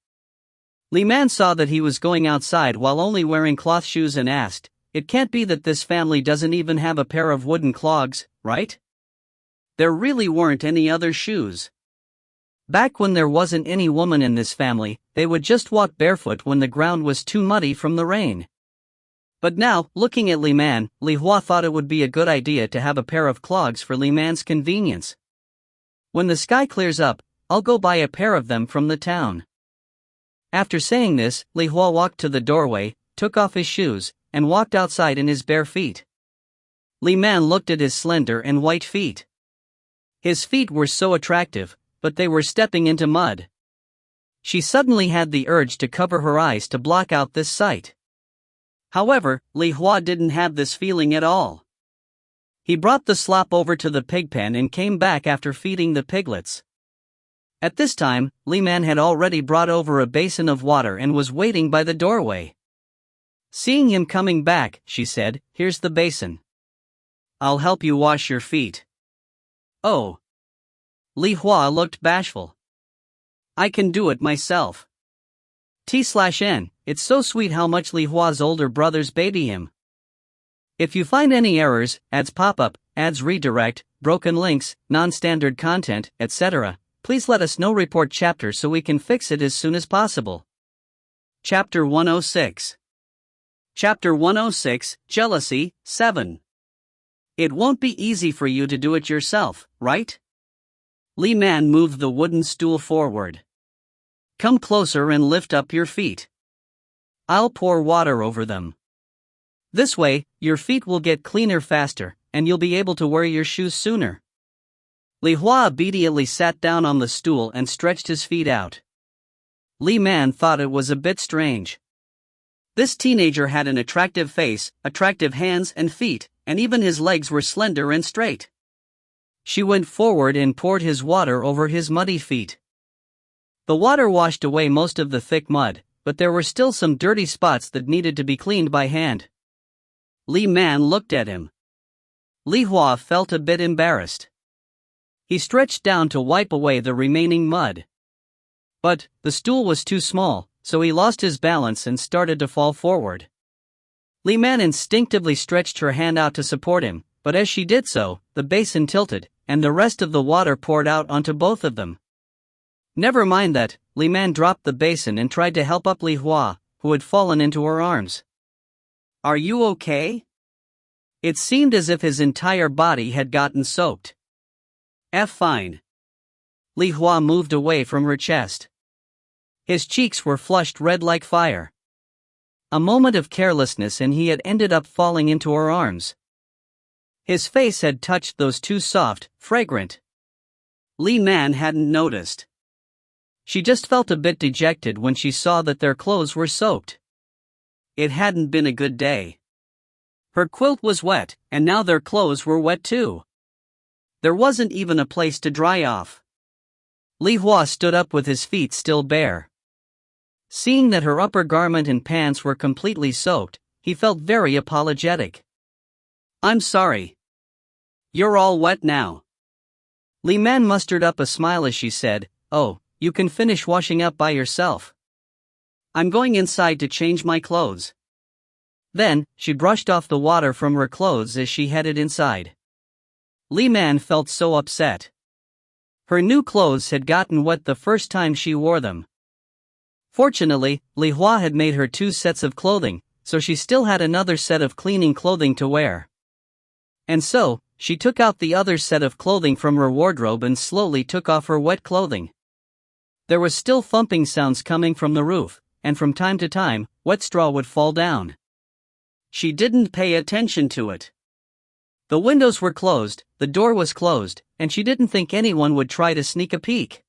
Li Man saw that he was going outside while only wearing cloth shoes and asked, It can't be that this family doesn't even have a pair of wooden clogs, right? There really weren't any other shoes. Back when there wasn't any woman in this family, they would just walk barefoot when the ground was too muddy from the rain. But now, looking at Li Man, Li Hua thought it would be a good idea to have a pair of clogs for Li Man's convenience. When the sky clears up, I'll go buy a pair of them from the town. After saying this, Li Hua walked to the doorway, took off his shoes, and walked outside in his bare feet. Li Man looked at his slender and white feet. His feet were so attractive, but they were stepping into mud. She suddenly had the urge to cover her eyes to block out this sight. However, Li Hua didn't have this feeling at all. He brought the slop over to the pig pen and came back after feeding the piglets. At this time, Li Man had already brought over a basin of water and was waiting by the doorway. Seeing him coming back, she said, Here's the basin. I'll help you wash your feet. Oh. Li Hua looked bashful. I can do it myself. T/N, it's so sweet how much Li Hua's older brothers baby him. If you find any errors, ads pop up, ads redirect, broken links, non-standard content, etc., please let us know. Report chapter so we can fix it as soon as possible. Chapter 106. Chapter 106, Jealousy, 7. It won't be easy for you to do it yourself, right? Li Man moved the wooden stool forward. Come closer and lift up your feet. I'll pour water over them. This way, your feet will get cleaner faster, and you'll be able to wear your shoes sooner. Li Hua obediently sat down on the stool and stretched his feet out. Li Man thought it was a bit strange. This teenager had an attractive face, attractive hands and feet, and even his legs were slender and straight. She went forward and poured his water over his muddy feet. The water washed away most of the thick mud, but there were still some dirty spots that needed to be cleaned by hand. Li Man looked at him. Li Hua felt a bit embarrassed. He stretched down to wipe away the remaining mud. But the stool was too small, so he lost his balance and started to fall forward. Li Man instinctively stretched her hand out to support him, but as she did so, the basin tilted, and the rest of the water poured out onto both of them. Never mind that, Li Man dropped the basin and tried to help up Li Hua, who had fallen into her arms. Are you okay? It seemed as if his entire body had gotten soaked. Fine. Li Hua moved away from her chest. His cheeks were flushed red like fire. A moment of carelessness and he had ended up falling into her arms. His face had touched those two soft, fragrant. Li Man hadn't noticed. She just felt a bit dejected when she saw that their clothes were soaked. It hadn't been a good day. Her quilt was wet, and now their clothes were wet too. There wasn't even a place to dry off. Li Hua stood up with his feet still bare. Seeing that her upper garment and pants were completely soaked, he felt very apologetic. I'm sorry. You're all wet now. Li Man mustered up a smile as she said, Oh, you can finish washing up by yourself. I'm going inside to change my clothes. Then, she brushed off the water from her clothes as she headed inside. Li Man felt so upset. Her new clothes had gotten wet the first time she wore them. Fortunately, Li Hua had made her 2 sets of clothing, so she still had another set of cleaning clothing to wear. And so, she took out the other set of clothing from her wardrobe and slowly took off her wet clothing. There was still thumping sounds coming from the roof, and from time to time, wet straw would fall down. She didn't pay attention to it. The windows were closed, the door was closed, and she didn't think anyone would try to sneak a peek.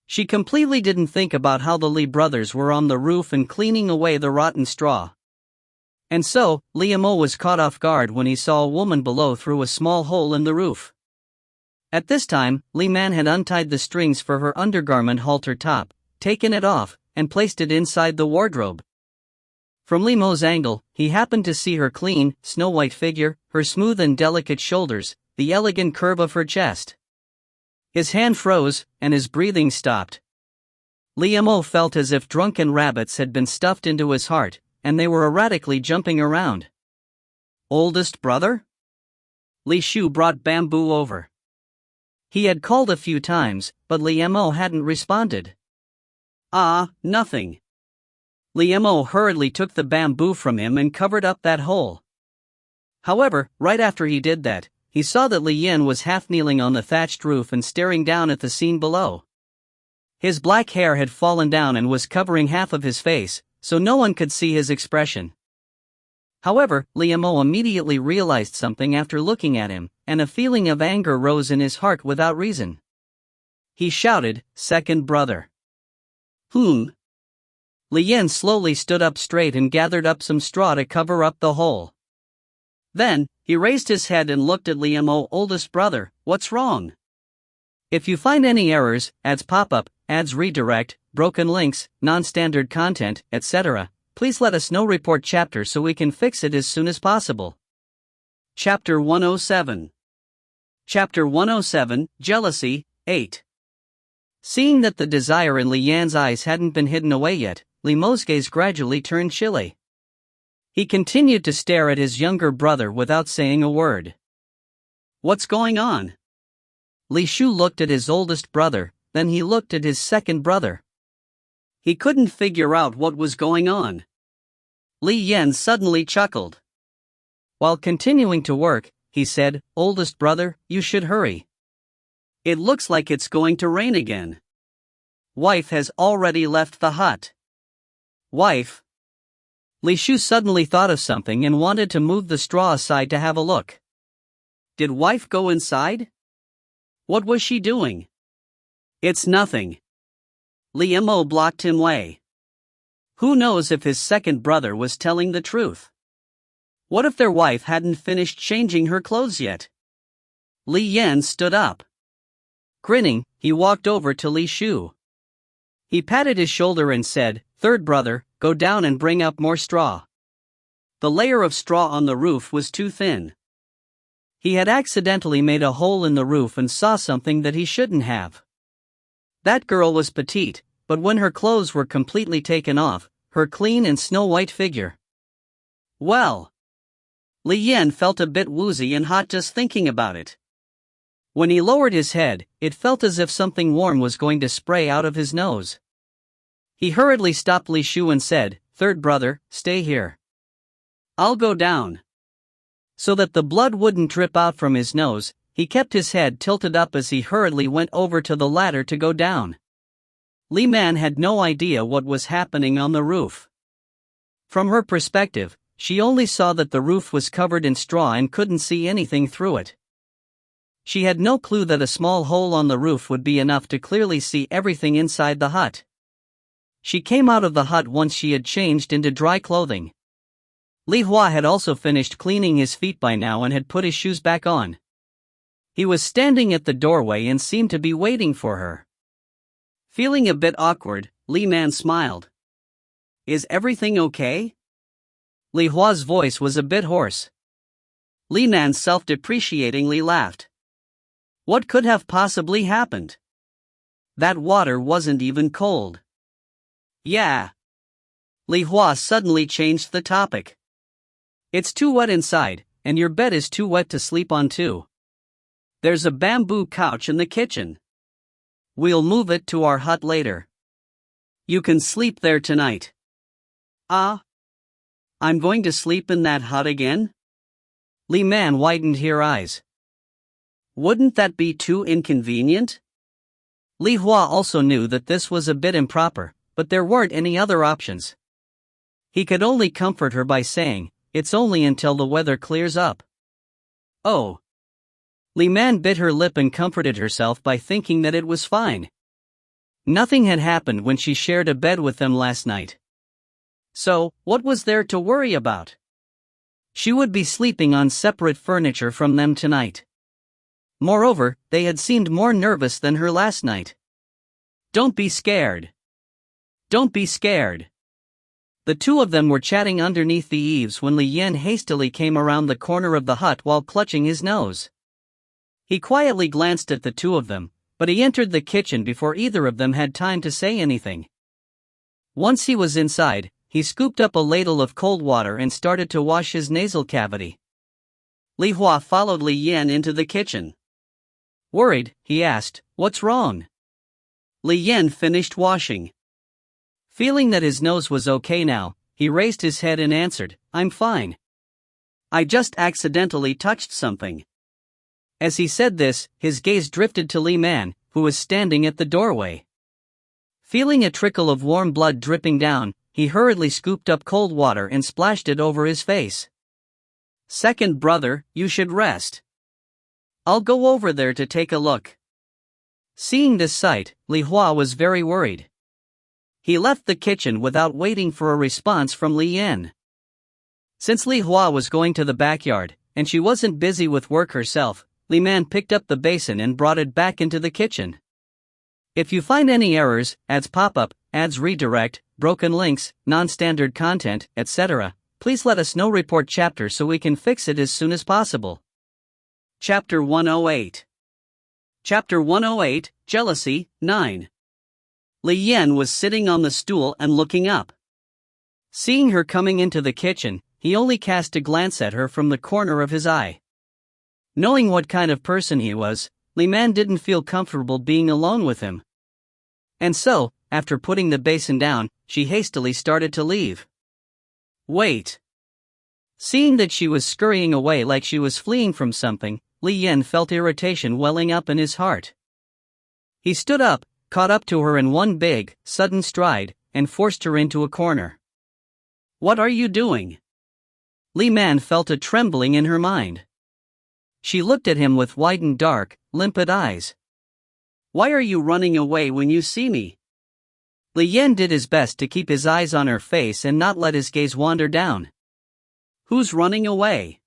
She completely didn't think about how the Li brothers were on the roof and cleaning away the rotten straw. And so, Li was caught off guard when he saw a woman below through a small hole in the roof. At this time, Li Man had untied the strings for her undergarment halter top, taken it off, and placed it inside the wardrobe. From Li Mo's angle, he happened to see her clean, snow-white figure, her smooth and delicate shoulders, the elegant curve of her chest. His hand froze, and his breathing stopped. Li Mo felt as if drunken rabbits had been stuffed into his heart, and they were erratically jumping around. Oldest brother? Li Shu brought bamboo over. He had called a few times, but Li Mo hadn't responded. Nothing. Li Mo hurriedly took the bamboo from him and covered up that hole. However, right after he did that, he saw that Li Yin was half kneeling on the thatched roof and staring down at the scene below. His black hair had fallen down and was covering half of his face, so no one could see his expression. However, Li Mo immediately realized something after looking at him, and a feeling of anger rose in his heart without reason. He shouted, "Second brother." Li Yin slowly stood up straight and gathered up some straw to cover up the hole. Then, he raised his head and looked at Li Mo. "Oldest brother, what's wrong? If you find any errors, ads pop up, ads redirect, broken links, non-standard content, etc., please let us know. Report chapter so we can fix it as soon as possible." Chapter 107. Chapter 107, Jealousy, 8. Seeing that the desire in Li Yan's eyes hadn't been hidden away yet, Li Mo's gaze gradually turned chilly. He continued to stare at his younger brother without saying a word. "What's going on?" Li Shu looked at his oldest brother, then he looked at his second brother. He couldn't figure out what was going on. Li Yan suddenly chuckled. While continuing to work, he said, "Oldest brother, you should hurry. It looks like it's going to rain again. Wife has already left the hut." Wife? Li Shu suddenly thought of something and wanted to move the straw aside to have a look. Did wife go inside? What was she doing? It's nothing. Li Mo blocked him way. Who knows if his second brother was telling the truth? What if their wife hadn't finished changing her clothes yet? Li Yan stood up. Grinning, he walked over to Li Shu. He patted his shoulder and said, "Third brother, go down and bring up more straw." The layer of straw on the roof was too thin. He had accidentally made a hole in the roof and saw something that he shouldn't have. That girl was petite, but when her clothes were completely taken off, her clean and snow-white figure. Well, Li Yan felt a bit woozy and hot just thinking about it. When he lowered his head, it felt as if something warm was going to spray out of his nose. He hurriedly stopped Li Shu and said, "Third brother, stay here. I'll go down." So that the blood wouldn't drip out from his nose, he kept his head tilted up as he hurriedly went over to the ladder to go down. Li Man had no idea what was happening on the roof. From her perspective, she only saw that the roof was covered in straw and couldn't see anything through it. She had no clue that a small hole on the roof would be enough to clearly see everything inside the hut. She came out of the hut once she had changed into dry clothing. Li Hua had also finished cleaning his feet by now and had put his shoes back on. He was standing at the doorway and seemed to be waiting for her. Feeling a bit awkward, Li Man smiled. "Is everything okay?" Li Hua's voice was a bit hoarse. Li Man self-depreciatingly laughed. What could have possibly happened? That water wasn't even cold. Yeah. Li Hua suddenly changed the topic. It's too wet inside, and your bed is too wet to sleep on too. There's a bamboo couch in the kitchen. We'll move it to our hut later. You can sleep there tonight. I'm going to sleep in that hut again? Li Man widened her eyes. Wouldn't that be too inconvenient? Li Hua also knew that this was a bit improper, but there weren't any other options. He could only comfort her by saying, "It's only until the weather clears up." Oh. Li Man bit her lip and comforted herself by thinking that it was fine. Nothing had happened when she shared a bed with them last night. So, what was there to worry about? She would be sleeping on separate furniture from them tonight. Moreover, they had seemed more nervous than her last night. Don't be scared. Don't be scared. The two of them were chatting underneath the eaves when Li Yan hastily came around the corner of the hut while clutching his nose. He quietly glanced at the two of them, but he entered the kitchen before either of them had time to say anything. Once he was inside, he scooped up a ladle of cold water and started to wash his nasal cavity. Li Hua followed Li Yan into the kitchen. Worried, he asked, "What's wrong?" Li Yan finished washing. Feeling that his nose was okay now, he raised his head and answered, "I'm fine. I just accidentally touched something." As he said this, his gaze drifted to Li Man, who was standing at the doorway. Feeling a trickle of warm blood dripping down, he hurriedly scooped up cold water and splashed it over his face. "Second brother, you should rest. I'll go over there to take a look." Seeing this sight, Li Hua was very worried. He left the kitchen without waiting for a response from Li Yan. Since Li Hua was going to the backyard, and she wasn't busy with work herself, Li Man picked up the basin and brought it back into the kitchen. If you find any errors, ads pop up, ads redirect, broken links, non-standard content, etc., please let us know. Report chapter so we can fix it as soon as possible. Chapter 108. Chapter 108, Jealousy, 9. Li Yan was sitting on the stool and looking up. Seeing her coming into the kitchen, he only cast a glance at her from the corner of his eye. Knowing what kind of person he was, Li Man didn't feel comfortable being alone with him. And so, after putting the basin down, she hastily started to leave. Wait. Seeing that she was scurrying away like she was fleeing from something, Li Yan felt irritation welling up in his heart. He stood up, caught up to her in one big, sudden stride, and forced her into a corner. "What are you doing?" Li Man felt a trembling in her mind. She looked at him with widened dark, limpid eyes. "Why are you running away when you see me?" Li Yan did his best to keep his eyes on her face and not let his gaze wander down. "Who's running away?"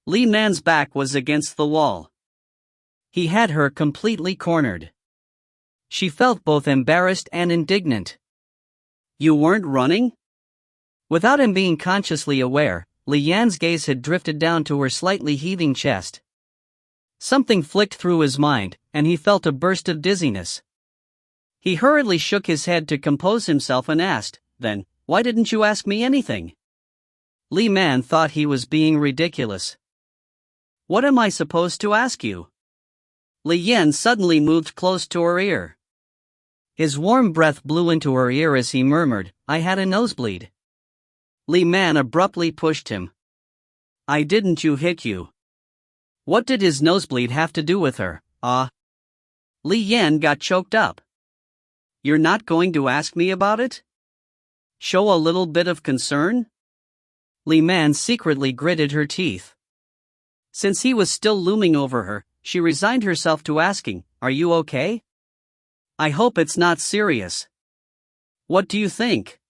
Li Man's back was against the wall. He had her completely cornered. She felt both embarrassed and indignant. "You weren't running?" Without him being consciously aware, Li Yan's gaze had drifted down to her slightly heaving chest. Something flicked through his mind, and he felt a burst of dizziness. He hurriedly shook his head to compose himself and asked, "Then, why didn't you ask me anything?" Li Man thought he was being ridiculous. "What am I supposed to ask you?" Li Yan suddenly moved close to her ear. His warm breath blew into her ear as he murmured, "I had a nosebleed." Li Man abruptly pushed him. "I didn't you hit you?" What did his nosebleed have to do with her? Li Yan got choked up. "You're not going to ask me about it? Show a little bit of concern?" Li Man secretly gritted her teeth. Since he was still looming over her, she resigned herself to asking, "Are you okay? I hope it's not serious. What do you think?"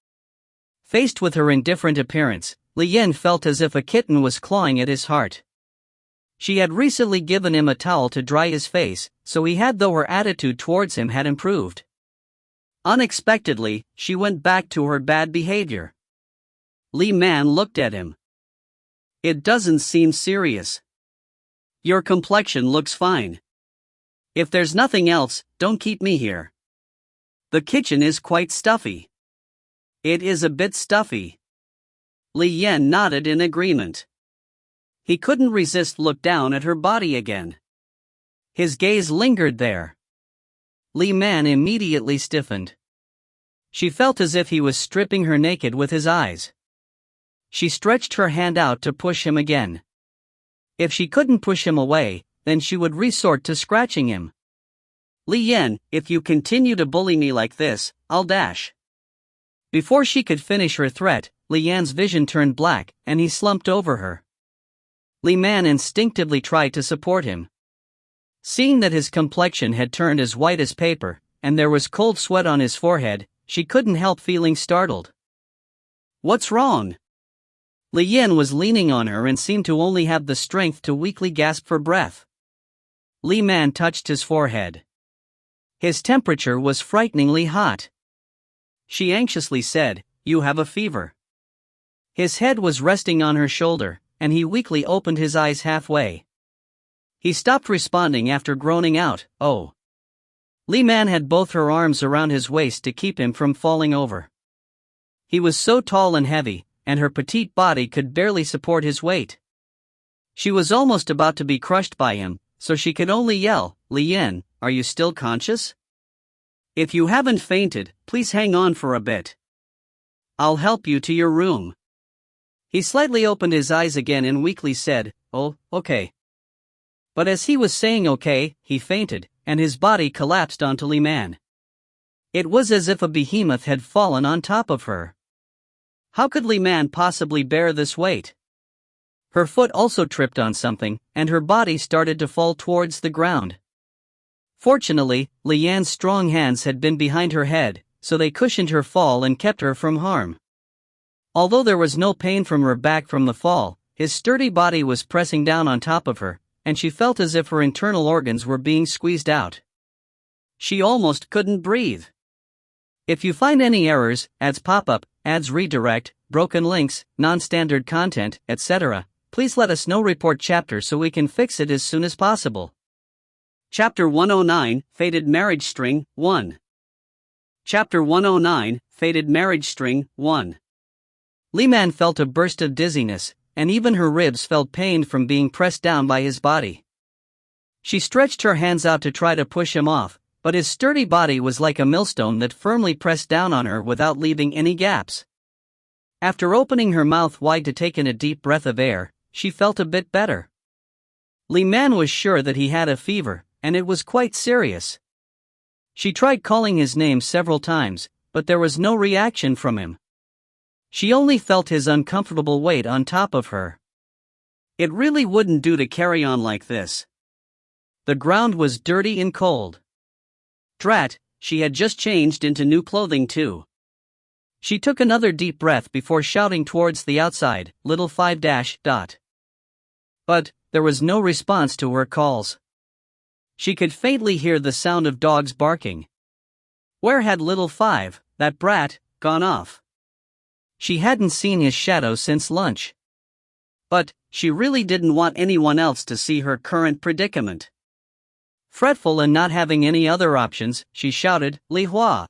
Faced with her indifferent appearance, Li Yan felt as if a kitten was clawing at his heart. She had recently given him a towel to dry his face, so he had, though her attitude towards him had improved. Unexpectedly, she went back to her bad behavior. Li Man looked at him. "It doesn't seem serious. Your complexion looks fine. If there's nothing else, don't keep me here. The kitchen is quite stuffy." "It is a bit stuffy." Li Yan nodded in agreement. He couldn't resist look down at her body again. His gaze lingered there. Li Man immediately stiffened. She felt as if he was stripping her naked with his eyes. She stretched her hand out to push him again. If she couldn't push him away, then she would resort to scratching him. Li Yan, if you continue to bully me like this, I'll dash. Before she could finish her threat, Li Yan's vision turned black, and he slumped over her. Li Man instinctively tried to support him. Seeing that his complexion had turned as white as paper, and there was cold sweat on his forehead, she couldn't help feeling startled. What's wrong? Li Yan was leaning on her and seemed to only have the strength to weakly gasp for breath. Li Man touched his forehead. His temperature was frighteningly hot. She anxiously said, "You have a fever." His head was resting on her shoulder, and he weakly opened his eyes halfway. He stopped responding after groaning out, "Oh." Li Man had both her arms around his waist to keep him from falling over. He was so tall and heavy, and her petite body could barely support his weight. She was almost about to be crushed by him, so she could only yell, "Li Yan, are you still conscious? If you haven't fainted, please hang on for a bit. I'll help you to your room." He slightly opened his eyes again and weakly said, "Oh, okay." But as he was saying okay, he fainted, and his body collapsed onto Li Man. It was as if a behemoth had fallen on top of her. How could Li Man possibly bear this weight? Her foot also tripped on something, and her body started to fall towards the ground. Fortunately, Li Yan's strong hands had been behind her head, so they cushioned her fall and kept her from harm. Although there was no pain from her back from the fall, his sturdy body was pressing down on top of her, and she felt as if her internal organs were being squeezed out. She almost couldn't breathe. If you find any errors, ads pop up, ads redirect, broken links, non-standard content, etc., please let us know. Report chapter so we can fix it as soon as possible. Chapter 109, Fated Marriage String, 1. Chapter 109, Fated Marriage String, 1. Li Man felt a burst of dizziness, and even her ribs felt pained from being pressed down by his body. She stretched her hands out to try to push him off, but his sturdy body was like a millstone that firmly pressed down on her without leaving any gaps. After opening her mouth wide to take in a deep breath of air, she felt a bit better. Li Man was sure that he had a fever, and it was quite serious. She tried calling his name several times, but there was no reaction from him. She only felt his uncomfortable weight on top of her. It really wouldn't do to carry on like this. The ground was dirty and cold. Drat, she had just changed into new clothing too. She took another deep breath before shouting towards the outside, "Little 5 dot." But there was no response to her calls. She could faintly hear the sound of dogs barking. Where had Little 5, that brat, gone off? She hadn't seen his shadow since lunch. But she really didn't want anyone else to see her current predicament. Fretful and not having any other options, she shouted, "Li Hua."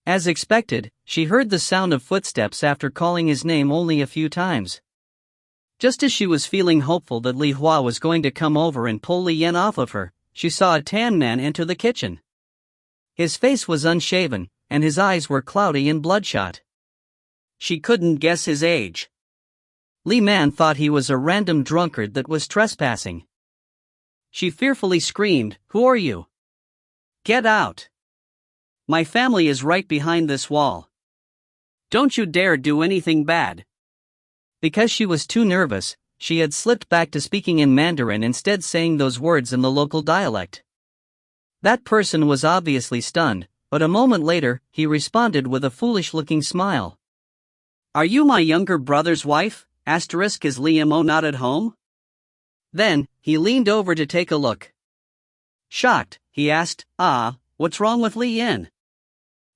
As expected, she heard the sound of footsteps after calling his name only a few times. Just as she was feeling hopeful that Li Hua was going to come over and pull Li Yan off of her, she saw a tan man enter the kitchen. His face was unshaven, and his eyes were cloudy and bloodshot. She couldn't guess his age. Li Man thought he was a random drunkard that was trespassing. She fearfully screamed, "Who are you? Get out! My family is right behind this wall. Don't you dare do anything bad." Because she was too nervous, she had slipped back to speaking in Mandarin, instead saying those words in the local dialect. That person was obviously stunned, but a moment later, he responded with a foolish-looking smile. "Are you my younger brother's wife? Is Li Mo not at home?" Then, he leaned over to take a look. Shocked, he asked, "What's wrong with Li Yan?"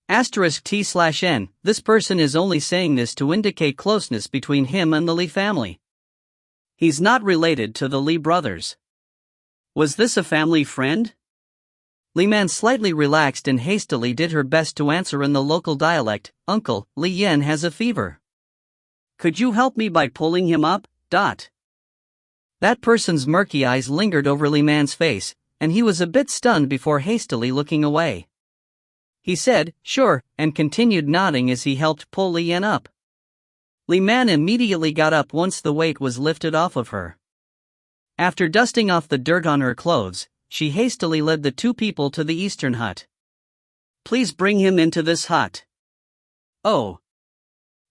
*T/N, this person is only saying this to indicate closeness between him and the Li family. He's not related to the Li brothers. Was this a family friend? Li Man slightly relaxed and hastily did her best to answer in the local dialect, "Uncle, Li Yan has a fever. Could you help me by pulling him up? That person's murky eyes lingered over Li Man's face, and he was a bit stunned before hastily looking away. He said, "Sure," and continued nodding as he helped pull Li Yan up. Li Man immediately got up once the weight was lifted off of her. After dusting off the dirt on her clothes, she hastily led the two people to the eastern hut. Please bring him into this hut. Oh.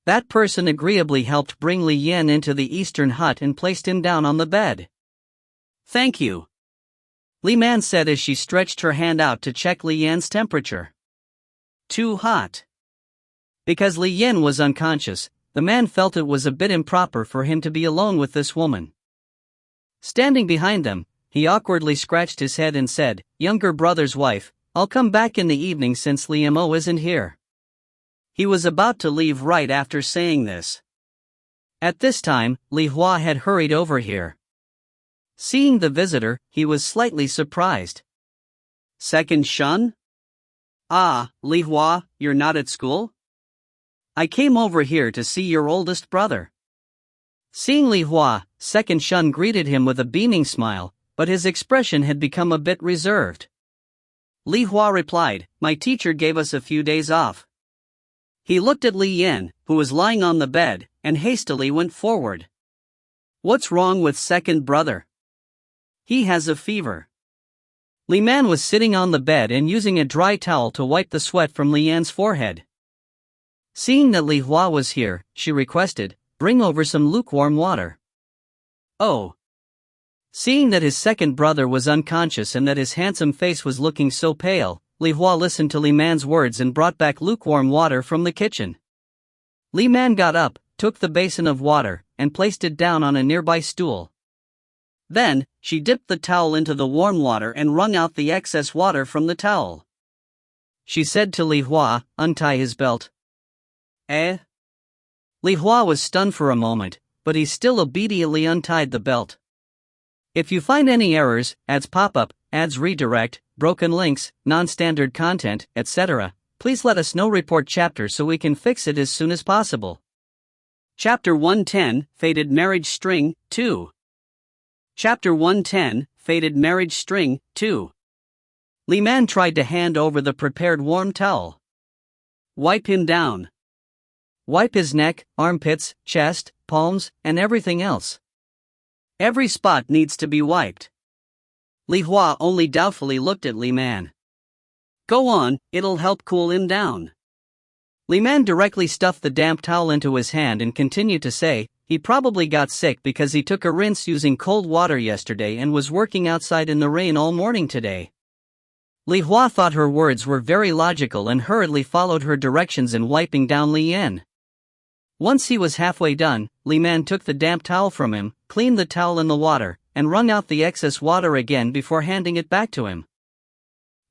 That person agreeably helped bring Li Yan into the eastern hut and placed him down on the bed. Thank you, Li Man said as she stretched her hand out to check Li Yan's temperature. Too hot. Because Li Yan was unconscious, the man felt it was a bit improper for him to be alone with this woman. Standing behind them, he awkwardly scratched his head and said, "Younger brother's wife, I'll come back in the evening since Li Mo isn't here." He was about to leave right after saying this. At this time, Li Hua had hurried over here. Seeing the visitor, he was slightly surprised. Second Shun? Ah, Li Hua, you're not at school? I came over here to see your oldest brother. Seeing Li Hua, Second Shun greeted him with a beaming smile, but his expression had become a bit reserved. Li Hua replied, "My teacher gave us a few days off." He looked at Li Yan, who was lying on the bed, and hastily went forward. What's wrong with second brother? He has a fever. Li Man was sitting on the bed and using a dry towel to wipe the sweat from Li Yan's forehead. Seeing that Li Hua was here, she requested, "Bring over some lukewarm water." Oh. Seeing that his second brother was unconscious and that his handsome face was looking so pale, Li Hua listened to Li Man's words and brought back lukewarm water from the kitchen. Li Man got up, took the basin of water, and placed it down on a nearby stool. Then, she dipped the towel into the warm water and wrung out the excess water from the towel. She said to Li Hua, "Untie his belt." Eh? Li Hua was stunned for a moment, but he still obediently untied the belt. If you find any errors, ads pop-up, ads redirect, broken links, non-standard content, etc., please let us know. Report chapter so we can fix it as soon as possible. Chapter 110, Faded Marriage String, 2. Chapter 110, Faded Marriage String, 2. Li Man tried to hand over the prepared warm towel. Wipe him down. Wipe his neck, armpits, chest, palms, and everything else. Every spot needs to be wiped. Li Hua only doubtfully looked at Li Man. Go on, it'll help cool him down. Li Man directly stuffed the damp towel into his hand and continued to say, he probably got sick because he took a rinse using cold water yesterday and was working outside in the rain all morning today. Li Hua thought her words were very logical and hurriedly followed her directions in wiping down Li Yan. Once he was halfway done, Li Man took the damp towel from him, cleaned the towel in the water, and wrung out the excess water again before handing it back to him.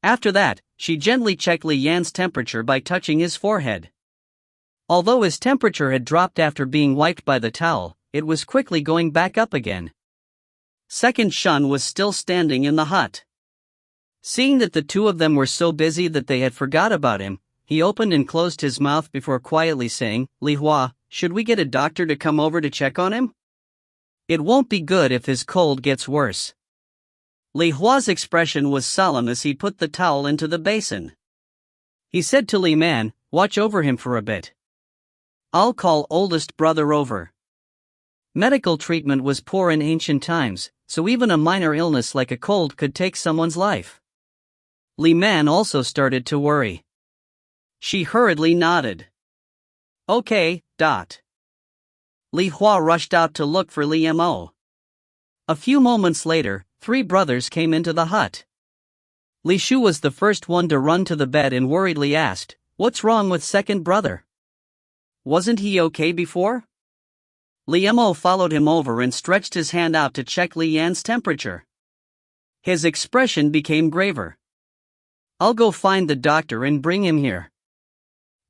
After that, she gently checked Li Yan's temperature by touching his forehead. Although his temperature had dropped after being wiped by the towel, it was quickly going back up again. Second Shun was still standing in the hut. Seeing that the two of them were so busy that they had forgot about him, he opened and closed his mouth before quietly saying, "Li Hua, should we get a doctor to come over to check on him? It won't be good if his cold gets worse." Li Hua's expression was solemn as he put the towel into the basin. He said to Li Man, "Watch over him for a bit. I'll call oldest brother over." Medical treatment was poor in ancient times, so even a minor illness like a cold could take someone's life. Li Man also started to worry. She hurriedly nodded. Okay, dot. Li Hua rushed out to look for Li Mo. A few moments later, 3 brothers came into the hut. Li Shu was the first one to run to the bed and worriedly asked, "What's wrong with second brother? Wasn't he okay before?" Li Mo followed him over and stretched his hand out to check Li Yan's temperature. His expression became graver. "I'll go find the doctor and bring him here."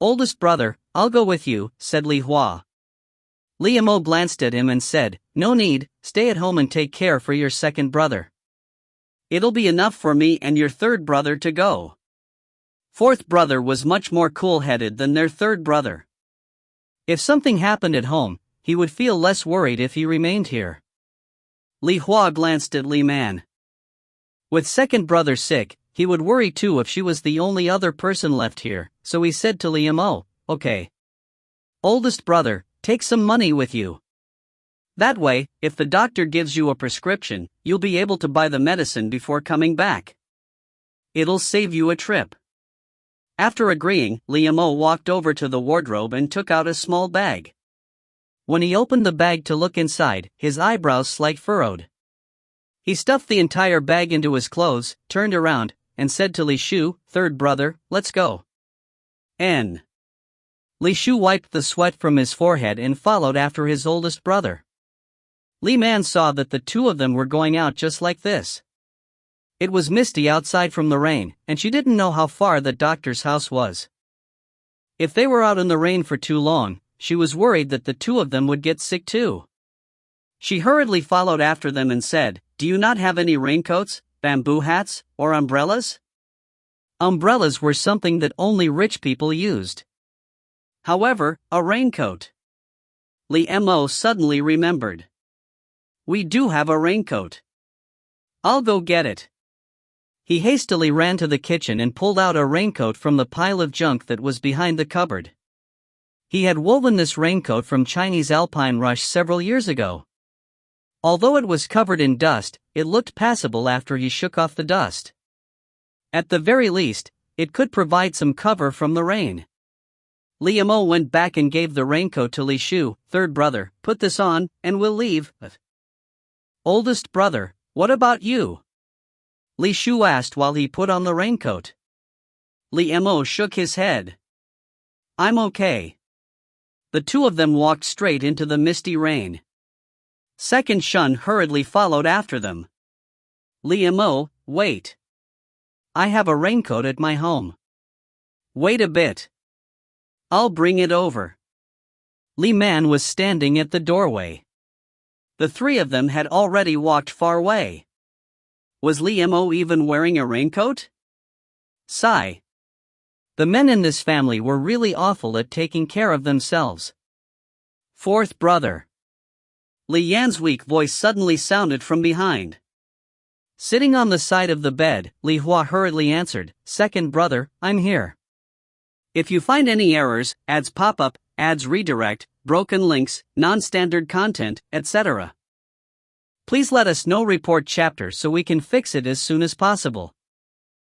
"Oldest brother, I'll go with you," said Li Hua. Li Mo glanced at him and said, "No need, stay at home and take care for your second brother. It'll be enough for me and your third brother to go." Fourth brother was much more cool-headed than their third brother. If something happened at home, he would feel less worried if he remained here. Li Hua glanced at Li Man. With second brother sick, he would worry too if she was the only other person left here, so he said to Li Mo, "Okay. Oldest brother, take some money with you." That way, if the doctor gives you a prescription, you'll be able to buy the medicine before coming back. It'll save you a trip. After agreeing, Li Mo walked over to the wardrobe and took out a small bag. When he opened the bag to look inside, his eyebrows slight furrowed. He stuffed the entire bag into his clothes, turned around, and said to Li Shu, "Third brother, let's go." N. Li Shu wiped the sweat from his forehead and followed after his oldest brother. Li Man saw that the two of them were going out just like this. It was misty outside from the rain, and she didn't know how far the doctor's house was. If they were out in the rain for too long, she was worried that the two of them would get sick too. She hurriedly followed after them and said, "Do you not have any raincoats, bamboo hats, or umbrellas?" Umbrellas were something that only rich people used. However, a raincoat. Li Mo suddenly remembered. "We do have a raincoat. I'll go get it." He hastily ran to the kitchen and pulled out a raincoat from the pile of junk that was behind the cupboard. He had woven this raincoat from Chinese alpine rush several years ago. Although it was covered in dust, it looked passable after he shook off the dust. At the very least, it could provide some cover from the rain. Li Mo went back and gave the raincoat to Li Shu. "Third brother, put this on, and we'll leave." "Oldest brother, what about you?" Li Shu asked while he put on the raincoat. Li Mo shook his head. "I'm okay." The two of them walked straight into the misty rain. Second Shun hurriedly followed after them. "Li Mo, wait. I have a raincoat at my home." "Wait a bit. I'll bring it over." Li Man was standing at the doorway. The three of them had already walked far away. Was Li Mo even wearing a raincoat? Sigh. The men in this family were really awful at taking care of themselves. Fourth brother. Li Yan's weak voice suddenly sounded from behind. Sitting on the side of the bed, Li Hua hurriedly answered, "Second brother, I'm here. If you find any errors, ads pop up, ads redirect, broken links, non-standard content, etc. please let us know. Report chapter so we can fix it as soon as possible."